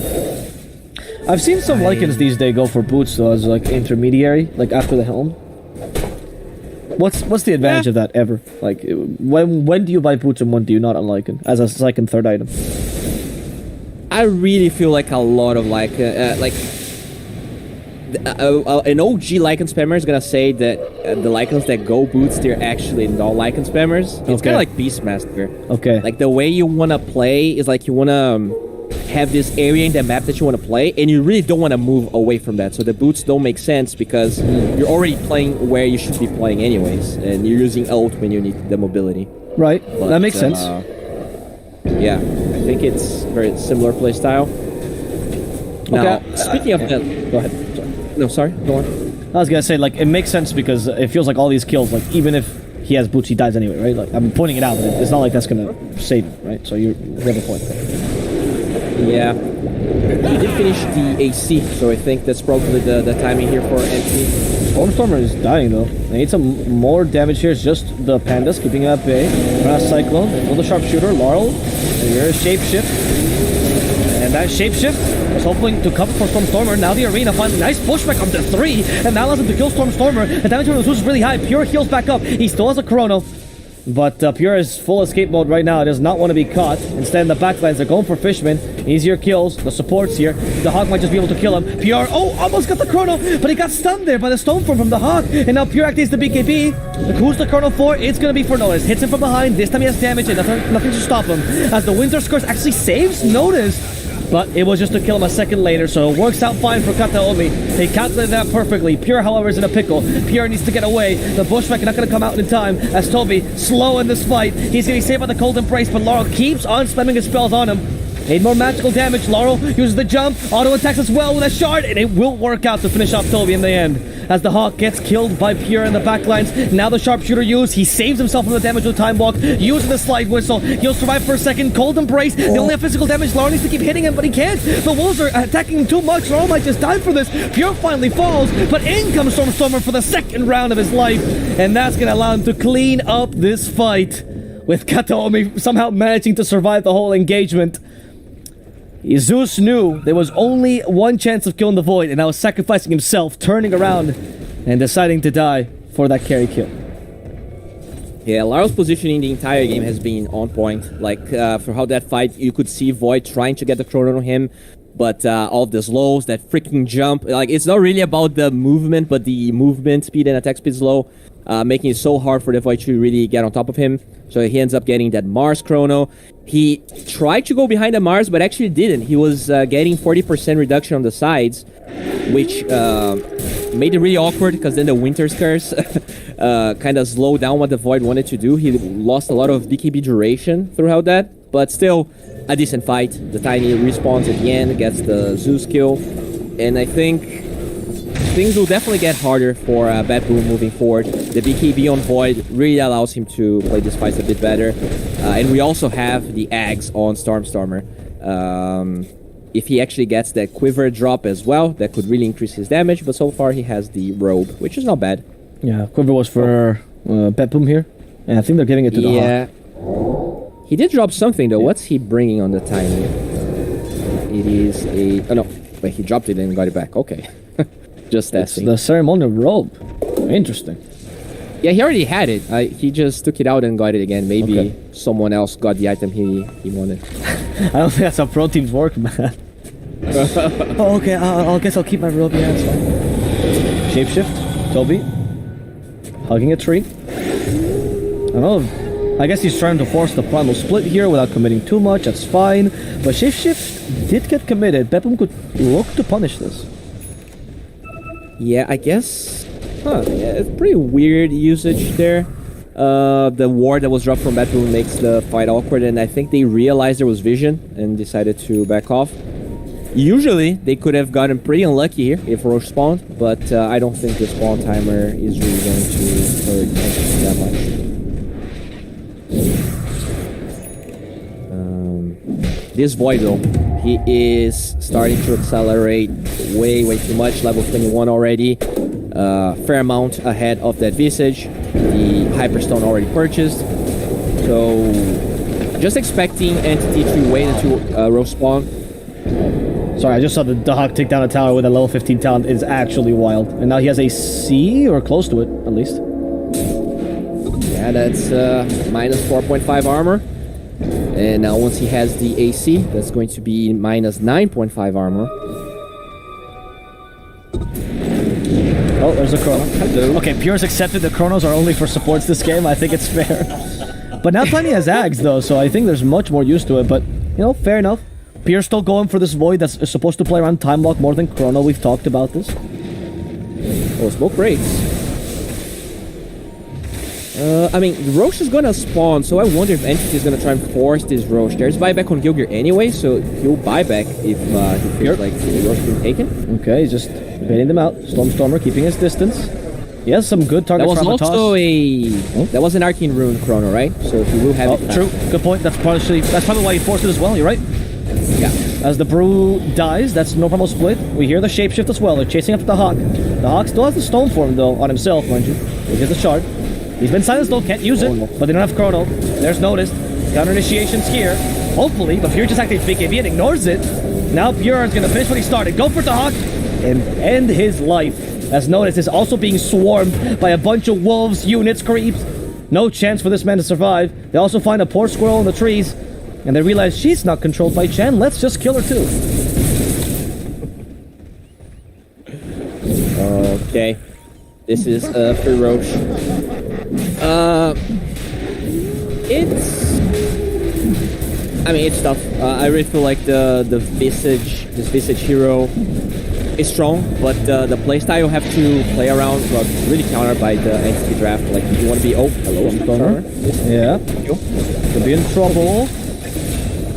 Speaker 3: I've seen some Lycans these days go for boots though as like intermediary, like after the helm. What's the advantage of that ever? Like when do you buy boots and when do you not on Lycan as a second third item?
Speaker 4: I really feel like a lot of an OG Lycan spammer is gonna say that the Lycans that go boots, they're actually not Lycan spammers. It's kind of like Beastmaster.
Speaker 3: Okay.
Speaker 4: Like the way you wanna play is like you wanna have this area in the map that you want to play, and you really don't want to move away from that. So the boots don't make sense because you're already playing where you should be playing anyways, and you're using ult when you need the mobility.
Speaker 3: Right,
Speaker 4: But,
Speaker 3: that makes sense.
Speaker 4: Yeah, I think it's very similar playstyle. Now, speaking of that, go ahead. Sorry. No, sorry, go on.
Speaker 3: I was gonna say, like, it makes sense because it feels like all these kills, like, even if he has boots, he dies anyway, right? Like, I'm pointing it out, but it's not like that's gonna save him, right? So you have a point.
Speaker 4: Yeah. He did finish the AC, so I think that's probably the timing here for NT.
Speaker 3: Stormstormer is dying though. They need some more damage here. It's just the pandas keeping it at bay. Brass Cyclone, another sharpshooter, Laurel. And here's Shapeshift. And that Shapeshift was hoping to cover for Stormstormer. Now the arena finally nice pushback on the 3. And that allows him to kill Stormstormer. The damage on the Zeus is really high. Pure heals back up. He still has a Chrono. But Pure is full escape mode right now. It does not want to be caught. Instead, in the backlines, they're going for Fishman. Easier kills. The support's here. The Hawk might just be able to kill him. Pure, almost got the Chrono, but he got stunned there by the Stoneform from the Hawk. And now Pure activates the BKB. Who's the Chrono for? It's going to be for Notice. Hits him from behind. This time he has damage and nothing to stop him. As the Winter Scourge actually saves Notice. But it was just to kill him a second later, so it works out fine for Kataomi. He calculated that perfectly. Pure, however, is in a pickle. Pure needs to get away. The Bushwhack not going to come out in time as Toby, slow in this fight. He's going to be saved by the Cold Embrace, but Laurel keeps on spamming his spells on him. Need more magical damage. Laurel uses the jump, auto attacks as well with a shard, and it will work out to finish off Toby in the end. As the Hawk gets killed by Pure in the backlines, now the Sharpshooter used. He saves himself from the damage with Time Walk, using the Slide Whistle. He'll survive for a second. Cold Embrace. They only have physical damage. Laurel needs to keep hitting him, but he can't. The Wolves are attacking him too much. Laurel might just die for this. Pure finally falls, but in comes Stormstormer for the second round of his life, and that's going to allow him to clean up this fight, with Kataomi somehow managing to survive the whole engagement. Zeus knew there was only one chance of killing the Void, and now was sacrificing himself, turning around and deciding to die for that carry kill.
Speaker 4: Yeah, Laurel's positioning the entire game has been on point. Like, for how that fight, you could see Void trying to get the Chrono on him, but all of the slows, that freaking jump, like, it's not really about the movement, but the movement speed and attack speed slow, making it so hard for the Void to really get on top of him. So he ends up getting that Mars Chrono. He tried to go behind the Mars, but actually didn't. He was getting 40% reduction on the sides, which made it really awkward, because then the Winter's Curse kind of slowed down what the Void wanted to do. He lost a lot of BKB duration throughout that, but still a decent fight. The Tiny respawns at the end, gets the Zeus kill, and I think things will definitely get harder for Betboom moving forward. The BKB on Void really allows him to play this fight a bit better. And we also have the Ags on Stormstormer. If he actually gets that Quiver drop as well, that could really increase his damage, but so far he has the Robe, which is not bad.
Speaker 3: Yeah, Quiver was for Betboom here, and I think they're giving it to the Hawk.
Speaker 4: Yeah. He did drop something though. What's he bringing on the Tiny? It is a... Oh no, but he dropped it and got it back. Okay. Just
Speaker 3: It's
Speaker 4: testing.
Speaker 3: the ceremonial robe. Interesting.
Speaker 4: Yeah, he already had it. He just took it out and got it again. Maybe
Speaker 3: Okay.
Speaker 4: someone else got the item he wanted.
Speaker 3: I don't think that's how pro teams work, man. Oh, okay. I guess I'll keep my robe. Yeah, it's fine. Shapeshift, Toby, hugging a tree. I don't know. I guess he's trying to force the primal split here without committing too much. That's fine. But Shapeshift did get committed. Betboom could look to punish this.
Speaker 4: Yeah, I guess. Huh? Yeah, it's pretty weird usage there. The ward that was dropped from Betboom makes the fight awkward, and I think they realized there was vision and decided to back off. Usually, they could have gotten pretty unlucky here if Roche spawned, but I don't think the spawn timer is really going to hurt Entity that much. This Void, though, he is starting to accelerate way too much. Level 21 already. Fair amount ahead of that Visage. The Hyperstone already purchased. So, just expecting Entity to wait until Roche spawn.
Speaker 3: Sorry, I just saw the Hawk take down a tower with a level 15 talent. It's actually wild. And now he has a C, or close to it, at least.
Speaker 4: Yeah, that's minus 4.5 armor. And now once he has the AC, that's going to be minus 9.5 armor.
Speaker 3: Oh, there's a Chrono. Hello. Okay, Pure's accepted the Chronos are only for supports this game. I think it's fair. But now Tiny has Ags, though, so I think there's much more use to it. But, you know, fair enough. Pure's still going for this Void that's supposed to play around Time Lock more than Chrono. We've talked about this.
Speaker 4: Oh, smoke breaks. I mean, Roche is gonna spawn, so I wonder if Entity is gonna try and force this Roche. There's buyback on Gilgir anyway, so he'll buy back if he feels like the Roche being taken.
Speaker 3: Okay, he's just baiting them out. Stormstormer keeping his distance. He has some good targets.
Speaker 4: That was also that was an Arcane Rune Chrono, right? So he will have it back.
Speaker 3: True. Good point. That's probably why he forced it as well. You're right.
Speaker 4: Yeah.
Speaker 3: As the Brew dies, that's no problem split. We hear the Shapeshift as well. They're chasing after the Hawk. The Hawk still has the Stone Form, though, on himself, mind you. He gets the Shard. He's been silenced, though. Can't use it. But they don't have Chrono. There's Noticed. Counter initiations here. Hopefully, but Pure just activates BKB and ignores it. Now Pure is going to finish what he started. Go for the Hawk and end his life. As Noticed is also being swarmed by a bunch of wolves, units, creeps. No chance for this man to survive. They also find a poor squirrel in the trees. And they realize she's not controlled by Chen. Let's just kill her too.
Speaker 4: Okay. This is for Roche. It's tough. I really feel like this Visage hero is strong, but the playstyle you have to play around got really countered by the Entity draft. Like, if you want to be hello, Stormer.
Speaker 3: Yeah. Could be in trouble.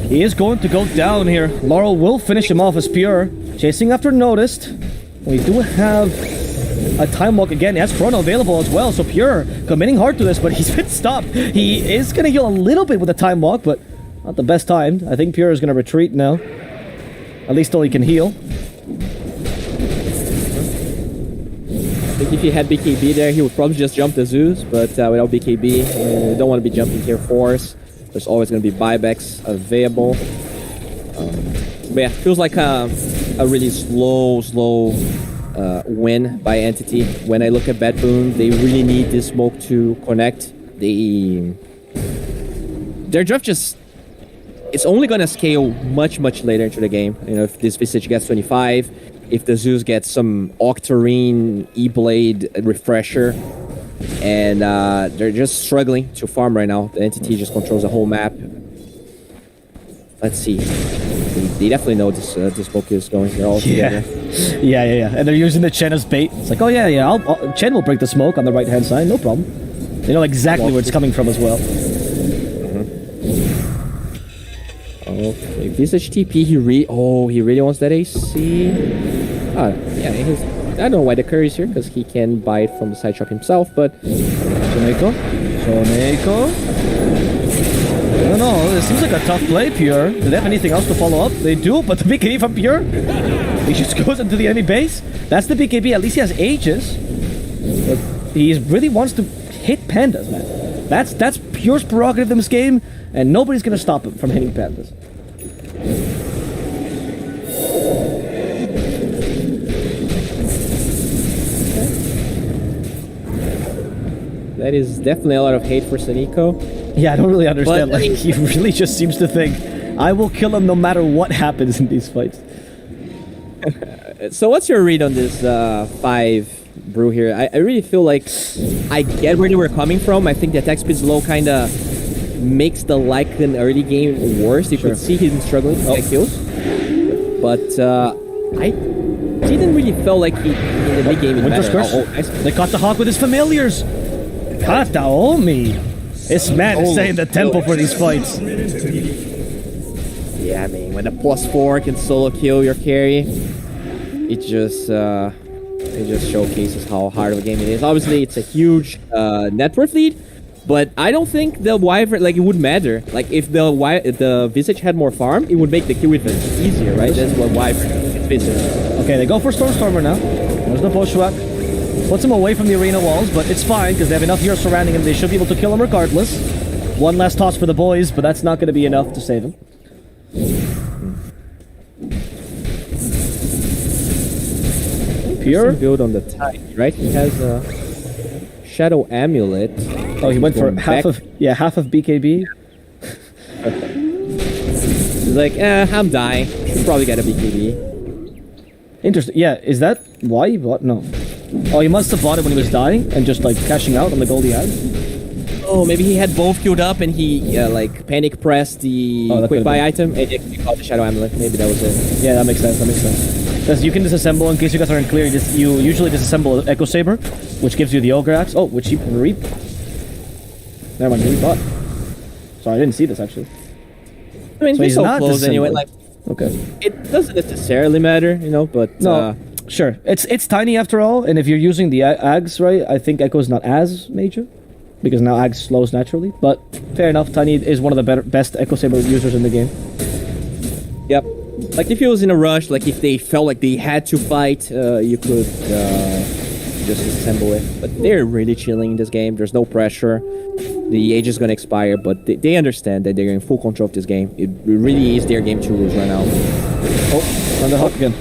Speaker 3: He is going to go down here. Laurel will finish him off as Pure. Chasing after Noticed. We do have a Time Walk again. He has Chrono available as well, so Pure committing hard to this, but he's been stopped. He is going to heal a little bit with the Time Walk, but not the best timed. I think Pure is going to retreat now. At least till he can heal.
Speaker 4: I think if he had BKB there, he would probably just jump the Zeus, but without BKB, you don't want to be jumping tier 4s. There's always going to be buybacks available. But yeah, feels like a really slow win by Entity. When I look at Betboom, they really need this smoke to connect. Their draft just... It's only going to scale much later into the game. You know, if this Visage gets 25, if the Zeus gets some Octarine, E-Blade refresher, and they're just struggling to farm right now. The Entity just controls the whole map. Let's see. They definitely know this smoke is going. They're all together.
Speaker 3: Yeah. And they're using the Chen as bait. It's like, oh yeah. Chen will break the smoke on the right-hand side. No problem. They know exactly where it's coming from as well.
Speaker 4: Okay, Visage TP, he really wants that AC. I don't know why the curry is here, because he can buy it from the side shop himself, but...
Speaker 3: Soneko? I don't know, it seems like a tough play, Pure. Do they have anything else to follow up? They do, but the BKB from Pure? He just goes into the enemy base? That's the BKB, at least he has Aegis. But he really wants to hit Pandas, man. That's Pure's prerogative in this game, and nobody's gonna stop him from hitting Pandas.
Speaker 4: That is definitely a lot of hate for Soniko.
Speaker 3: Yeah, I don't really understand.
Speaker 4: But, I
Speaker 3: Like,
Speaker 4: mean-
Speaker 3: he really just seems to think, I will kill him no matter what happens in these fights.
Speaker 4: So what's your read on this 5 brew here? I really feel like I get where they were coming from. I think the attack speed's low kind of makes the in early game worse. You could see him struggling to get kills. But I didn't really feel like he in the mid game.
Speaker 3: Winter's Curse.
Speaker 4: Nice.
Speaker 3: They caught the hawk with his familiars. Kataomi. This man is setting the tempo for these fights.
Speaker 4: Yeah, I mean, when the +4 can solo kill your carry, it just showcases how hard of a game it is. Obviously, it's a huge net worth lead, but I don't think the Wyvern, like, it would matter. Like, if the Visage had more farm, it would make the kill advantage easier, right? That's what Wyvern is Visage.
Speaker 3: Okay, they go for Stormstormer now. There's no Bushwhack. Puts him away from the arena walls, but it's fine because they have enough heroes surrounding him. They should be able to kill him regardless. One last toss for the boys, but that's not going to be enough to save him. Pure?
Speaker 4: Build on the Tide, right? He has a Shadow Amulet.
Speaker 3: Oh, he went for
Speaker 4: Going
Speaker 3: half
Speaker 4: back.
Speaker 3: of BKB.
Speaker 4: He's like, I'm dying. Should probably get a BKB.
Speaker 3: Interesting. Yeah, is that why he bought? No. Oh, he must have bought it when he was dying and just like cashing out on the gold he had.
Speaker 4: Oh, maybe he had both queued up and he like panic pressed the
Speaker 3: Oh, that
Speaker 4: quick
Speaker 3: could've
Speaker 4: buy
Speaker 3: been.
Speaker 4: item and he got the Shadow Amulet. Maybe that was it.
Speaker 3: Yeah, that makes sense. That makes sense. Because you can disassemble, in case you guys aren't clear, you usually disassemble Echo Saber, which gives you the Ogre Axe. Oh, which he reap. Never mind, he rebought. Sorry, I didn't see this actually.
Speaker 4: I mean,
Speaker 3: So
Speaker 4: he's
Speaker 3: he's
Speaker 4: so
Speaker 3: not
Speaker 4: close anyway. Like,
Speaker 3: Okay.
Speaker 4: it doesn't necessarily matter, you know, but
Speaker 3: No, sure. It's tiny after all, and if you're using the Ags, right, I think Echo's not as major. Because now Ags slows naturally. But fair enough, Tiny is one of the best Echo Saber users in the game.
Speaker 4: yep. Like if he was in a rush, like if they felt like they had to fight, you could just assemble it. But they're really chilling in this game. There's no pressure. The age is gonna expire, but they understand that they're in full control of this game. It really is their game to lose right now.
Speaker 3: Oh, on the hook again.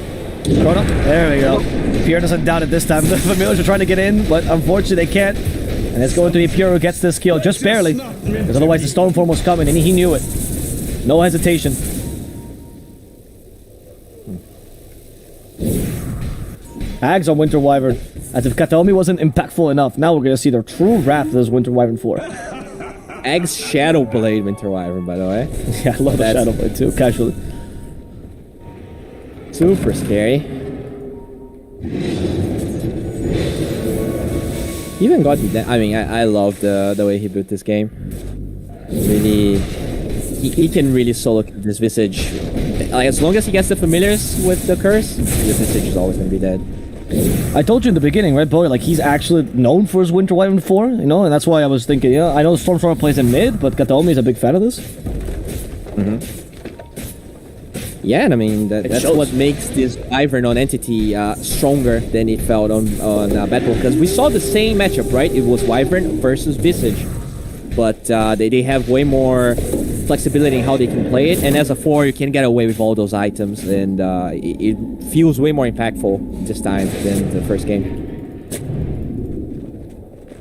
Speaker 3: Chrono. There we go. Pierre doesn't doubt it this time. The familiars are trying to get in, but unfortunately they can't. And it's going to be Pierre who gets this kill, just barely. Because otherwise the Stormform was coming, and he knew it. No hesitation. Ags on Winter Wyvern. As if Kataomi wasn't impactful enough, now we're going to see the true wrath of this Winter Wyvern 4.
Speaker 4: Ags Shadow Blade Winter Wyvern, by the way.
Speaker 3: Yeah, I love the
Speaker 4: That's-
Speaker 3: Shadow Blade too, casually.
Speaker 4: Super scary. He even got the. I mean, I love the way he built this game. Really, he can really solo this Visage. Like, as long as he gets the familiars with the curse, the Visage is always gonna be dead.
Speaker 3: I told you in the beginning, right, boy? Like, he's actually known for his Winter Wyvern 4, you know? And that's why I was thinking, yeah, I know Stormstormer plays in mid, but Kataomi is a big fan of this.
Speaker 4: Yeah, and I mean that's
Speaker 3: shows.
Speaker 4: what makes this Wyvern on entity stronger than it felt on Betboom, because we saw the same matchup, right? It was Wyvern versus Visage, but they have way more flexibility in how they can play it, and as a 4 you can get away with all those items, and it feels way more impactful this time than the first game.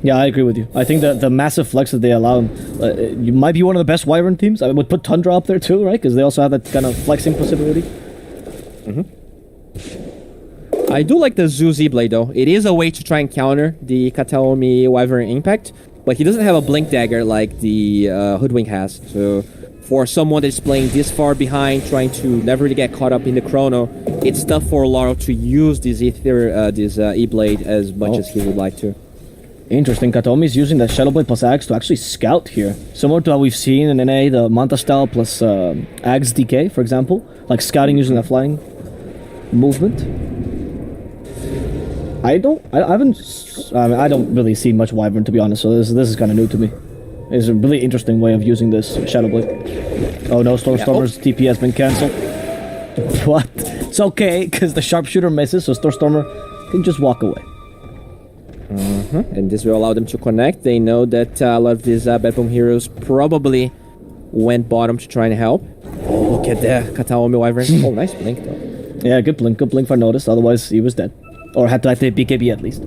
Speaker 3: Yeah, I agree with you. I think that the massive flex that they allow him, you might be one of the best Wyvern teams. I would put Tundra up there too, right? Because they also have that kind of flexing possibility.
Speaker 4: I do like the Zuzi Blade though. It is a way to try and counter the Kataomi Wyvern impact, but he doesn't have a Blink Dagger like the Hoodwink has. So for someone that's playing this far behind, trying to never really get caught up in the chrono, it's tough for Laurel to use this E-Blade as much as he would like to.
Speaker 3: Interesting. Kataomi is using that Shadow Blade plus Axe to actually scout here. Similar to how we've seen in NA, the Manta style plus Axe DK, for example. Like scouting using that flying movement. I don't really see much Wyvern, to be honest, so this is kind of new to me. It's a really interesting way of using this Shadow Blade. Oh no, Stormstormer's TP has been cancelled. What? It's okay, because the sharpshooter misses, so Stormstormer can just walk away.
Speaker 4: And this will allow them to connect. They know that a lot of these Betboom heroes probably went bottom to try and help. Oh, look at the Kataomi Wyvern. Oh, nice blink though.
Speaker 3: Yeah, good blink for notice, otherwise he was dead. Or had to activate BKB at least.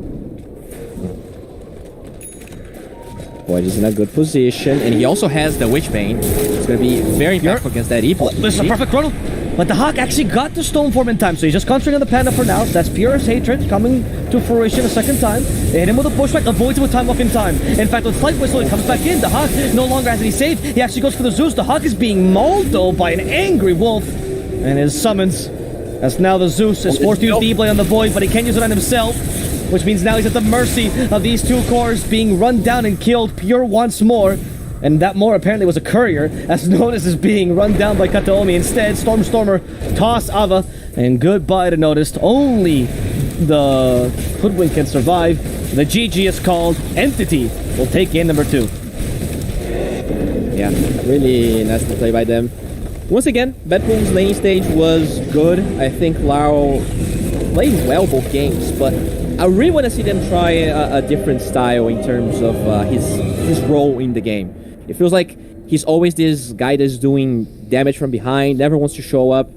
Speaker 4: Void is in a good position, and he also has the Witchbane. It's going to be very impactful against that Evil.
Speaker 3: This is a perfect chrono. But the Hawk actually got the Stoneform in time, so he's just concentrating on the Panda for now. That's Purest Hatred coming to fruition a second time. They hit him with a pushback, avoids it with Time Walk in time. In fact, with Flight Whistle, he comes back in. The Hawk no longer has any save. He actually goes for the Zeus. The Hawk is being mauled, though, by an angry wolf. And his summons, as now the Zeus is forced to use the E-Blade on the Void, but he can't use it on himself. Which means now he's at the mercy of these two cores being run down and killed Pure once more. And that more apparently was a courier, as Notice is being run down by Kataomi. Instead, Stormer toss Ava, and goodbye to Notice. Only the Hoodwink can survive. The GG is called. Entity will take in number 2.
Speaker 4: Yeah, really nice to play by them. Once again, Betboom's laning stage was good. I think Lau played well both games, but I really want to see them try a different style in terms of his role in the game. It feels like he's always this guy that's doing damage from behind, never wants to show up.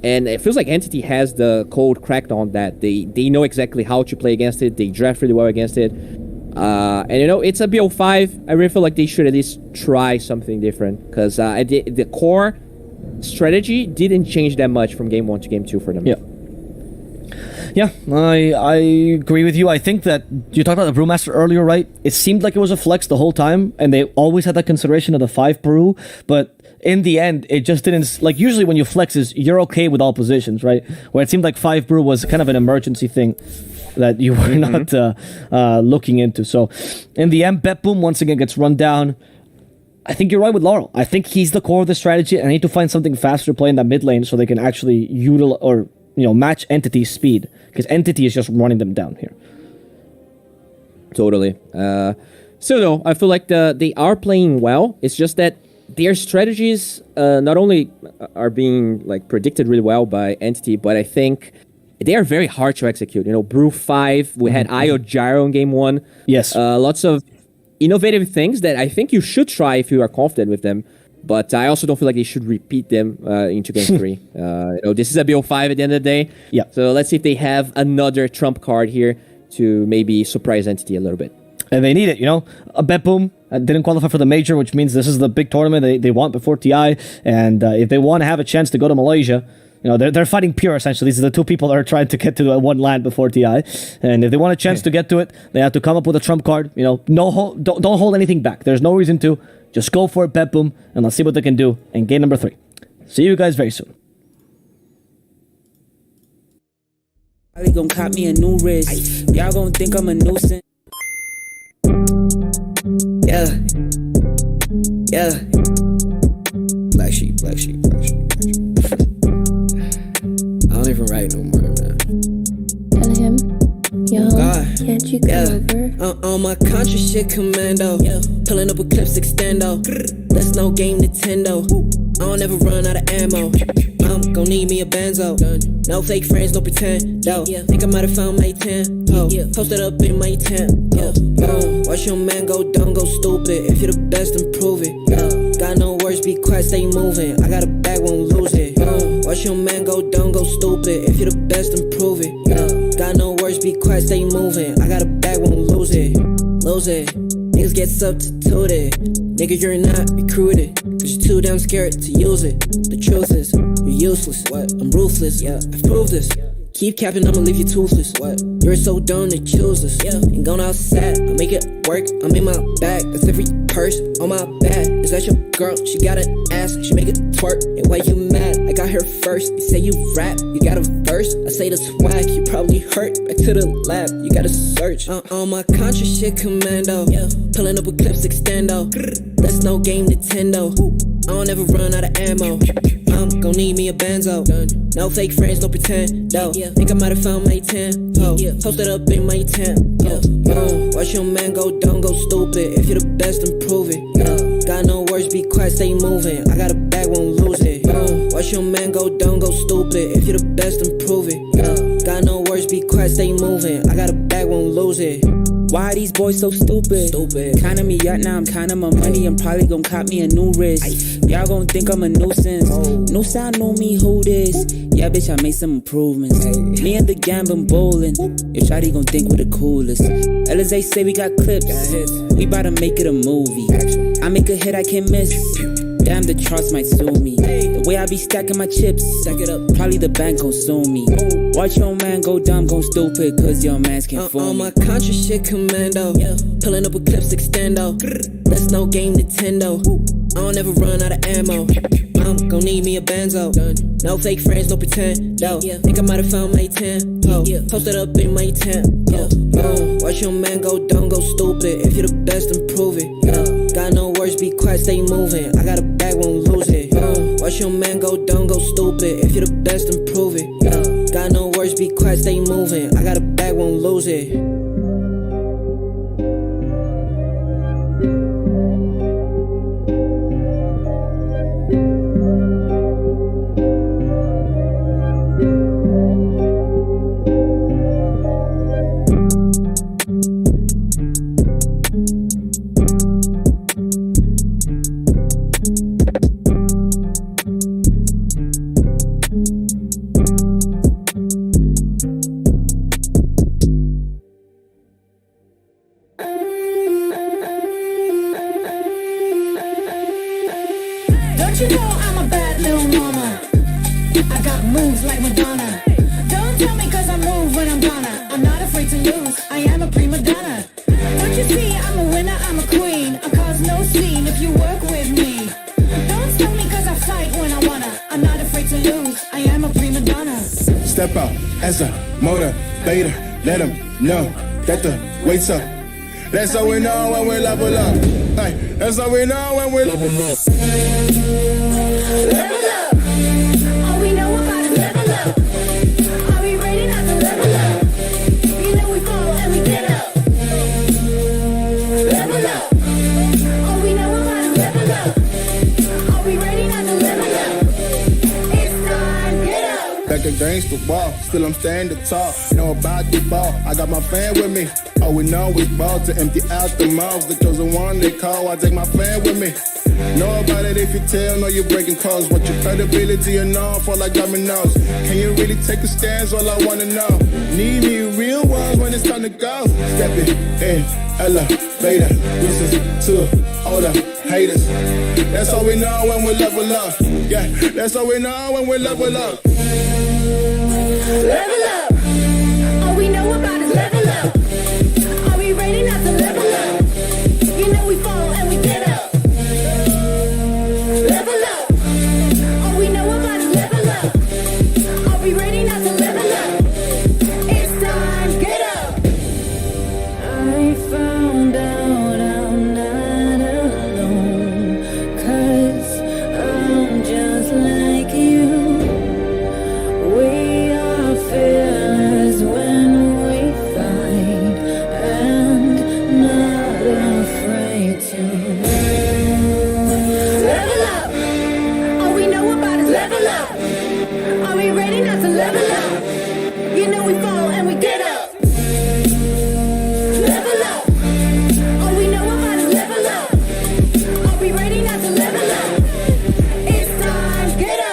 Speaker 4: And it feels like Entity has the code cracked on that. They know exactly how to play against it. They draft really well against it. And you know, it's a BO5. I really feel like they should at least try something different. Because the core strategy didn't change that much from game 1 to game 2 for them.
Speaker 3: Yeah. Yeah, I agree with you. I think that you talked about the Brewmaster earlier, right? It seemed like it was a flex the whole time, and they always had that consideration of the 5 brew, but in the end, it just didn't... Like, usually when you flex is, you're okay with all positions, right? Where it seemed like 5 brew was kind of an emergency thing that you were not looking into. So, in the end, Betboom once again gets run down. I think you're right with Laurel. I think he's the core of the strategy, and I need to find something faster to play in that mid lane so they can actually utilize... or match Entity's speed, because Entity is just running them down here.
Speaker 4: Totally. So though, I feel like they are playing well. It's just that their strategies not only are being like predicted really well by Entity, but I think they are very hard to execute. Brew 5, we had IO Gyro in game 1.
Speaker 3: Yes.
Speaker 4: Lots of innovative things that I think you should try if you are confident with them. But I also don't feel like they should repeat them into Game 3. This is a BO5 at the end of the day.
Speaker 3: Yeah.
Speaker 4: So let's see if they have another trump card here to maybe surprise Entity a little bit.
Speaker 3: And they need it, A Betboom didn't qualify for the major, which means this is the big tournament they want before TI. And if they want to have a chance to go to Malaysia, they're fighting Pure, essentially. These are the two people that are trying to get to one land before TI. And if they want a chance to get to it, they have to come up with a trump card. Don't hold anything back. There's no reason to. Just go for it, Betboom, and let's see what they can do in game number 3. See you guys very soon.
Speaker 8: Probably gon' cop me a new wrist. Y'all gon' think I'm a nuisance. Yeah. Black sheep. I don't even write no more, man.
Speaker 9: Tell him, yo,
Speaker 8: God.
Speaker 9: can't you come over?
Speaker 8: On my contra shit commando. Pulling up with clips extendo. That's no game Nintendo. I don't ever run out of ammo. I'm gon' need me a benzo. No fake friends, no pretend. Think I might have found my 10. Posted up in my tent. Watch your man go dumb, go stupid. If you're the best, then prove it. Got no words, be quiet, stay moving. I got a bag, won't lose it. Watch your man go dumb, go stupid. If you're the best, then prove it. Got no words, be quiet, stay moving. I got a bag, won't lose it. Niggas get substituted. Nigga, you're not recruited. Cause you're too damn scared to use it. The truth is, you're useless. What? I'm ruthless. I've proved this. Keep capping, I'ma leave you toothless. What? You're so dumb to choose this. Ain't going outside, I make it work. I'm in my bag. That's every purse on my back. Is that your girl? She got an ass, she make it twerk. And why you mad? I got her first. You say you rap, you got a verse. I say the swag, you probably hurt. Back to the lab, you gotta search. On my contra shit commando. Pulling up with clips extendo. That's no game Nintendo. I don't ever run out of ammo. I'm gon' need me a benzo. No fake friends, no pretend. Think I might have found my 10. Posted up in my tent. Watch your man go dumb, go stupid. If you're the best, then prove it. Got no words, be quiet, stay moving. I got a bag, won't lose it. Watch your man go dumb, go stupid. If you're the best, then prove it. Got no words, be quiet, stay moving. I got a bag, won't lose it.
Speaker 10: Why these boys so stupid? Kinda me out now, I'm kinda my money. I'm probably gon' cop me a new wrist. Y'all gon' think I'm a nuisance. No sound, know me, who this? Yeah, bitch, I made some improvements. Me and the gang been bowling. Your shawty gon' think we're the coolest. Elizay say we got clips. We bout to make it a movie. I make a hit I can't miss. Damn, the charts might sue me. The way I be stacking my chips, stack it up. Probably the bank gon' sue me. Watch your man go dumb, go stupid, cause your mans can't fool
Speaker 8: On
Speaker 10: me.
Speaker 8: my contra shit commando. Pulling up with clips extendo. That's no game Nintendo. I don't ever run out of ammo. I'm gon' need me a benzo. No fake friends, no pretend. No, think I might have found my 10. Posted up in my tent. Watch your man go dumb, go stupid. If you're the best, then prove it. Got no words, be quiet, stay moving. I got a bag, won't lose it. Watch your man go dumb, go stupid. If you're the best, then prove it. Got no words, be quiet, stay moving. I got a bag, won't lose it.
Speaker 11: Don't you know I'm a bad little mama? I got moves like Madonna. Don't tell me cause I move when I'm gonna. I'm not afraid to lose, I am a prima donna. Don't you see I'm a winner, I'm a queen. I cause no scene if you work with me. Don't stop me cause I fight when I wanna. I'm not afraid to lose, I am a prima donna.
Speaker 6: Step out as a motivator. Let them know that the weight's up. That's how we know when we level up. Hey, that's how we know when we level up.
Speaker 11: Level up. All we know about is level up. Are we ready not to level up? You know we fall and we get up. Level up. All we know about is level up. Are we ready not to level up? It's time, get up.
Speaker 6: Back against the wall, still I'm standing tall. Know about the ball, I got my fan with me. All we know is ball to empty out the mouths. The chosen one they call, I take my fan with me. Know about it if you tell, know you're breaking codes. What your credibility and all fall like dominoes. Can you really take a stance? All I wanna know. Need me real ones when it's time to go. Stepping in, elevator. Listen to all the haters. That's all we know when we level up. Yeah, that's all we know when we level up.
Speaker 11: Level up. All we know about is level up. Are we ready not to level up? You know we fall and we get up. Level up. All we know about is level up. Are we ready not to level up? It's time, get up. I found out I'm not alone. 'Cause I'm just like you. We are fearless when we fight and not afraid to level up. All we know about is level up. Are we ready not to level up? You know we fall and we get up. Level up. All we know about is level up. Are we ready not to level up? It's time, get up.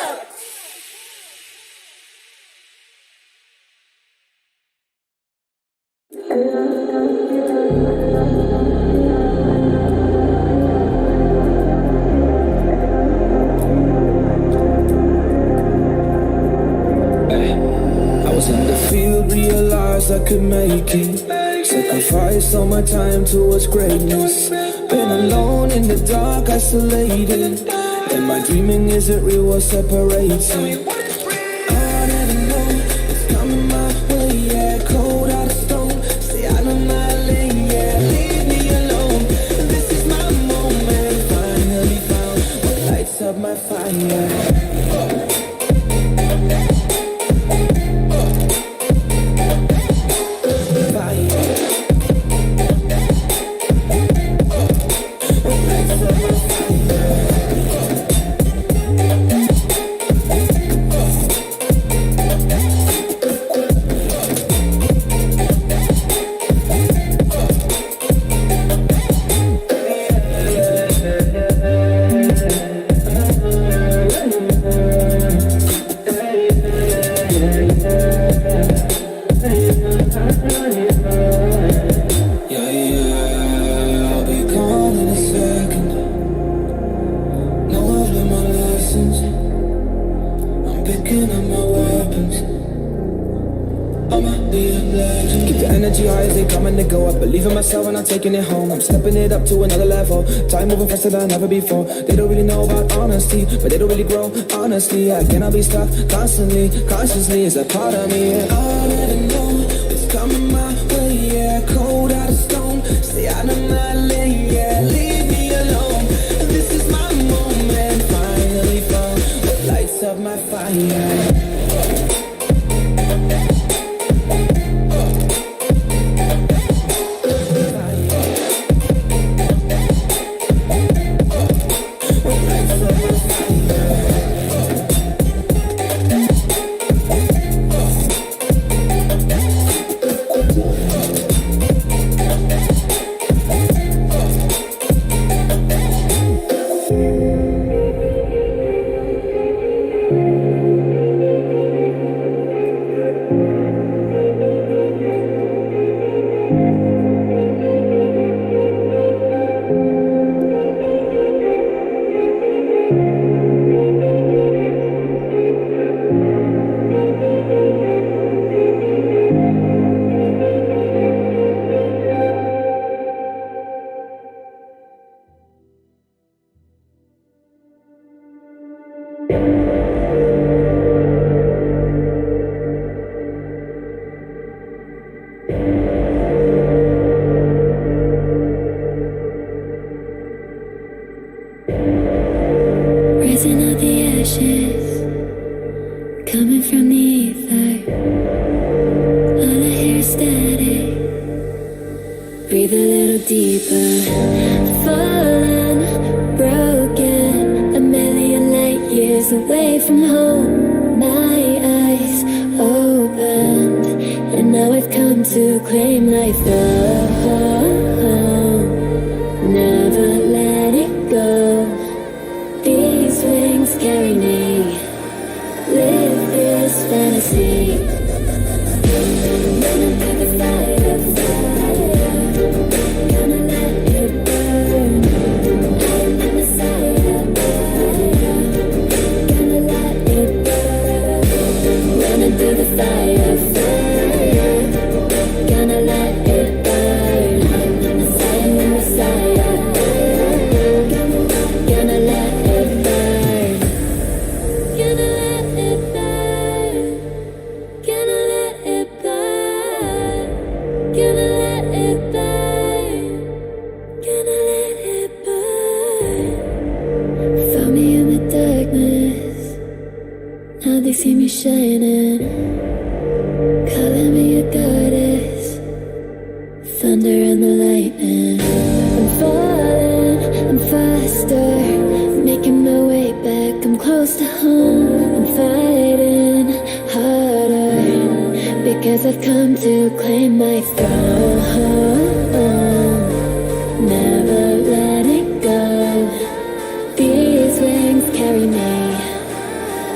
Speaker 2: I was in the field, realized I could make it. Sacrifice all my time towards greatness. Been alone in the dark, isolated. And my dreaming isn't real, what separates me. I never know, it's coming my way, yeah. Cold out of stone, stay out of my lane, yeah. Leave me alone, this is my moment. Finally found what lights up my fire. energy high as they coming to go. I believe in myself and I'm taking it home. I'm stepping it up to another level. Time moving faster than ever before. They don't really know about honesty, but they don't really grow. Honestly, I cannot be stuck constantly. Consciously is a part of me. And all that I know is coming my way. Yeah, cold out of stone. Stay out of my lane. Yeah, leave me alone. This is my moment. Finally found what lights up my fire.
Speaker 9: Rising out the ashes, coming from the ether. All I hear is static. Breathe a little deeper. Fallen, broken, a million light years away from home. My eyes opened, and now I've come to claim life. Never let it go. These wings carry me. Live this fantasy. Running through the fire, fire. Gonna let it burn. I am the Messiah. Gonna let it burn. Running through the fire, fire. Gonna let it burn. I am the Messiah, the Messiah. Gonna let it burn. Gonna let it burn. Gonna let it burn. Gonna let it burn. Gonna let it burn. Found me in the darkness. Now they see me shining. Calling me a goddess. Thunder and the lightning. I'm falling, I'm faster. Making my way back, I'm close to home. I'm fighting harder because I've come to claim my throne. Never let it go. These wings carry me.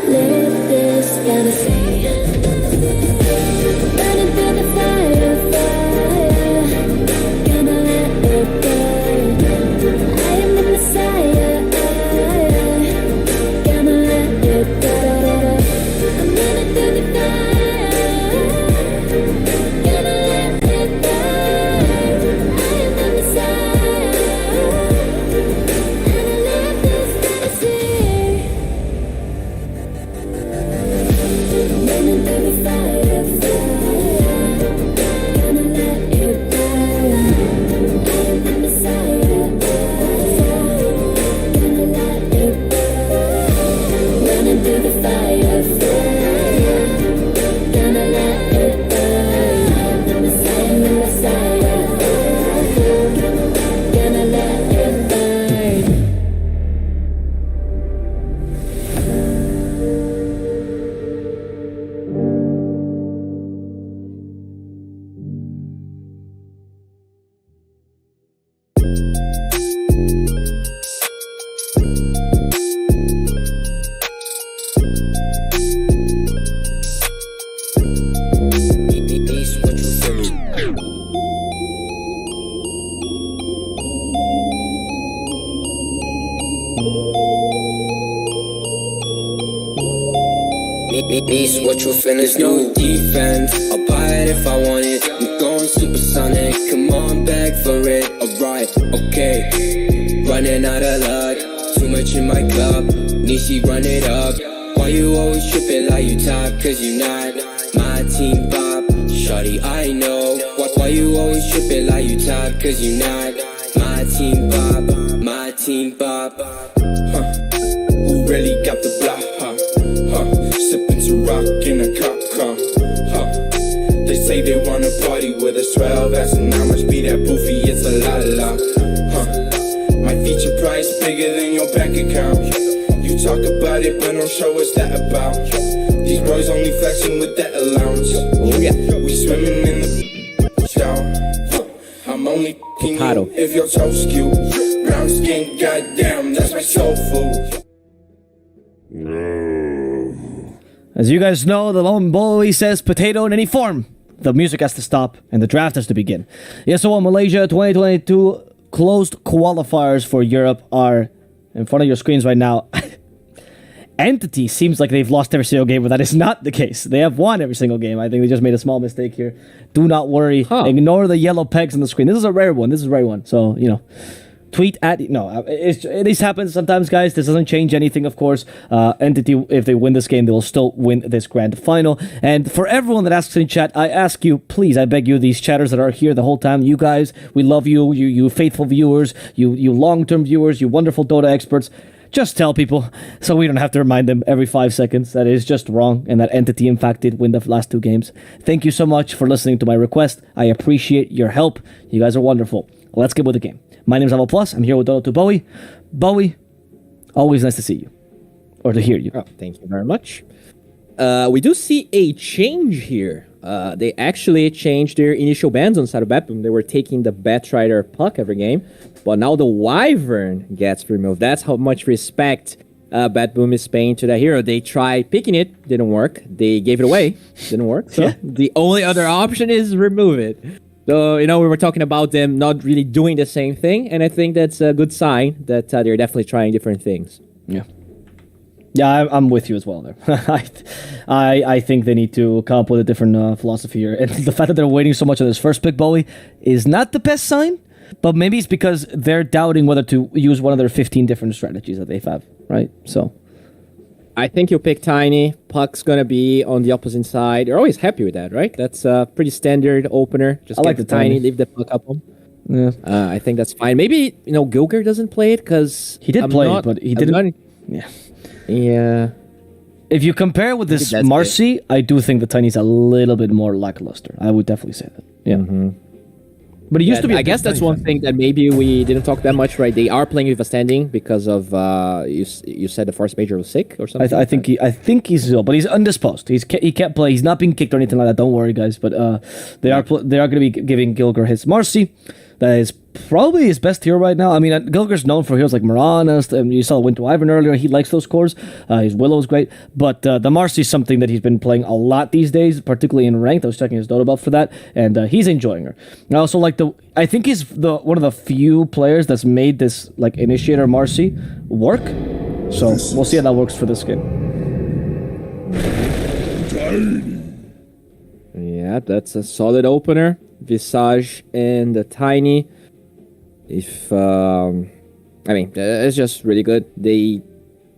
Speaker 9: Live this fantasy. Running through the fire, fire. Gonna let it burn. I am the Messiah. Gonna let it burn. I'm running through the fire. Gonna let it burn. I am the Messiah. And I live this fantasy. Running through the fire, fire. Gonna let it burn. I am the Messiah. Gonna let it burn. Running through the fire, fire. Gonna let it burn. I am the Messiah, the Messiah. Gonna let it burn.
Speaker 5: Peace, what you feeling? Peace, what you finna do? Defense, I'll buy it if I want it. I'm going I'm supersonic. Come on, back for it. Alright, okay. Running out of luck. Too much in my cup. Nishi, run it up. Why you always tripping like you top? Cause you not my team pop. Shawty, I know. Why you always tripping like you top? Cause you not my team pop. My team pop.
Speaker 1: Who really got the block, sipping to rock in a cop car, They say they wanna party with us 12 as and I must be that boofy, it's a la. My feature price bigger than your bank account. You talk about it, but don't show us that about. These boys only flexing with that allowance.
Speaker 4: Oh yeah.
Speaker 1: We swimming in the shower. I'm only f***ing you if your toes skew. Brown skin, goddamn, that's my soul food.
Speaker 3: As you guys know, the lone boy says potato in any form. The music has to stop and the draft has to begin. Yes, so Malaysia 2022 closed qualifiers for Europe are in front of your screens right now. Entity seems like they've lost every single game, but that is not the case. They have won every single game. I think they just made a small mistake here. Do not worry. Ignore the yellow pegs on the screen. This is a rare one. So, tweet at... No, this happens sometimes, guys. This doesn't change anything, of course. Entity, if they win this game, they will still win this grand final. And for everyone that asks in chat, I ask you, please, I beg you, these chatters that are here the whole time, you guys, we love you, you faithful viewers, you long-term viewers, you wonderful Dota experts. Just tell people, so we don't have to remind them every 5 seconds that it is just wrong and that Entity, in fact, did win the last 2 games. Thank you so much for listening to my request. I appreciate your help. You guys are wonderful. Let's get with the game. My name is Avo Plus. I'm here with Dota 2 Bowie. Bowie, always nice to see you. Or to hear you.
Speaker 4: Oh, thank you very much. We do see a change here. They actually changed their initial bans on side of Betboom. They were taking the Batrider puck every game, but now the Wyvern gets removed. That's how much respect Betboom is paying to that hero. They tried picking it, didn't work. They gave it away, didn't work. So the only other option is remove it. So, we were talking about them not really doing the same thing, and I think that's a good sign that they're definitely trying different things.
Speaker 3: Yeah. Yeah, I'm with you as well there. I think they need to come up with a different philosophy here. And the fact that they're waiting so much on this first pick, Bowie, is not the best sign. But maybe it's because they're doubting whether to use one of their 15 different strategies that they have, right? So
Speaker 4: I think you'll pick Tiny. Puck's going to be on the opposite side. You're always happy with that, right? That's a pretty standard opener. Just get the Tiny, leave the Puck up on.
Speaker 3: Yeah.
Speaker 4: I think that's fine. Maybe, Gilger doesn't play it because...
Speaker 3: He did play it, but he didn't... Yeah.
Speaker 4: Yeah.
Speaker 3: If you compare with this Marcy, I do think the Tiny's a little bit more lackluster. I would definitely say that. Yeah.
Speaker 4: Mm-hmm.
Speaker 3: But it used to be.
Speaker 4: I guess that's one thing that maybe we didn't talk that much, right? They are playing with a standing because of you said the first major was sick or something.
Speaker 3: I think he's ill, but he's undisposed. He can't play. He's not being kicked or anything like that. Don't worry, guys. But they are going to be giving Gilger his Marcy. That is probably his best hero right now. I mean, Gilger's known for heroes like Maranas, and you saw Winter Wyvern earlier. He likes those cores. His Willow is great. But the Marcy is something that he's been playing a lot these days, particularly in ranked. I was checking his Dota buff for that, and he's enjoying her. I also like I think he's one of the few players that's made this like Initiator Marcy work. So we'll see how that works for this game.
Speaker 4: Yeah, that's a solid opener. Visage and the Tiny. It's just really good. They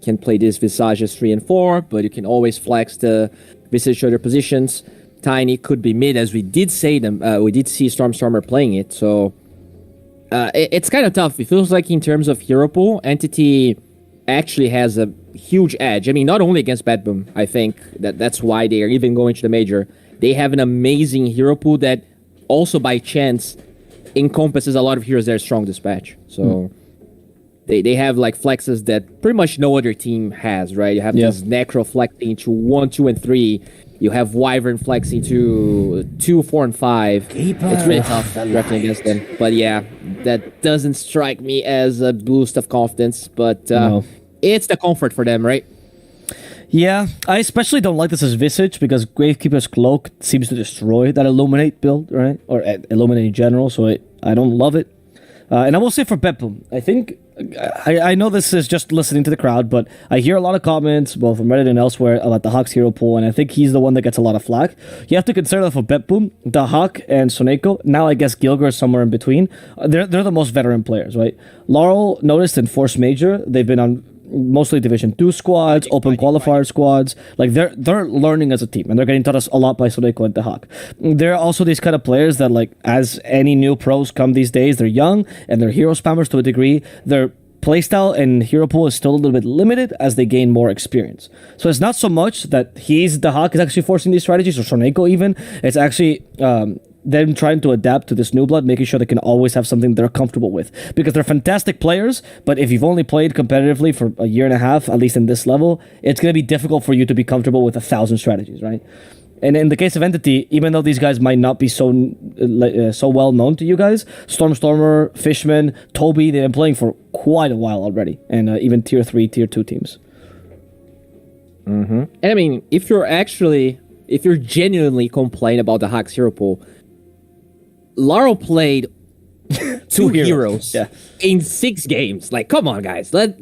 Speaker 4: can play this Visage as 3 and 4, but you can always flex the Visage to other positions. Tiny could be mid, as we did say them. We did see Stormstormer playing it, so it's kind of tough. It feels like in terms of hero pool, Entity actually has a huge edge. I mean, not only against Betboom. I think that's why they are even going to the major. They have an amazing hero pool that also by chance encompasses a lot of heroes that are strong dispatch. So they have like flexes that pretty much no other team has, right? You have this Necro flexing to 1, 2, and 3. You have Wyvern flexing to 2, 4, and 5. It's really tough drafting against them. But yeah, that doesn't strike me as a boost of confidence. But it's the comfort for them, right?
Speaker 3: Yeah, I especially don't like this as Visage because Gravekeeper's Cloak seems to destroy that Illuminate build, right? Or Illuminate in general, so I don't love it. And I will say for Betboom, I think I know this is just listening to the crowd, but I hear a lot of comments, both from Reddit and elsewhere, about the Hawk's hero pool, and I think he's the one that gets a lot of flack. You have to consider that for Betboom, the Hawk and Soneko, now I guess Gilger is somewhere in between, they're the most veteran players, right? Laurel noticed in Force Major, they've been on mostly Division 2 squads, open qualifier squads. Like, they're learning as a team, and they're getting taught us a lot by Soneko and the Hawk. There are also these kind of players that, like, as any new pros come these days, they're young, and they're hero spammers to a degree. Their playstyle and hero pool is still a little bit limited as they gain more experience. So it's not so much that the Hawk is actually forcing these strategies, or Soneko even. It's actually them trying to adapt to this new blood, making sure they can always have something they're comfortable with. Because they're fantastic players, but if you've only played competitively for a year and a half, at least in this level, it's going to be difficult for you to be comfortable with 1,000 strategies, right? And in the case of Entity, even though these guys might not be so well known to you guys, Stormer, Fishman, Toby, they've been playing for quite a while already, and even Tier 3, Tier 2 teams.
Speaker 4: Mm-hmm. And I mean, if you're genuinely complaining about the Hawks hero pool, Laurel played two heroes in 6 games. Like, come on, guys. Let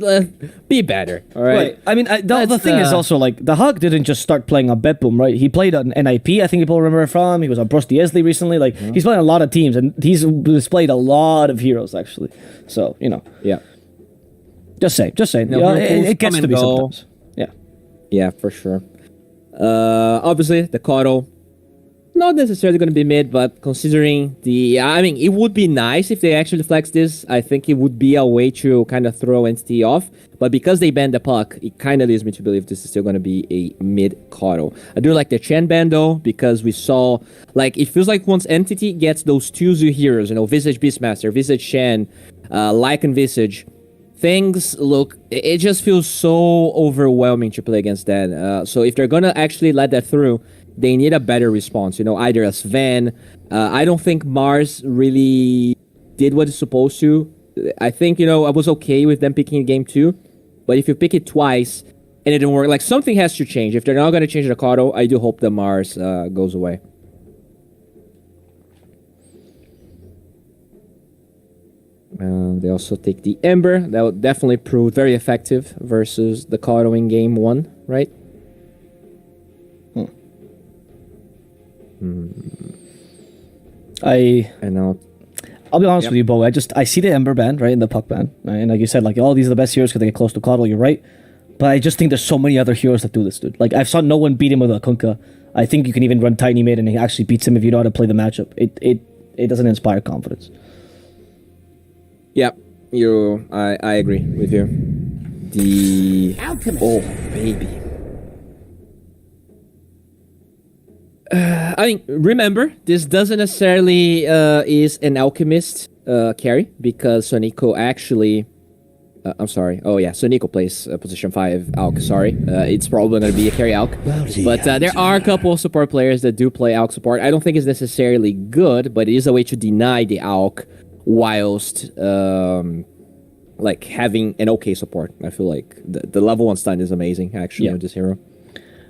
Speaker 4: be better. All right.
Speaker 3: I mean, the thing is also, like, the Hawk didn't just start playing on Betboom, right? He played on NIP, I think people remember from. He was on Bros Diesley recently. Like, he's playing a lot of teams, and he's displayed a lot of heroes, actually. So, you know.
Speaker 4: Yeah.
Speaker 3: Just saying.
Speaker 4: No,
Speaker 3: it gets to be sometimes. Yeah.
Speaker 4: Yeah, for sure. Obviously, the Coddle, not necessarily going to be mid, but considering it would be nice if they actually flex this. I think it would be a way to kind of throw Entity off. But because they banned the puck, it kind of leads me to believe this is still going to be a mid Coddle. I do like the Chen ban though, because we saw, like, it feels like once Entity gets those 2 Zoo heroes, Visage Beastmaster, Visage Shen, Lycan Visage, things look, it just feels so overwhelming to play against that. So if they're gonna actually let that through, they need a better response, either a Sven. I don't think Mars really did what it's supposed to. I think, I was okay with them picking game 2, but if you pick it twice and it didn't work, like, something has to change. If they're not gonna change the Kato, I do hope the Mars goes away. They also take the Ember. That would definitely prove very effective versus the Kato in game 1, right?
Speaker 3: I'll be honest with you, Bo. I see the Ember ban, right, in the puck ban, right? And like you said, like, these are the best heroes because they get close to Coddle. You're right, but I just think there's so many other heroes that do this, dude. Like, I've saw no one beat him with a Kunkka. I think you can even run Tiny Mid and he actually beats him if you know how to play the matchup. It doesn't inspire confidence.
Speaker 4: Yeah, I agree with you. The Alchemist. Oh, baby. Remember, this doesn't necessarily is an Alchemist carry, because Soneko actually... I'm sorry. Oh, yeah, Soneko plays position 5 Alch, sorry. It's probably going to be a carry Alch. But there are a couple of support players that do play Alch support. I don't think it's necessarily good, but it is a way to deny the Alch whilst having an okay support. I feel like the level 1 stun is amazing, actually, with this hero.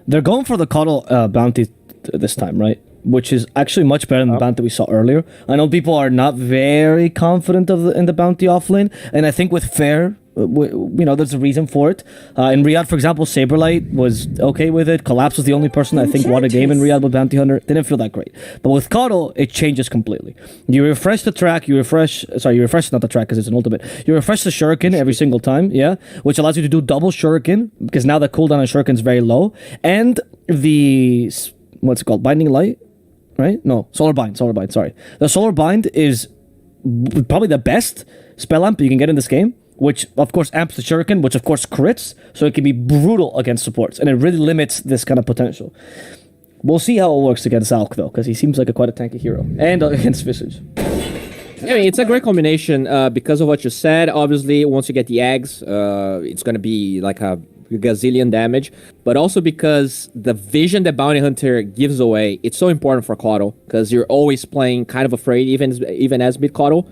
Speaker 3: They're going for the Coddle bounty this time, right? Which is actually much better than the bounty we saw earlier. I know people are not very confident in the bounty offlane, and I think with Fair, there's a reason for it. In Riyadh, for example, Saberlight was okay with it. Collapse was the only person I think won a game in Riyadh with Bounty Hunter. Didn't feel that great. But with Coddle, it changes completely. You refresh the track, not the track because it's an ultimate. You refresh the Shuriken every single time, which allows you to do double Shuriken, because now the cooldown on Shuriken is very low. And the, what's it called? Binding Light? Right? No, Solar Bind, sorry. The Solar Bind is probably the best spell amp you can get in this game, which of course amps the Shuriken, which of course crits, so it can be brutal against supports, and it really limits this kind of potential. We'll see how it works against Alch though, because he seems like quite a tanky hero, and against Visage.
Speaker 4: It's a great combination because of what you said. Obviously, once you get the eggs, it's going to be like a gazillion damage, but also because the vision that Bounty Hunter gives away, it's so important for Coddle, because you're always playing kind of afraid, even as mid Coddle.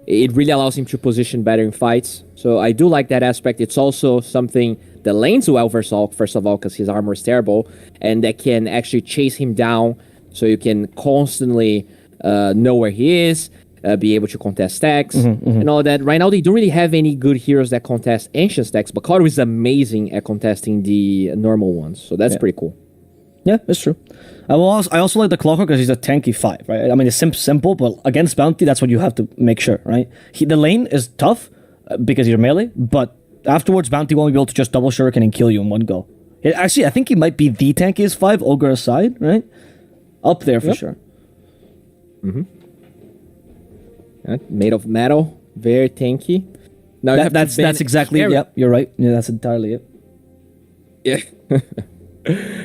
Speaker 4: It really allows him to position better in fights. So I do like that aspect. It's also something that lanes well versus Alch, first of all, because his armor is terrible, and that can actually chase him down, so you can constantly know where he is. be able to contest stacks and all that. Right now, they don't really have any good heroes that contest ancient stacks, but Karo is amazing at contesting the normal ones, so that's pretty cool.
Speaker 3: Yeah, that's true. I also like the Clocker because he's a tanky 5, right? I mean, it's simple, but against Bounty, that's what you have to make sure, right? The lane is tough because you're melee, but afterwards, Bounty won't be able to just double shuriken and kill you in one go. Actually, I think he might be the tankiest 5, Ogre aside, right? Up there for sure.
Speaker 4: Made of metal, very tanky. Now
Speaker 3: that's exactly it. Yep, you're right. Yeah, that's entirely it.
Speaker 4: Yeah.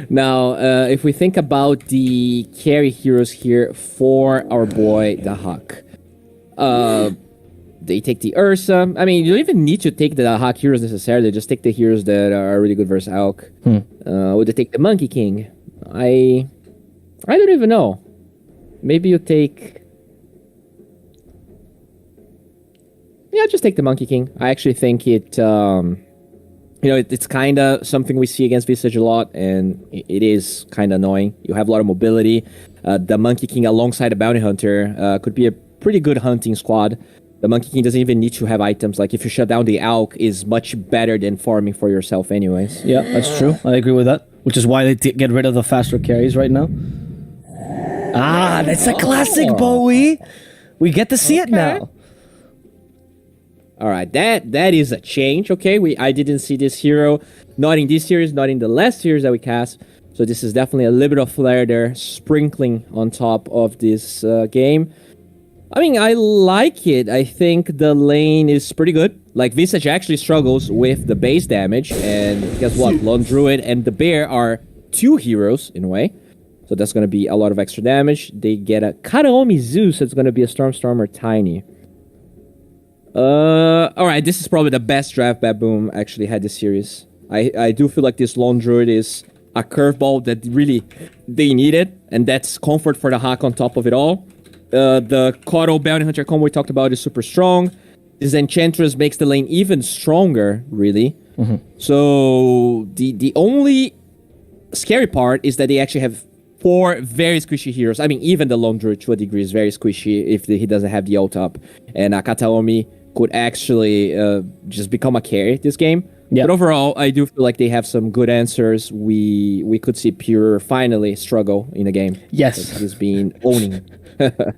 Speaker 4: Now, if we think about the carry heroes here for our boy the Hawk, they take the Ursa. I mean, you don't even need to take the Hawk heroes necessarily. Just take the heroes that are really good versus Elk. Would they take the Monkey King? I don't even know. Maybe you take. Yeah, just take the Monkey King. I actually think it. It's kind of something we see against Visage a lot, and it is kind of annoying. You have a lot of mobility. The Monkey King alongside a Bounty Hunter could be a pretty good hunting squad. The Monkey King doesn't even need to have items. Like, if you shut down the Elk, is much better than farming for yourself anyways.
Speaker 3: Yeah, that's true. I agree with that. Which is why they get rid of the faster carries right now. That's a classic, Bowie. We get to see it now.
Speaker 4: All right, that is a change. Okay, I didn't see this hero, not in this series, not in the last series that we cast. So this is definitely a little bit of flair there, sprinkling on top of this game. I mean, I like it. I think the lane is pretty good. Like, Visage actually struggles with the base damage, and guess what? Lone Druid and the Bear are 2 heroes in a way. So that's going to be a lot of extra damage. They get a Karaomi Zeus, so it's going to be a Stormstormer Tiny. Alright, this is probably the best draft Betboom actually had this series. I do feel like this Lone Druid is a curveball that really they needed, and that's comfort for the Hawk on top of it all. The Koro Bounty Hunter combo we talked about is super strong. This Enchantress makes the lane even stronger, really. So the only scary part is that they actually have 4 very squishy heroes. I mean, even the Lone Druid to a degree is very squishy if he doesn't have the ult up. And Kataomi could actually just become a carry this game. Yep. But overall, I do feel like they have some good answers. We could see Pure finally struggle in the game.
Speaker 3: Yes.
Speaker 4: He's been owning.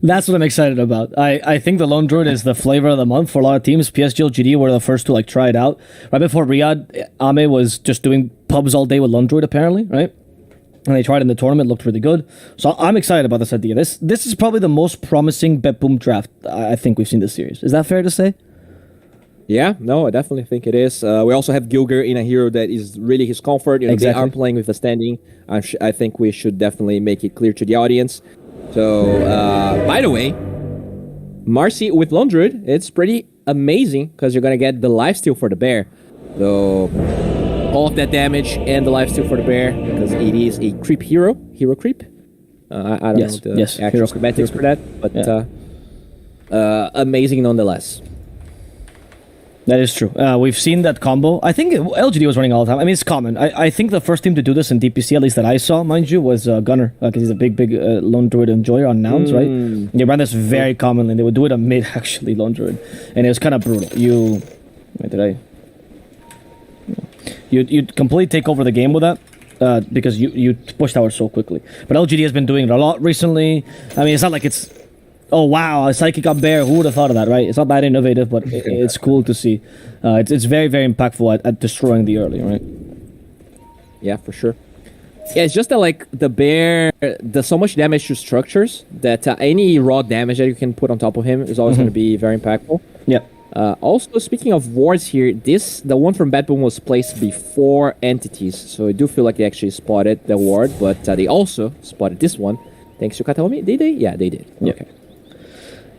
Speaker 3: That's what I'm excited about. I think the Lone Druid is the flavor of the month for a lot of teams. PSG LGD were the first to try it out. Right before Riyadh, Ame was just doing pubs all day with Lone Druid apparently, right? And they tried it in the tournament, looked really good. So I'm excited about this idea. This is probably the most promising Betboom draft I think we've seen this series. Is that fair to say?
Speaker 4: Yeah, no, I definitely think it is. We also have Gilger in a hero that is really his comfort. Exactly. They are playing with the standing. I think we should definitely make it clear to the audience. So, by the way, Marcy with Lone Druid, it's pretty amazing because you're going to get the lifesteal for the Bear. So, all of that damage and the lifesteal for the Bear because it is a creep hero creep. I don't know the actual schematics for that, but amazing nonetheless.
Speaker 3: That is true. We've seen that combo. I think LGD was running all the time. I mean, it's common. I think the first team to do this in DPC, at least that I saw, mind you, was Gunner, because he's a big Lone Druid enjoyer on Nouns, right? They ran this very commonly. They would do it on mid, actually, Lone Druid. And it was kind of brutal. You'd completely take over the game with that, because you push tower so quickly. But LGD has been doing it a lot recently. I mean, it's not like it's... Oh wow, a psychic up bear, who would have thought of that, right? It's not that innovative, but it's cool to see. It's very, very impactful at destroying the early, right?
Speaker 4: Yeah, for sure. Yeah, it's just that like the bear does so much damage to structures that any raw damage that you can put on top of him is always going to be very impactful.
Speaker 3: Yeah.
Speaker 4: Also, speaking of wards here, the one from Betboom was placed before entities, so I do feel like they actually spotted the ward, but they also spotted this one. Thanks to Kataomi. Did they? Yeah, they did.
Speaker 3: Yeah.
Speaker 4: Okay.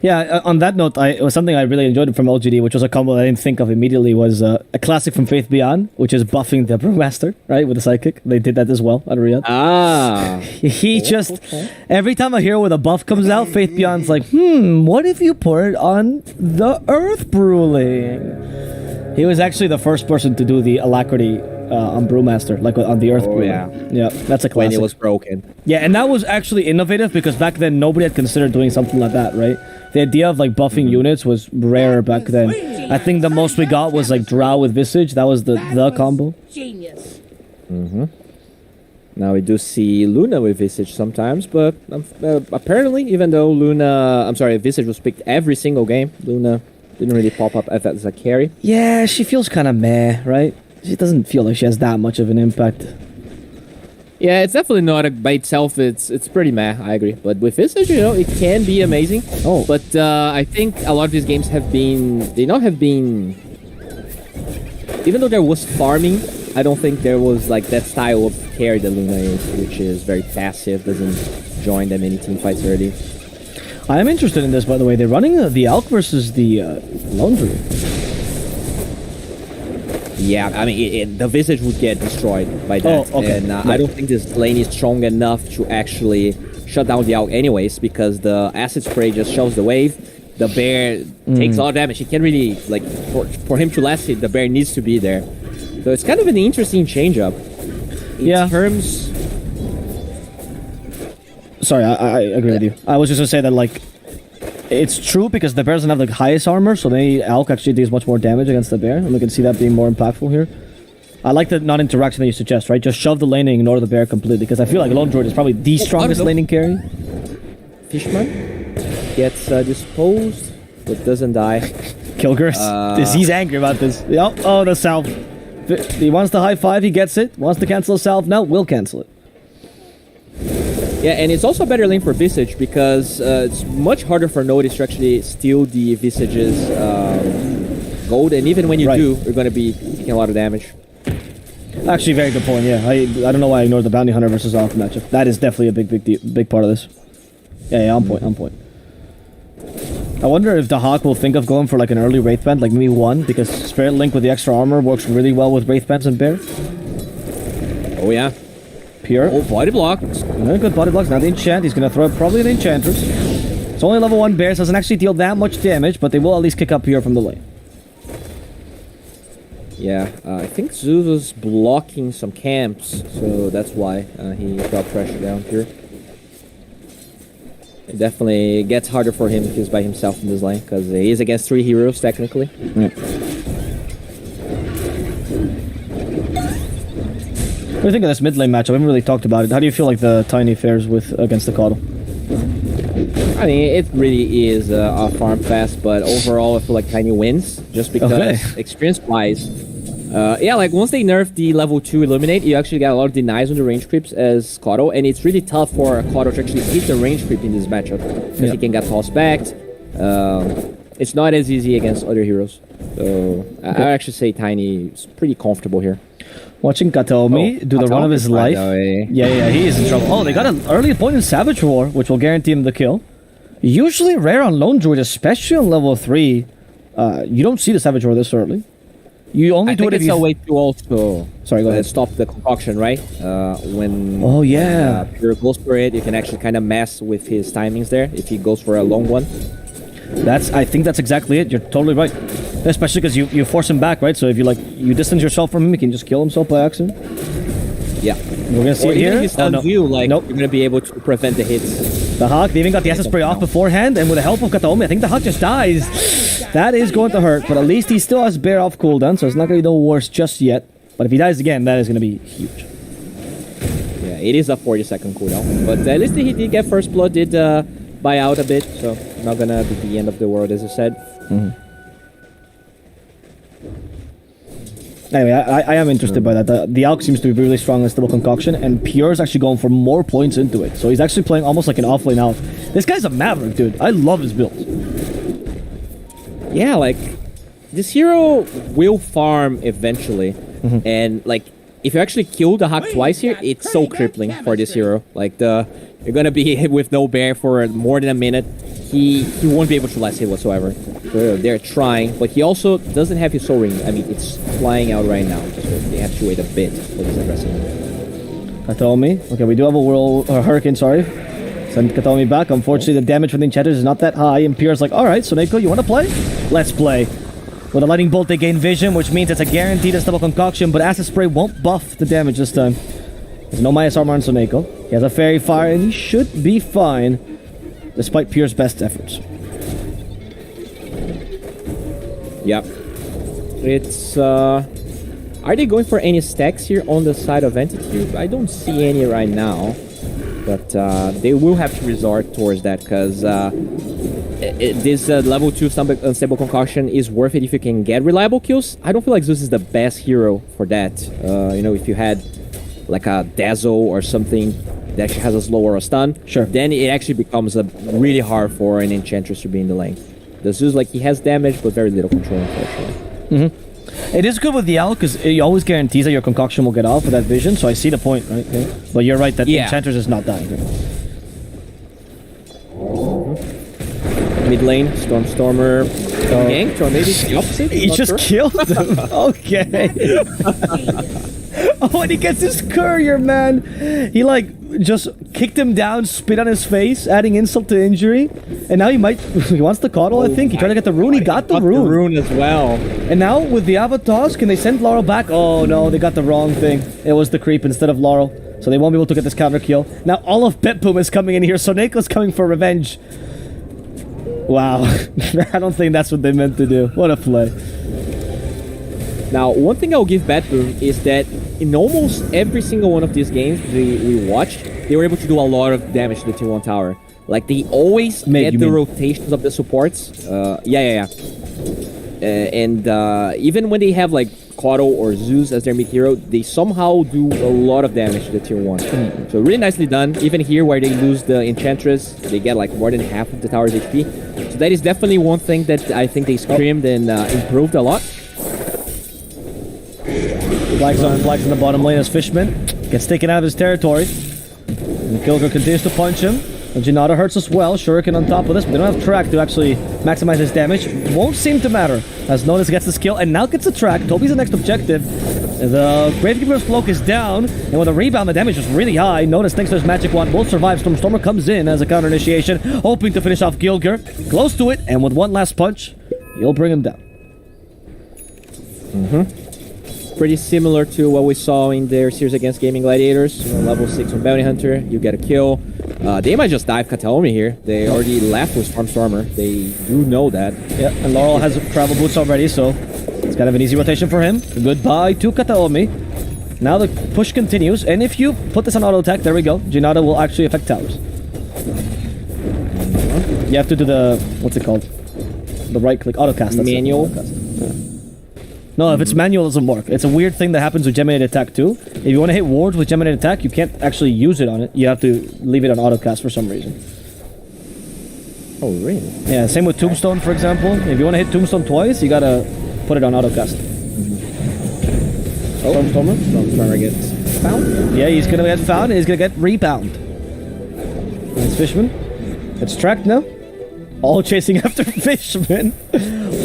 Speaker 3: Yeah, on that note, it was something I really enjoyed from LGD, which was a combo I didn't think of immediately, was a classic from Faith Beyond, which is buffing the Brewmaster, right, with the Psychic. They did that as well at Riyadh. He just, every time a hero with a buff comes out, Faith Beyond's like, what if you put it on the Earth Bruling? He was actually the first person to do the Alacrity on Brewmaster, like on the Earth.
Speaker 4: Oh,
Speaker 3: Brewer.
Speaker 4: yeah.
Speaker 3: That's a
Speaker 4: When
Speaker 3: classic.
Speaker 4: it was broken.
Speaker 3: Yeah, and that was actually innovative because back then nobody had considered doing something like that, right? The idea of like buffing units was rare back then. I think the most we got was like Drow with Visage. That was the combo.
Speaker 9: Genius.
Speaker 4: Now we do see Luna with Visage sometimes, but apparently, even though Visage was picked every single game, Luna didn't really pop up as a carry.
Speaker 3: Yeah, she feels kind of meh, right? She doesn't feel like she has that much of an impact.
Speaker 4: Yeah, it's definitely not by itself. It's pretty meh. I agree. But with Visage, it can be amazing.
Speaker 3: Oh,
Speaker 4: but I think a lot of these games have been even though there was farming, I don't think there was like that style of carry that Luna is, which is very passive, doesn't join that many team fights early.
Speaker 3: I am interested in this, by the way. They're running the Alk versus the Lone Druid.
Speaker 4: Yeah, I mean, the Visage would get destroyed by that.
Speaker 3: Oh, okay.
Speaker 4: And I don't think this lane is strong enough to actually shut down the Alk anyways, because the Acid Spray just shoves the wave. The bear takes a lot of damage. He can't really, like, for him to last hit, the bear needs to be there. So it's kind of an interesting change-up. In terms...
Speaker 3: Sorry, I agree with you. I was just going to say that, like, it's true because the bear doesn't have the highest armor, so Alk actually deals much more damage against the bear, and we can see that being more impactful here. I like the non-interaction that you suggest, right? Just shove the lane and ignore the bear completely, because I feel like Lone Druid is probably the strongest laning carry.
Speaker 4: Fishman gets disposed, but doesn't die.
Speaker 3: Kilgris, he's angry about this. Yep. Oh, the salve. He wants the high five, he gets it. Wants to cancel a salve now, will cancel it.
Speaker 4: Yeah, and it's also a better lane for Visage because it's much harder for Nodis to actually steal the Visage's gold, and even when you do, you're going to be taking a lot of damage.
Speaker 3: Actually, very good point, yeah. I don't know why I ignored the Bounty Hunter versus Alk matchup. That is definitely a big part of this. Yeah, on point. I wonder if the Hawk will think of going for like an early Wraith Band, like maybe one, because Spirit Link with the extra armor works really well with Wraith Bands and Bear.
Speaker 4: Oh yeah.
Speaker 3: Pure.
Speaker 4: Oh, body blocks.
Speaker 3: Good body blocks. Now the enchant. He's going to throw probably the Enchantress. It's only level 1 Bears. Doesn't actually deal that much damage, but they will at least kick up Pure from the lane.
Speaker 4: Yeah, I think Zeus was blocking some camps, so that's why he got pressure down here. It definitely gets harder for him if he's by himself in this lane, because he is against 3 heroes, technically.
Speaker 3: Yeah. What do you think of this mid lane matchup? We haven't really talked about it. How do you feel like the Tiny fares against the Caudle?
Speaker 4: I mean, it really is a farm fest, but overall I feel like Tiny wins, just because experience-wise, yeah, like once they nerf the level 2 Illuminate, you actually get a lot of denies on the range creeps as Caudle, and it's really tough for a Caudle to actually hit the range creep in this matchup, because he can get tossed back. It's not as easy against other heroes, so I would actually say Tiny is pretty comfortable here.
Speaker 3: Watching Kataomi do the run of his life. Yeah, he is in trouble. Oh, they got an early point in Savage Roar, which will guarantee him the kill. Usually rare on Lone Druid, especially on level 3. You don't see the Savage Roar this early. You only do it if you...
Speaker 4: it's a way to also
Speaker 3: go ahead.
Speaker 4: Stop the concoction, right? When Pure goes for it, you can actually kind of mess with his timings there if he goes for a long one.
Speaker 3: I think that's exactly it. You're totally right. Especially because you force him back, right? So if you distance yourself from him, he can just kill himself by accident.
Speaker 4: Yeah.
Speaker 3: We're gonna see it here.
Speaker 4: If he stuns you, you're gonna be able to prevent the hits.
Speaker 3: The Hawk, they even got the Acid Spray off beforehand, and with the help of Kataomi, I think the Hawk just dies. That is going to hurt, but at least he still has Bear off cooldown, so it's not gonna be the worst just yet. But if he dies again, that is gonna be huge.
Speaker 4: Yeah, it is a 40-second cooldown, but at least he did get First Blood, did buy out a bit, so not gonna be the end of the world, as I said.
Speaker 3: Anyway, I am interested by that. The Alk seems to be really strong in this double concoction, and Pure is actually going for more points into it. So he's actually playing almost like an offlane Alk. This guy's a maverick, dude. I love his build.
Speaker 4: Yeah, like, this hero will farm eventually, and like, if you actually kill the Hawk twice here, it's so crippling for this hero. Like, you're gonna be hit with no bear for more than a minute. He won't be able to last hit whatsoever. So they're trying, but he also doesn't have his soul ring. I mean, it's flying out right now. So they have to wait a bit for this aggressive.
Speaker 3: Kataomi. Okay, we do have a Hurricane, sorry. Send Kataomi back. Unfortunately, the damage from the Enchanters is not that high, and Pierre's like, alright, so Neko, you wanna play? Let's play. With a lightning bolt, they gain vision, which means it's a guaranteed stable concoction, but acid spray won't buff the damage this time. There's no minus armor on Soneko. He has a fairy fire, and he should be fine, despite Pure's best efforts.
Speaker 4: Yep. It's, are they going for any stacks here on the side of Entity? I don't see any right now, but they will have to resort towards that, because this level 2 unstable concoction is worth it if you can get reliable kills. I don't feel like Zeus is the best hero for that. You know, if you had like a Dazzle or something that actually has a slow or a stun,
Speaker 3: sure,
Speaker 4: then it actually becomes really hard for an Enchantress to be in the lane. The Zeus, like, he has damage, but very little control, unfortunately.
Speaker 3: It is good with the Owl, because it always guarantees that your concoction will get off with that vision, so I see the point, right? Yeah. But you're right that Enchantress is not dying.
Speaker 4: Mid lane, Stormer ganked, or maybe the opposite?
Speaker 3: He just killed him. Okay. Oh, and he gets his courier, man. He, like, just kicked him down, spit on his face, adding insult to injury. And now he wants the coddle, I think. He tried to get the rune. He got the rune.
Speaker 4: The rune as well.
Speaker 3: And now, with the Avatars, can they send Laurel back? Oh, no, they got the wrong thing. It was the creep instead of Laurel. So they won't be able to get this counter kill. Now, all of Betboom is coming in here. Soneko's coming for revenge. Wow. I don't think that's what they meant to do. What a play.
Speaker 4: Now, one thing I'll give Betboom is that in almost every single one of these games we watched, they were able to do a lot of damage to the Tier 1 tower. Like, they always get the rotations of the supports. And even when they have, like, Kodo or Zeus as their mid hero, they somehow do a lot of damage to the Tier 1. So really nicely done. Even here where they lose the Enchantress, they get, like, more than half of the tower's HP. So that is definitely one thing that I think they screamed and improved a lot.
Speaker 3: Flags on flags in the bottom lane as Fishman gets taken out of his territory. And Kilgore continues to punch him. And Jinata hurts as well. Shuriken on top of this, but they don't have track to actually maximize his damage. Won't seem to matter as Nonus gets the skill and now gets the track. Toby's the next objective. The Gravekeeper's Cloak is down, and with a rebound, the damage is really high. Nonus thanks to his magic wand will survive. Stormer comes in as a counter initiation, hoping to finish off Gilger. Close to it, and with one last punch, he'll bring him down.
Speaker 4: Pretty similar to what we saw in their series against Gaming Gladiators. You know, level 6 on Bounty Hunter, you get a kill. They might just dive Kataomi here. They already left with Stormer. They do know that.
Speaker 3: Yeah, and Laurel has travel boots already, so it's kind of an easy rotation for him. Goodbye to Kataomi. Now the push continues, and if you put this on auto attack, there we go. Jinata will actually affect towers. You have to do the, what's it called? The right click, auto cast.
Speaker 4: Manual.
Speaker 3: No, if it's manual, it doesn't work. It's a weird thing that happens with Geminated Attack too. If you want to hit wards with Geminated Attack, you can't actually use it on it. You have to leave it on autocast for some reason.
Speaker 4: Oh, really?
Speaker 3: Yeah, same with Tombstone, for example. If you want to hit Tombstone twice, you gotta put it on autocast.
Speaker 4: Stormer gets found?
Speaker 3: Yeah, he's gonna get found and he's gonna get rebound. Nice Fishman. It's tracked now. All chasing after Fishman.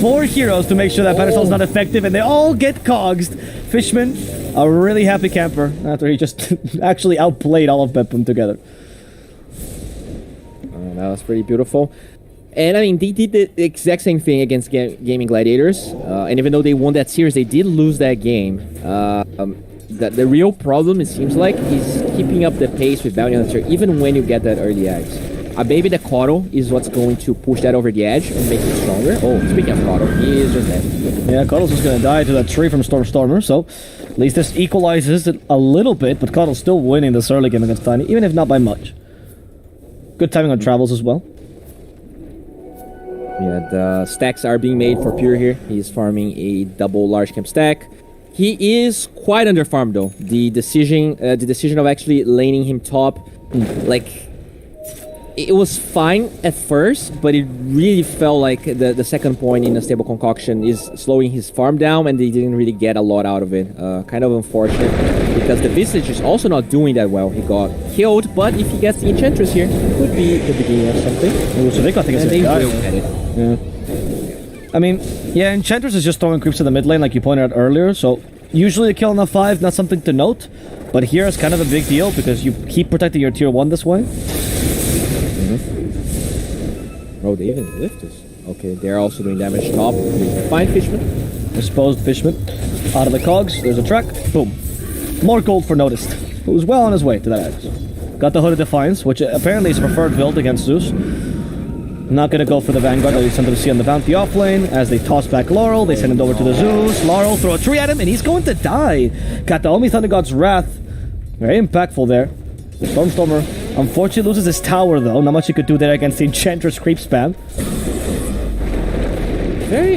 Speaker 3: 4 heroes to make sure that Pedestal's not effective, and they all get cogsed. Fishman, a really happy camper after he just actually outplayed all of Betboom together.
Speaker 4: That was pretty beautiful. And I mean, they did the exact same thing against Gaming Gladiators. And even though they won that series, they did lose that game. The real problem, it seems like, is keeping up the pace with Bounty Hunter, even when you get that early eggs. Maybe the Kodo is what's going to push that over the edge and make it stronger. Oh, speaking of Kodo, he is just dead.
Speaker 3: Yeah, Kodo's just going to die to that tree from Stormer, so at least this equalizes it a little bit, but Kodo's still winning this early game against Tiny, even if not by much. Good timing on travels as well.
Speaker 4: Yeah, the stacks are being made for Pure here. He's farming a double large camp stack. He is quite underfarmed though. The decision of actually laning him top, like, it was fine at first, but it really felt like the second point in a stable concoction is slowing his farm down, and they didn't really get a lot out of it. Kind of unfortunate, because the Visage is also not doing that well. He got killed, but if he gets the Enchantress here, it could be the beginning of something.
Speaker 3: So they got to get
Speaker 4: it.
Speaker 3: Yeah. I mean, yeah, Enchantress is just throwing creeps to the mid lane, like you pointed out earlier, so usually a kill on the 5, not something to note, but here it's kind of a big deal, because you keep protecting your tier 1 this way.
Speaker 4: Oh, they even lift this. Okay, they're also doing damage top. Fine Fishman.
Speaker 3: Exposed Fishman. Out of the cogs. There's a track. Boom. More gold for Noticed, who's well on his way to that item. Got the Hooded Defiance, which apparently is preferred build against Zeus. Not gonna go for the Vanguard that we sent to see on the Bounty off lane. As they toss back Laurel, they send him over to the Zeus. Laurel throw a tree at him, and he's going to die. Kataomi Thunder God's Wrath. Very impactful there. Stormstormer unfortunately loses his tower, though. Not much he could do there against the Enchantress creep spam.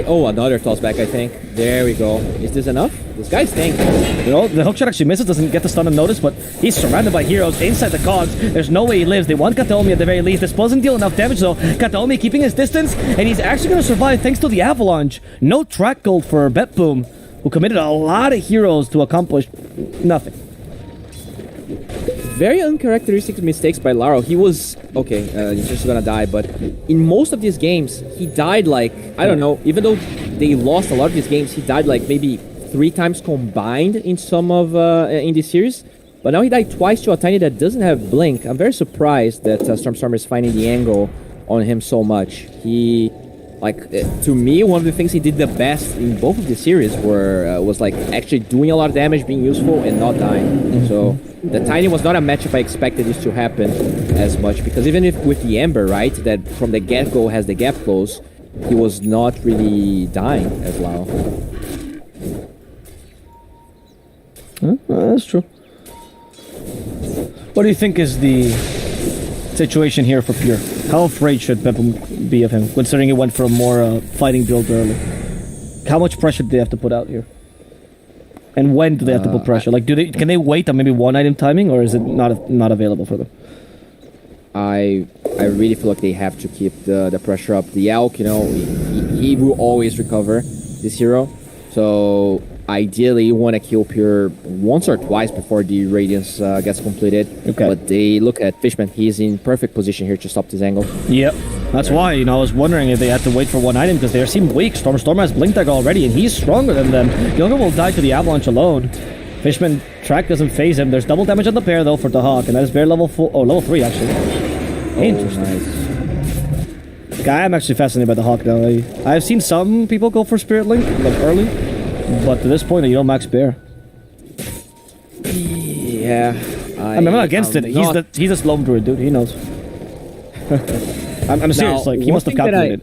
Speaker 4: Oh, another toss back, I think. There we go. Is this enough? This guy's tanking.
Speaker 3: You know, the hookshot actually misses, doesn't get the stun and notice, but he's surrounded by heroes inside the cogs. There's no way he lives. They want Kataomi at the very least. This doesn't deal enough damage, though. Kataomi keeping his distance, and he's actually going to survive thanks to the avalanche. No track gold for Betboom, who committed a lot of heroes to accomplish nothing.
Speaker 4: Very uncharacteristic mistakes by Laro. He was okay. He's just gonna die, but in most of these games, he died like I don't know. Even though they lost a lot of these games, he died like maybe 3 times combined in some of in this series. But now he died twice to a Tiny that doesn't have Blink. I'm very surprised that Stormstormer is finding the angle on him so much. He, like, to me, one of the things he did the best in both of the series was like actually doing a lot of damage, being useful, and not dying. So the Tiny was not a matchup I expected this to happen as much, because even if with the Ember, right, that from the get-go has the gap close, he was not really dying as Lao.
Speaker 3: That's true. What do you think is the situation here for Pure? How afraid should Betboom be of him, considering he went for a more fighting build early? How much pressure do they have to put out here? And when do they have to put pressure? Like, can they wait on maybe one item timing, or is it not available for them?
Speaker 4: I really feel like they have to keep the pressure up. The Elk, you know, he will always recover this hero. So ideally, you want to kill Pure once or twice before the Radiance gets completed. Okay. But they look at Fishman. He's in perfect position here to stop this angle.
Speaker 3: Yep. That's why, you know, I was wondering if they had to wait for one item, because they seem weak. Storm has Blink Tag already, and he's stronger than them. Younger will die to the Avalanche alone. Fishman track doesn't phase him. There's double damage on the pair, though, for the Hawk, and that is Bear level 4. Oh, level 3, actually. Interesting.
Speaker 4: Nice.
Speaker 3: I'm actually fascinated by the Hawk now. I've seen some people go for Spirit Link, like early, but to this point, you don't max Bear.
Speaker 4: Yeah.
Speaker 3: I'm not against it. He's a Slome Druid, dude. He knows. I'm serious. Like, he must have calculated.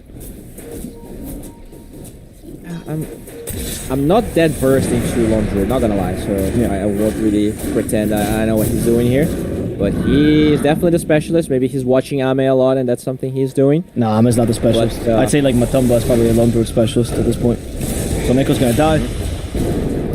Speaker 4: I'm not that versed into Lone Druid, not gonna lie. So yeah. I won't really pretend I know what he's doing here. But he's definitely the specialist. Maybe he's watching Ame a lot, and that's something he's doing.
Speaker 3: No, Ame's not the specialist. But, I'd say like Matumba is probably a Lone Druid specialist at this point. So Neko's gonna die.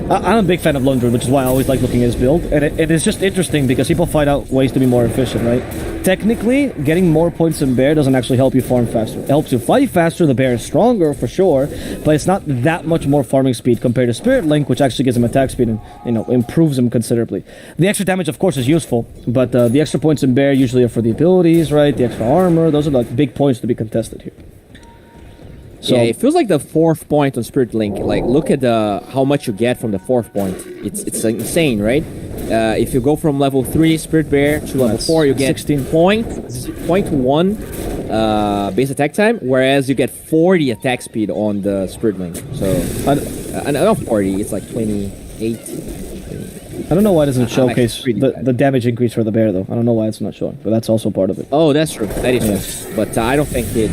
Speaker 3: I'm a big fan of Lone Druid, which is why I always like looking at his build. And it is just interesting because people find out ways to be more efficient, right? Technically, getting more points in Bear doesn't actually help you farm faster. It helps you fight faster, the Bear is stronger for sure, but it's not that much more farming speed compared to Spirit Link, which actually gives him attack speed and, you know, improves him considerably. The extra damage, of course, is useful, but the extra points in Bear usually are for the abilities, right? The extra armor, those are like big points to be contested here. So,
Speaker 4: yeah, it feels like the 4th point on Spirit Link. Like, look at how much you get from the 4th point. It's insane, right? If you go from level 3 Spirit Bear to level 4, you get 0.1 base attack time, whereas you get 40 attack speed on the Spirit Link. So, not 40, it's like 28.
Speaker 3: I don't know why it doesn't showcase the damage increase for the Bear, though. I don't know why it's not showing, but that's also part of it.
Speaker 4: Oh, that's true. That is true. But I don't think it...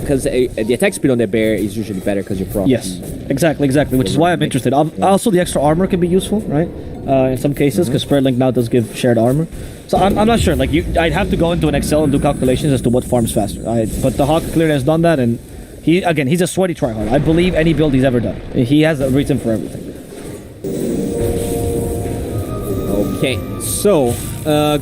Speaker 4: Because the attack speed on the Bear is usually better because you're from...
Speaker 3: Yes, exactly, which is why I'm interested. Also, the extra armor can be useful, right? In some cases, because Spirit Link now does give shared armor. So I'm not sure. Like, I'd have to go into an Excel and do calculations as to what farms faster. But the Hawk clearly has done that, and he's a sweaty tryhard. I believe any build he's ever done. He has a reason for everything.
Speaker 4: Okay, so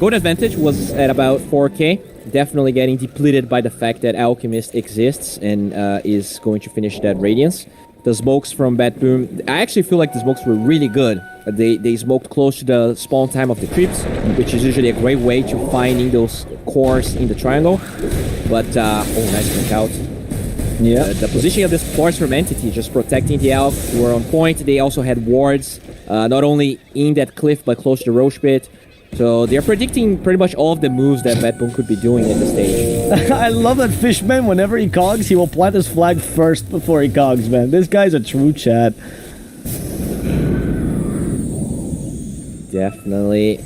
Speaker 4: gold advantage was at about 4k. Definitely getting depleted by the fact that Alchemist exists and is going to finish that Radiance. The smokes from Betboom, I actually feel like the smokes were really good. They smoked close to the spawn time of the creeps, which is usually a great way to finding those cores in the triangle. But, nice blink out.
Speaker 3: Yeah.
Speaker 4: The positioning of this force from Entity, just protecting the Elk, were on point. They also had wards, not only in that cliff, but close to the Roche Pit. So they're predicting pretty much all of the moves that Betboom could be doing at this stage.
Speaker 3: I love that Fishman, whenever he cogs, he will plant his flag first before he cogs, man. This guy's a true Chad.
Speaker 4: Definitely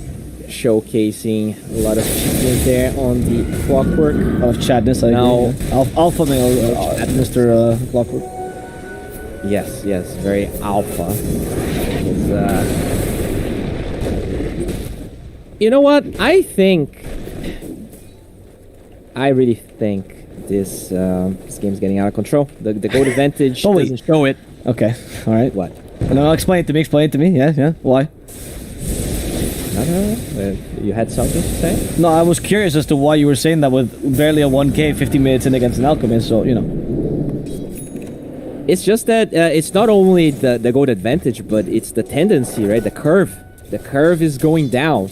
Speaker 4: showcasing a lot of cheatness there on the Clockwork.
Speaker 3: A lot of Chadness, I
Speaker 4: Now-
Speaker 3: agree. Alpha male, Mr. Clockwork.
Speaker 4: Yes, very alpha. You know what? I really think this game's getting out of control. The gold advantage doesn't show it.
Speaker 3: Okay, alright.
Speaker 4: What?
Speaker 3: No, explain it to me. Yeah. Why?
Speaker 4: I don't know. You had something to say?
Speaker 3: No, I was curious as to why you were saying that with barely a 1k, 50 minutes in against an Alchemist, so, you know.
Speaker 4: It's just that it's not only the gold advantage, but it's the tendency, right? The curve. The curve is going down.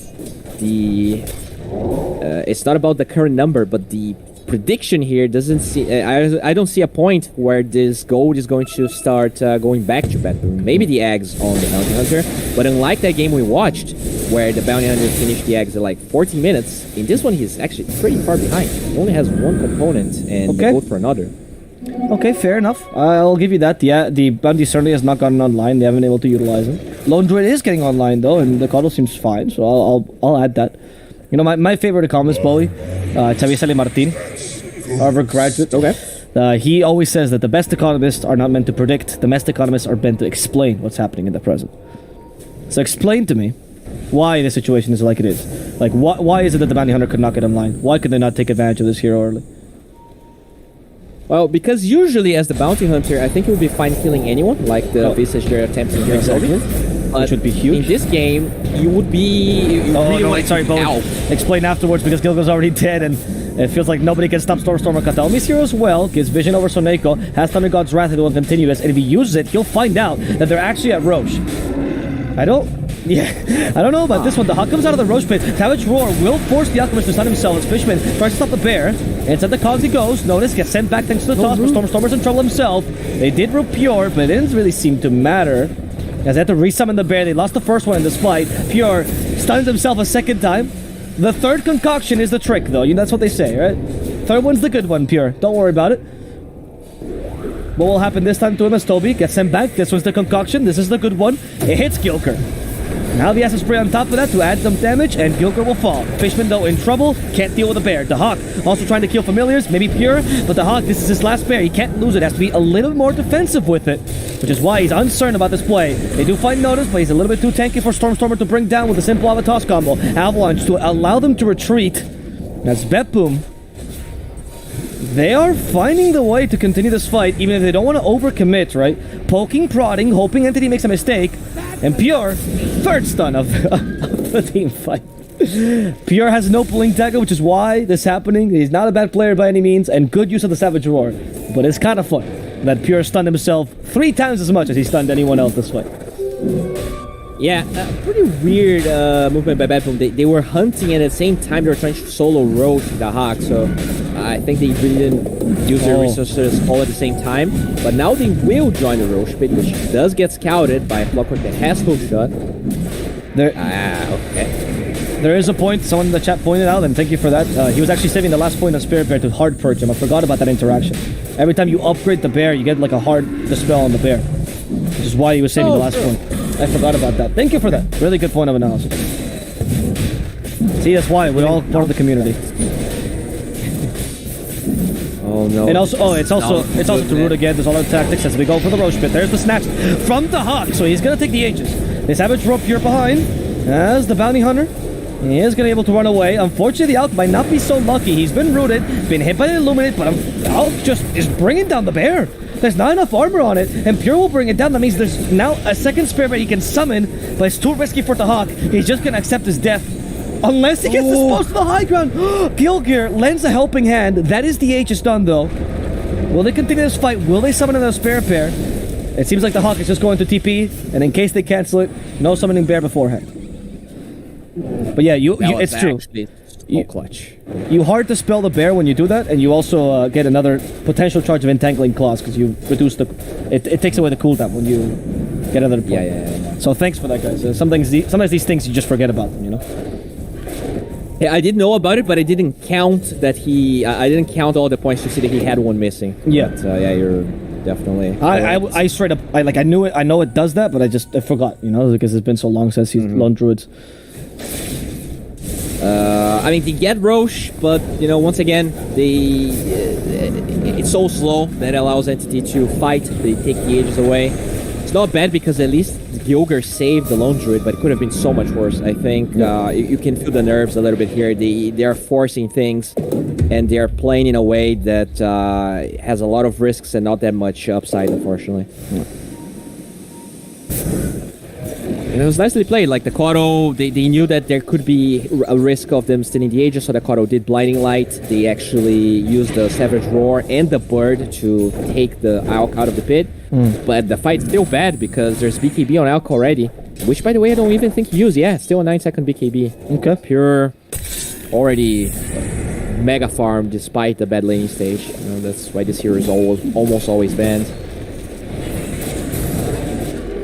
Speaker 4: It's not about the current number, but the prediction here doesn't see. I don't see a point where this gold is going to start going back to Betboom. Maybe the eggs on the Bounty Hunter, but unlike that game we watched, where the Bounty Hunter finished the eggs at like 14 minutes, in this one he's actually pretty far behind. He only has one component and the gold for another.
Speaker 3: Okay, fair enough. I'll give you that. Yeah, the bounty certainly has not gotten online. They haven't been able to utilize him. Lone Druid is getting online though, and the Coddle seems fine. So I'll add that. You know, my favorite economist, Bowie, Chavisale Martin, Harvard graduate.
Speaker 4: Okay.
Speaker 3: He always says that the best economists are not meant to predict. The best economists are meant to explain what's happening in the present. So explain to me why the situation is like it is. Like, why is it that the bounty hunter could not get online? Why could they not take advantage of this hero early?
Speaker 4: Well, because usually as the bounty hunter, I think it would be fine killing anyone, like the Visage attempts in
Speaker 3: Exactly. Which would be huge.
Speaker 4: In this game, you would be...
Speaker 3: Sorry, Bowie. Explain afterwards because Gilgo's already dead and it feels like nobody can stop Stormstormer Kataomi's hero as well. Gives vision over Soneko, has Thunder God's Wrath if it will continue this, and if he uses it, he'll find out that they're actually at Roche. I don't know about this one. The Hawk comes out of the Roche pit. Savage Roar will force the Alchemist to stun himself as Fishman tries to stop the bear. Inside the cogs he goes. Notice gets sent back thanks to the toss, but Stormstormer's in trouble himself. They did root Pure, but it didn't really seem to matter. As they had to resummon the bear, they lost the first one in this fight. Pure stuns himself a second time. The third concoction is the trick, though. That's what they say, right? Third one's the good one, Pure. Don't worry about it. What will happen this time to him as Toby gets sent back? This was the concoction. This is the good one. It hits Gilker. Now the acid spray on top of that to add some damage, and Gilker will fall. Fishman, though, in trouble, can't deal with the bear. The Hawk also trying to kill familiars, maybe Pure, but the Hawk, this is his last bear. He can't lose it. Has to be a little more defensive with it, which is why he's uncertain about this play. They do find notice, but he's a little bit too tanky for Stormstormer to bring down with a simple Avatos combo. Avalanche to allow them to retreat. That's Betboom. They are finding the way to continue this fight, even if they don't want to overcommit, right? Poking, prodding, hoping Entity makes a mistake. And Pure, third stun of the team fight. Pure has no pulling dagger, which is why this is happening. He's not a bad player by any means, and good use of the Savage Roar. But it's kind of fun that Pure stunned himself 3 times as much as he stunned anyone else this fight.
Speaker 4: Yeah, pretty weird movement by Betboom. They were hunting and at the same time they were trying to solo Roche the Hawk, so I think they really didn't use their resources all at the same time. But now they will join the Roche pit, which does get scouted by a Clockwork that has hook shot. Okay.
Speaker 3: There is a point someone in the chat pointed out, and thank you for that. He was actually saving the last point of Spirit Bear to hard purge him. I forgot about that interaction. Every time you upgrade the bear, you get like a hard dispel on the bear, which is why he was saving the last point. I forgot about that. Thank you for that. Really good point of analysis. See, that's why we're all part of the community.
Speaker 4: Oh no!
Speaker 3: And also, it's also to root again. There's all our tactics as we go for the Roche pit. There's the snatch from the Hawk, so he's gonna take the Aegis. They Savage Roar Pure behind as the Bounty Hunter. He is gonna be able to run away. Unfortunately, the Alk might not be so lucky. He's been rooted, been hit by the Illuminate, but Alk just is bringing down the bear. There's not enough armor on it, and Pure will bring it down. That means there's now a second Spirit Bear he can summon, but it's too risky for the Hawk. He's just gonna accept his death. Unless he gets exposed to the high ground. Gilgear lends a helping hand. That is the Aegis done, though. Will they continue this fight? Will they summon another Spirit Bear? It seems like the Hawk is just going to TP, and in case they cancel it, no summoning bear beforehand. But yeah, it's true.
Speaker 4: Clutch.
Speaker 3: You hard to spell the bear when you do that, and you also get another potential charge of entangling claws because you reduce the. It takes away the cooldown when you get another point.
Speaker 4: Yeah.
Speaker 3: So thanks for that, guys. Sometimes these things you just forget about them, you know.
Speaker 4: I did know about it, but I didn't count that I didn't count all the points to see that he had one missing.
Speaker 3: Yeah.
Speaker 4: But, yeah, you're definitely.
Speaker 3: I straight up I knew it. I know it does that, but I forgot. Because it's been so long since he's lone druids.
Speaker 4: I mean, they get Roche, but once again, it's so slow that allows Entity to fight. They take the ages away. It's not bad because at least Gilger saved the lone druid, but it could have been so much worse. I think you can feel the nerves a little bit here. They are forcing things, and they are playing in a way that has a lot of risks and not that much upside, unfortunately. Yeah. And it was nicely played. Like the Koro, they knew that there could be a risk of them stealing the Aegis, so the Koro did Blinding Light. They actually used the Savage Roar and the Bird to take the Alk out of the pit. But the fight's still bad because there's BKB on Alk already. Which, by the way, I don't even think he used. Yeah, still a 9-second BKB.
Speaker 3: Okay.
Speaker 4: Pure already mega farm despite the bad laning stage. That's why this hero is almost always banned.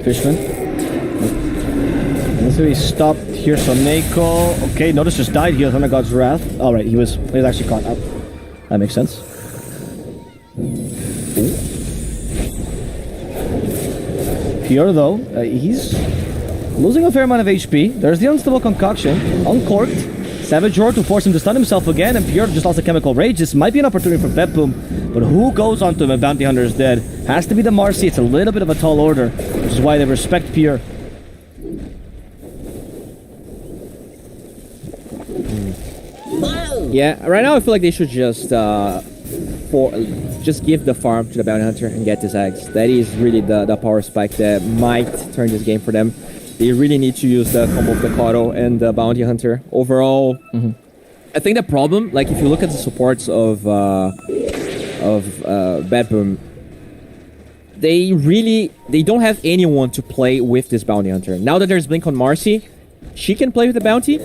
Speaker 3: Fishman. So he stopped here, so Neko. Okay, Notice just died here, Thunder God's Wrath. Alright, he was actually caught up. That makes sense. Pure though, he's losing a fair amount of HP. There's the Unstable Concoction, Uncorked, Savage Roar to force him to stun himself again, and Pure just lost a Chemical Rage. This might be an opportunity for Betboom, but who goes onto him if Bounty Hunter is dead? Has to be the Marcy. It's a little bit of a tall order, which is why they respect Pure.
Speaker 4: Yeah, right now I feel like they should just give the farm to the Bounty Hunter and get this eggs. That is really the power spike that might turn this game for them. They really need to use the combo of the Koro and the Bounty Hunter. Overall, I think the problem, like if you look at the supports of Betboom, they don't have anyone to play with this Bounty Hunter. Now that there's Blink on Marcy, she can play with the Bounty,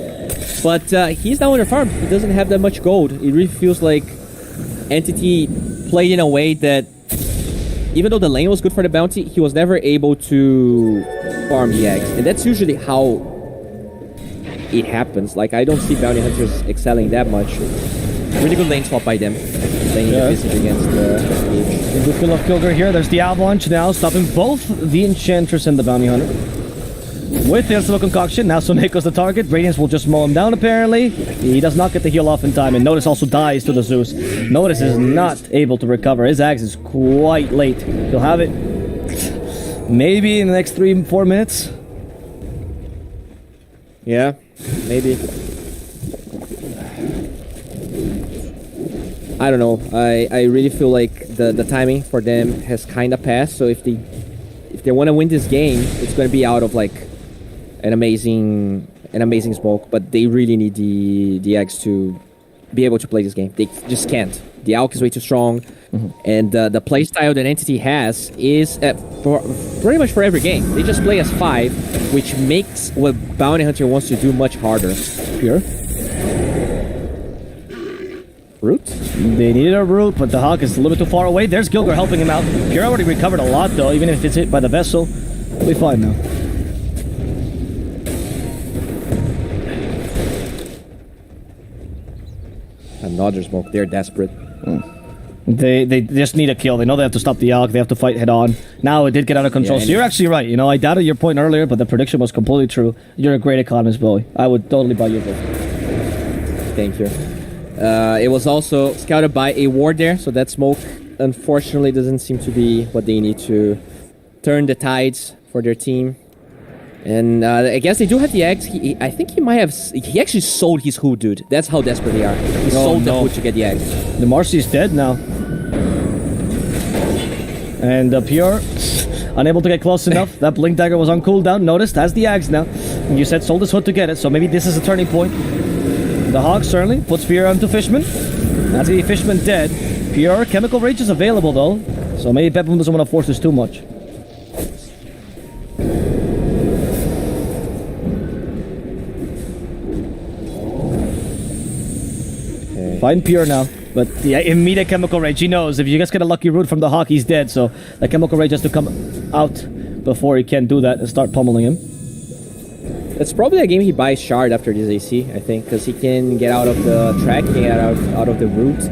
Speaker 4: but he's down on the farm. He doesn't have that much gold. It really feels like Entity played in a way that, even though the lane was good for the Bounty, he was never able to farm the eggs. And that's usually how it happens. Like, I don't see Bounty Hunters excelling that much. Really good lane swap by them. Playing the visage against the Age.
Speaker 3: Good kill of Kilger here. There's the Avalanche now, stopping both the Enchantress and the Bounty Hunter. With the Unstable Concoction, now Soneko's the target. Radiance will just mow him down, apparently. He does not get the heal off in time, and Notice also dies to the Zeus. Notice is not able to recover. His Axe is quite late. He'll have it maybe in the next 3-4 minutes.
Speaker 4: Yeah, maybe. I don't know. I really feel like the timing for them has kind of passed. So if they want to win this game, it's going to be out of like an amazing smoke. But they really need the eggs to be able to play this game. They just can't. The Alk is way too strong, and the playstyle that Entity has is for pretty much for every game. They just play as 5, which makes what Bounty Hunter wants to do much harder.
Speaker 3: Pure.
Speaker 4: Root?
Speaker 3: They needed a root, but the Hawk is a little bit too far away. There's Gilger helping him out. Pure already recovered a lot, though, even if it's hit by the vessel. We'll be fine now.
Speaker 4: Another smoke. They're desperate.
Speaker 3: They just need a kill. They know they have to stop the Alk. They have to fight head on. Now it did get out of control. So you're actually right. You know, I doubted your point earlier, but the prediction was completely true. You're a great economist, Bowie. I would totally buy your book.
Speaker 4: Thank you. It was also scouted by a ward there, so that smoke unfortunately doesn't seem to be what they need to turn the tides for their team. And I guess they do have the eggs. I think he might have... He actually sold his hood, dude. That's how desperate they are. He sold the hood to get the eggs.
Speaker 3: The Marcy is dead now. And Pure, unable to get close enough. That Blink Dagger was on cooldown. Noticed, has the eggs now. And you said sold his hood to get it, so maybe this is a turning point. The Hawk certainly puts Fear onto Fishman. That's the Fishman dead. Pure Chemical Rage is available though, so maybe Betboom doesn't want to force this too much. Okay. Find Pure now, but the immediate Chemical Rage. He knows if you just get a lucky root from the Hawk, he's dead. So the Chemical Rage has to come out before he can do that and start pummeling him.
Speaker 4: That's probably a game he buys Shard after this AC, I think, because he can get out of the track, get out of the route.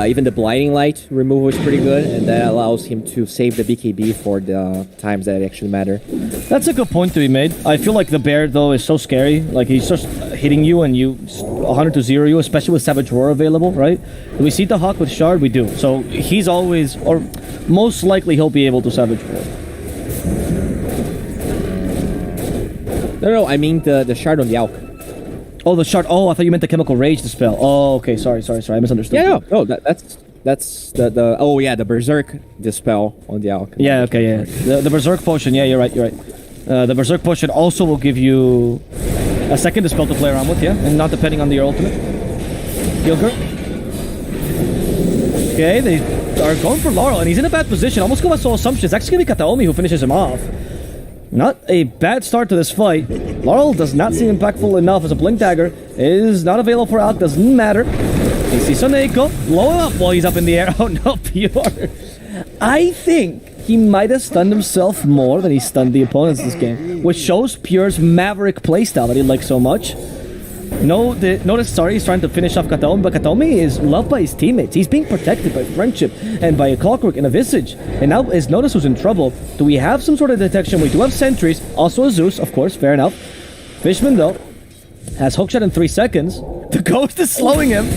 Speaker 4: Even the blinding light removal is pretty good, and that allows him to save the BKB for the times that actually matter.
Speaker 3: That's a good point to be made. I feel like the bear, though, is so scary. Like, he's just hitting you and you 100 to 0 you, especially with Savage Roar available, right? Do we see the Hawk with Shard? We do. So he's always, or most likely he'll be able to Savage Roar.
Speaker 4: No, I mean the Shard on the Alk.
Speaker 3: Oh, the Shard. Oh, I thought you meant the Chemical Rage dispel. Oh, okay. Sorry. I misunderstood.
Speaker 4: Yeah, no, that's the oh yeah, the Berserk dispel on the Alk.
Speaker 3: Yeah, okay, yeah. The Berserk potion, yeah, you're right. The Berserk potion also will give you a second dispel to play around with, yeah? And not depending on your ultimate. Gilgert. Okay, they are going for Laurel, and he's in a bad position. Almost go with Soul Assumption. It's actually going to be Kataomi who finishes him off. Not a bad start to this fight. Laurel does not seem impactful enough as a Blink Dagger. Is not available for Alk, doesn't matter. You see Soneko blow him up while he's up in the air. Oh no, Pure. I think he might have stunned himself more than he stunned the opponents this game, which shows Pure's maverick playstyle that he likes so much. Notice, sorry, he's trying to finish off Kataomi, but Kataomi is loved by his teammates. He's being protected by Friendship and by a Clockwork and a Visage. And now is Notice who's in trouble. Do we have some sort of detection? We do have sentries, also a Zeus, of course, fair enough. Fishman, though, has hookshot in 3 seconds. The Ghost is slowing him.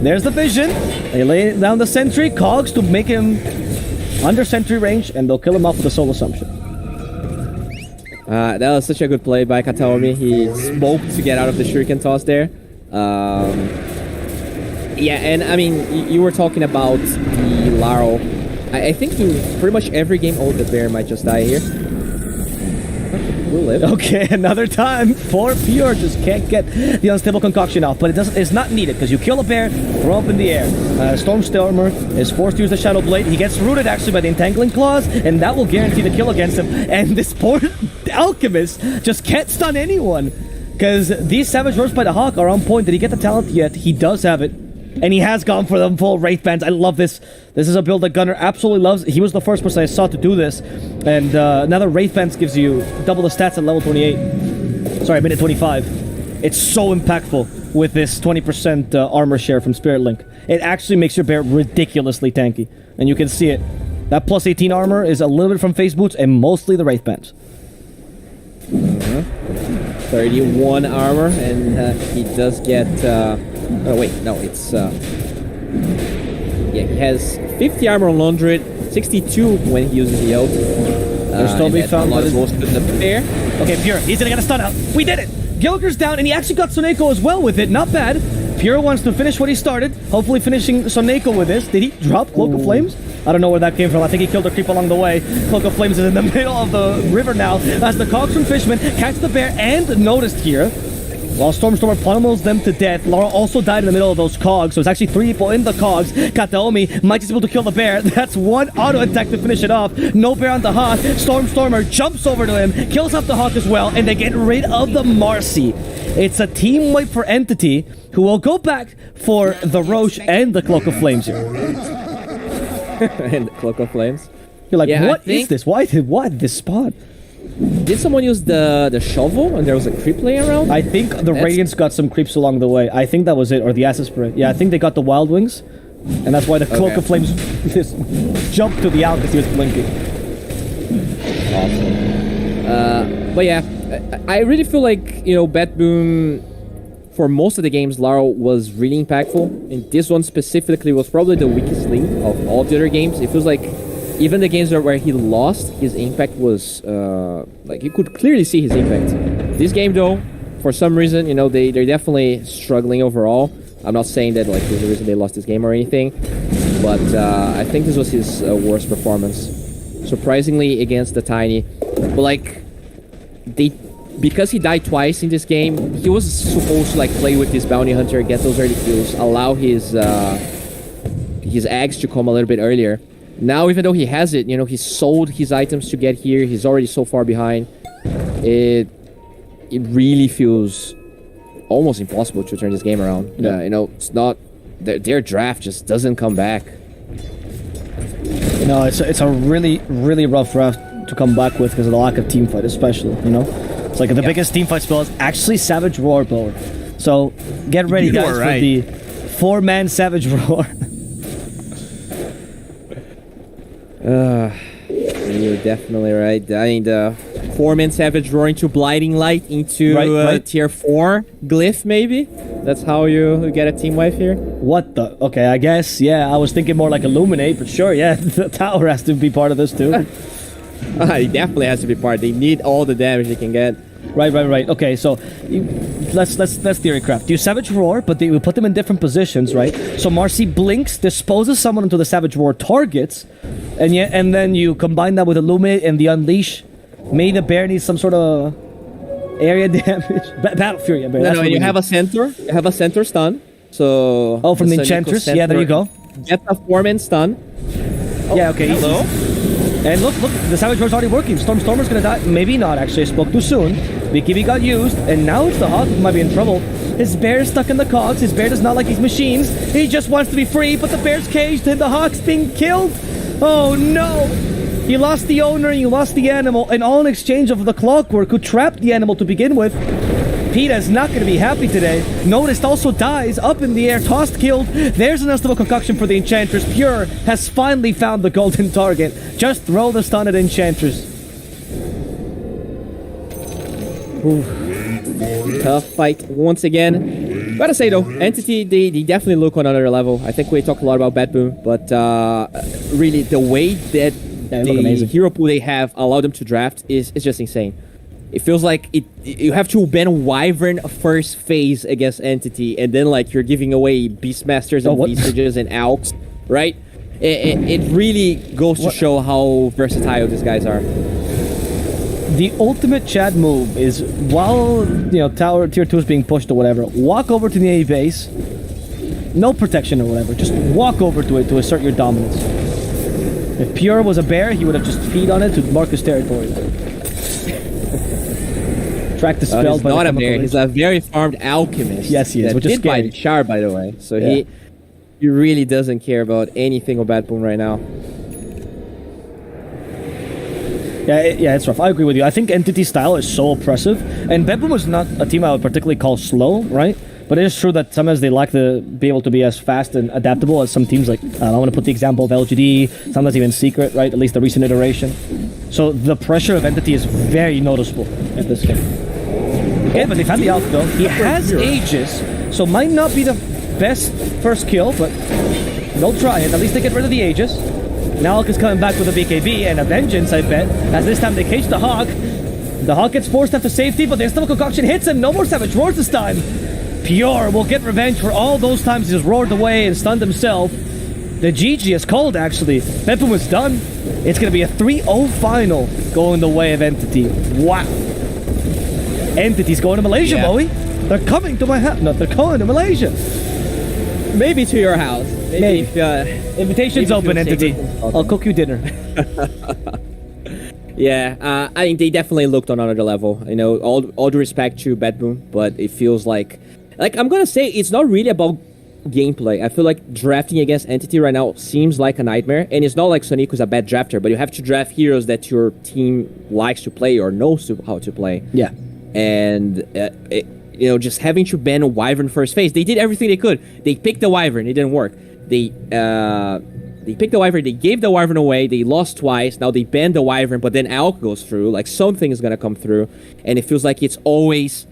Speaker 3: There's the vision. They lay down the sentry, Cogs to make him under sentry range, and they'll kill him off with a Soul Assumption.
Speaker 4: That was such a good play by Kataomi. He smoked to get out of the Shuriken toss there. Yeah, and I mean, you were talking about the Laurel. I think pretty much every game, oh, the bear might just die here. We'll live.
Speaker 3: Okay, another time. Poor Pure just can't get the Unstable Concoction off, but it's not needed because you kill a bear, throw up in the air. Stormstormer is forced to use the Shadow Blade. He gets rooted actually by the Entangling Claws, and that will guarantee the kill against him. And this poor Alchemist just can't stun anyone because these Savage Roars by the Hawk are on point. Did he get the talent yet? He does have it. And he has gone for them full Wraith Bands. I love this. This is a build that Gunnar absolutely loves. He was the first person I saw to do this. And now the Wraith Bands gives you double the stats at level 28. Sorry, minute 25. It's so impactful with this 20% armor share from Spirit Link. It actually makes your bear ridiculously tanky. And you can see it. That plus 18 armor is a little bit from Phase Boots and mostly the Wraith Bands.
Speaker 4: 31 armor, and he does get... oh wait, no, it's... yeah, he has 50 armor on Laundred, 62 when he uses the ult.
Speaker 3: There's still be found by
Speaker 4: the bear.
Speaker 3: Okay, Pure, he's gonna get a stun out. We did it! Gilger's down, and he actually got Soneko as well with it. Not bad. Pure wants to finish what he started, hopefully finishing Soneko with this. Did he drop Cloak of Flames? I don't know where that came from. I think he killed a creep along the way. Cloak of Flames is in the middle of the river now as the Cogs from Fishman catch the bear and noticed here. While Stormstormer pummels them to death, Laura also died in the middle of those Cogs, so it's actually 3 people in the Cogs. Kataomi might just be able to kill the bear. That's one auto attack to finish it off. No bear on the Hawk. Stormstormer jumps over to him, kills off the Hawk as well, and they get rid of the Marcy. It's a team wipe for Entity, who will go back for the Roche and the Cloak of Flames here.
Speaker 4: And the Cloak of Flames.
Speaker 3: You're like, yeah, what is this? Why this spot?
Speaker 4: Did someone use the shovel and there was a creep laying around?
Speaker 3: I think the Radiants got some creeps along the way. I think that was it, or the Acid Spray. Yeah, I think they got the Wild Wings, and that's why the Cloak of Flames just jumped to the out because he was blinking.
Speaker 4: Awesome. But yeah, I really feel like, you know, Betboom, for most of the games, Laro was really impactful. And this one specifically was probably the weakest link of all the other games. It feels like even the games where he lost, his impact was, like, you could clearly see his impact. This game, though, for some reason, you know, they're definitely struggling overall. I'm not saying that, like, there's a reason they lost this game or anything, but I think this was his worst performance. Surprisingly against the Tiny. But, like, because he died twice in this game, he was supposed to, like, play with this Bounty Hunter, get those early kills, allow his eggs to come a little bit earlier. Now, even though he has it, you know, he sold his items to get here. He's already so far behind. It really feels almost impossible to turn this game around.
Speaker 3: Yeah.
Speaker 4: You know, it's not... Their draft just doesn't come back.
Speaker 3: No, it's a really, really rough draft to come back with because of the lack of team fight, especially. It's like the biggest team fight spell is actually Savage Roar Blower. So get ready,
Speaker 4: You
Speaker 3: guys,
Speaker 4: are
Speaker 3: for
Speaker 4: right.
Speaker 3: the 4-man Savage Roar.
Speaker 4: You're definitely right. I mean, the 4-man Savage Roar into Blinding Light into
Speaker 3: Right.
Speaker 4: tier 4 Glyph, maybe? That's how you get a team wipe here?
Speaker 3: What the? Okay, I guess, yeah. I was thinking more like Illuminate, but sure, yeah. The tower has to be part of this too.
Speaker 4: It definitely has to be part. They need all the damage they can get.
Speaker 3: Right. Okay, so let's theorycraft. You Savage Roar, but we put them in different positions, right? So Marcy blinks, disposes someone until the Savage Roar targets, and then you combine that with Illuminate and the Unleash. Maybe the bear needs some sort of area damage. Battle Fury, yeah, bear.
Speaker 4: No,
Speaker 3: that's what
Speaker 4: you
Speaker 3: we
Speaker 4: have
Speaker 3: need.
Speaker 4: a center. You have a center stun. So
Speaker 3: From the
Speaker 4: Sonico
Speaker 3: Enchantress? Yeah, there
Speaker 4: center
Speaker 3: you go.
Speaker 4: Get a 4-man stun.
Speaker 3: Yeah, okay.
Speaker 4: Hello.
Speaker 3: And look, the Savage Roar's already working. Stormer's gonna die. Maybe not, actually. I spoke too soon. BKB got used, and now it's the Hawk who might be in trouble. His bear's stuck in the cogs. His bear does not like these machines. He just wants to be free, but the bear's caged, and the Hawk's being killed. Oh, no. You lost the owner, you lost the animal, and all in exchange of the Clockwork, who trapped the animal to begin with. PETA is not going to be happy today. Noticed also dies, up in the air, tossed, killed. There's an unstable concoction for the Enchantress. Pure has finally found the golden target. Just throw the stun at Enchantress.
Speaker 4: Tough fight once again. Gotta say though, Entity, they definitely look on another level. I think we talked a lot about Betboom, but really the way that
Speaker 3: they look
Speaker 4: the
Speaker 3: amazing.
Speaker 4: hero pool they have allowed them to draft is just insane. It feels like you have to ban Wyvern first phase against Entity, and then like you're giving away Beastmasters and Beastages and Alks, right? It really goes to show how versatile these guys are.
Speaker 3: The ultimate Chad move is while tower tier 2 is being pushed or whatever, walk over to the A base. No protection or whatever. Just walk over to it to assert your dominance. If Pure was a bear, he would have just feed on it to mark his territory. Track the spell.
Speaker 4: He's not a bear. He's a very farmed alchemist.
Speaker 3: Yes, he is,
Speaker 4: that
Speaker 3: which is
Speaker 4: did
Speaker 3: scary.
Speaker 4: buy the shard, by the way. So
Speaker 3: Yeah.
Speaker 4: he really doesn't care about anything about Betboom right now.
Speaker 3: Yeah, it's rough. I agree with you. I think Entity style is so oppressive, and Betboom is not a team I would particularly call slow, right? But it is true that sometimes they lack to be able to be as fast and adaptable as some teams. Like I want to put the example of LGD, sometimes even Secret, right? At least the recent iteration. So the pressure of Entity is very noticeable at this game. Okay, but they've had the Alk though. He has Aegis, so might not be the best first kill, but they'll try it. At least they get rid of the Aegis. Now Alk is coming back with a BKB and a Vengeance, I bet, as this time they cage the Hawk. The Hawk gets forced after safety, but the Unstable Concoction hits him. No more Savage Roars this time. Pure will get revenge for all those times he just roared away and stunned himself. The GG is called, actually. Betboom was done. It's going to be a 3-0 final going the way of Entity. Wow. Entity's going to Malaysia, Bowie. They're coming to my house. No, they're going to Malaysia.
Speaker 4: Maybe to your house. Maybe.
Speaker 3: Invitation's
Speaker 4: maybe
Speaker 3: open,
Speaker 4: to a
Speaker 3: Entity.
Speaker 4: sacred
Speaker 3: I'll cook you dinner.
Speaker 4: Yeah, I think they definitely looked on another level. All due respect to Betboom, but it feels like I'm gonna say it's not really about gameplay. I feel like drafting against Entity right now seems like a nightmare, and it's not like Sonico's a bad drafter, but you have to draft heroes that your team likes to play or knows how to play.
Speaker 3: Yeah.
Speaker 4: And just having to ban a Wyvern first phase, they did everything they could. They picked the Wyvern, it didn't work. They picked the Wyvern, they gave the Wyvern away, they lost twice, now they banned the Wyvern, but then Alk goes through, like something is gonna come through, and it feels like it's always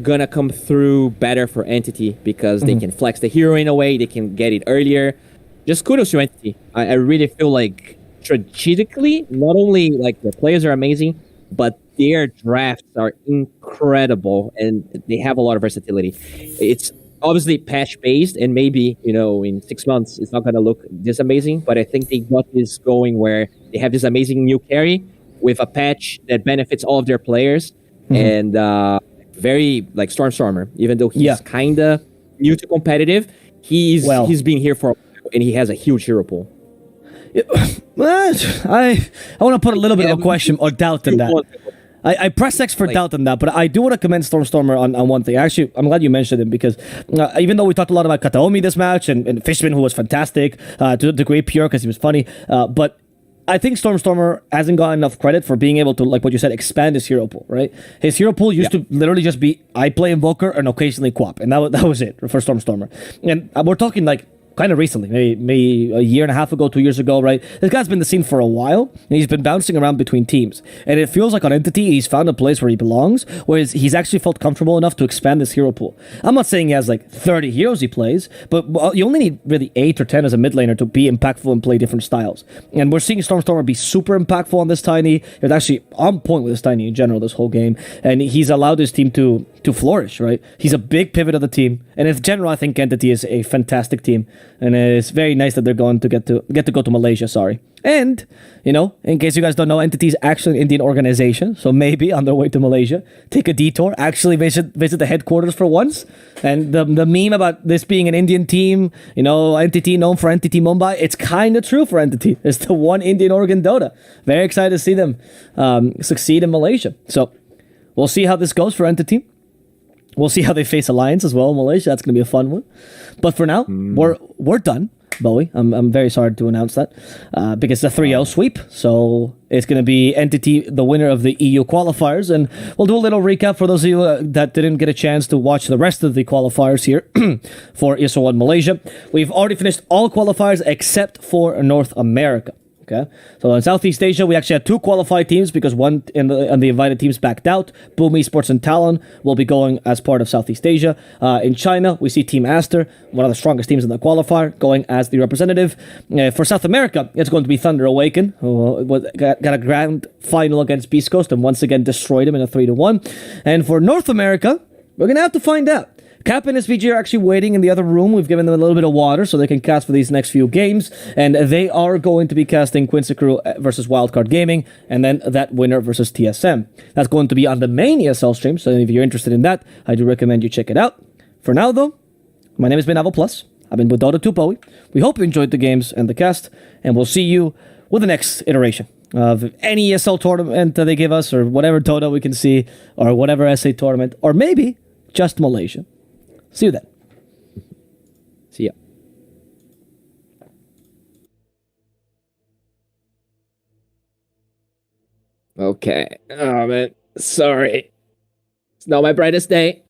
Speaker 4: gonna come through better for Entity, because they can flex the hero in a way, they can get it earlier. Just kudos to Entity. I really feel like strategically, not only like the players are amazing, but their drafts are incredible, and they have a lot of versatility. It's obviously patch-based, and maybe, in 6 months, it's not going to look this amazing, but I think they got this going where they have this amazing new carry with a patch that benefits all of their players, and very, like, Stormer, even though he's kind of new to competitive, he's been here for a while, and he has a huge hero pool.
Speaker 3: I want to put a little bit of a question or doubt in that. I press X for doubt on that, but I do want to commend Stormer on one thing. Actually, I'm glad you mentioned him, because even though we talked a lot about Kataomi this match, and Fishman, who was fantastic, to the great Pure because he was funny, but I think Stormstormer hasn't gotten enough credit for being able to, like what you said, expand his hero pool, right? His hero pool used to literally just be I play Invoker and occasionally Quap, and that was it for Stormstormer. And we're talking like kind of recently, maybe a year and a half ago, 2 years ago, right? This guy's been in the scene for a while, and he's been bouncing around between teams. And it feels like on Entity, he's found a place where he belongs, whereas he's actually felt comfortable enough to expand this hero pool. I'm not saying he has like 30 heroes he plays, but you only need really 8 or 10 as a mid laner to be impactful and play different styles. And we're seeing Stormstormer be super impactful on this Tiny. It's actually on point with this Tiny in general this whole game, and he's allowed his team to flourish, right? He's a big pivot of the team, and in general, I think Entity is a fantastic team, and it's very nice that they're going to get to go to Malaysia. Sorry, and in case you guys don't know, Entity is actually an Indian organization, so maybe on their way to Malaysia, take a detour, actually visit the headquarters for once. And the meme about this being an Indian team, Entity known for Entity Mumbai, it's kind of true for Entity. It's the one Indian organ Dota. Very excited to see them succeed in Malaysia. So we'll see how this goes for Entity. We'll see how they face Alliance as well in Malaysia. That's going to be a fun one. But for now, we're done, Bowie. I'm very sorry to announce that because it's a 3-0 sweep. So it's going to be Entity, the winner of the EU qualifiers. And we'll do a little recap for those of you that didn't get a chance to watch the rest of the qualifiers here for ESL1 Malaysia. We've already finished all qualifiers except for North America. Okay, so in Southeast Asia, we actually had 2 qualified teams because one in the invited teams backed out. Boom Esports and Talon will be going as part of Southeast Asia. In China, we see Team Aster, one of the strongest teams in the qualifier, going as the representative. For South America, it's going to be Thunder Awaken, who got a grand final against Beast Coast and once again destroyed him in a 3-1. And for North America, we're going to have to find out. Cap and SVG are actually waiting in the other room. We've given them a little bit of water so they can cast for these next few games. And they are going to be casting Quincy Crew versus Wildcard Gaming, and then that winner versus TSM. That's going to be on the main ESL stream, so if you're interested in that, I do recommend you check it out. For now, though, my name has been Avo Plus. I've been with Dota 2 Bowie. We hope you enjoyed the games and the cast, and we'll see you with the next iteration of any ESL tournament that they give us, or whatever Dota we can see, or whatever SA tournament, or maybe just Malaysia. See you then.
Speaker 4: See ya. Okay. Oh, man. Sorry. It's not my brightest day.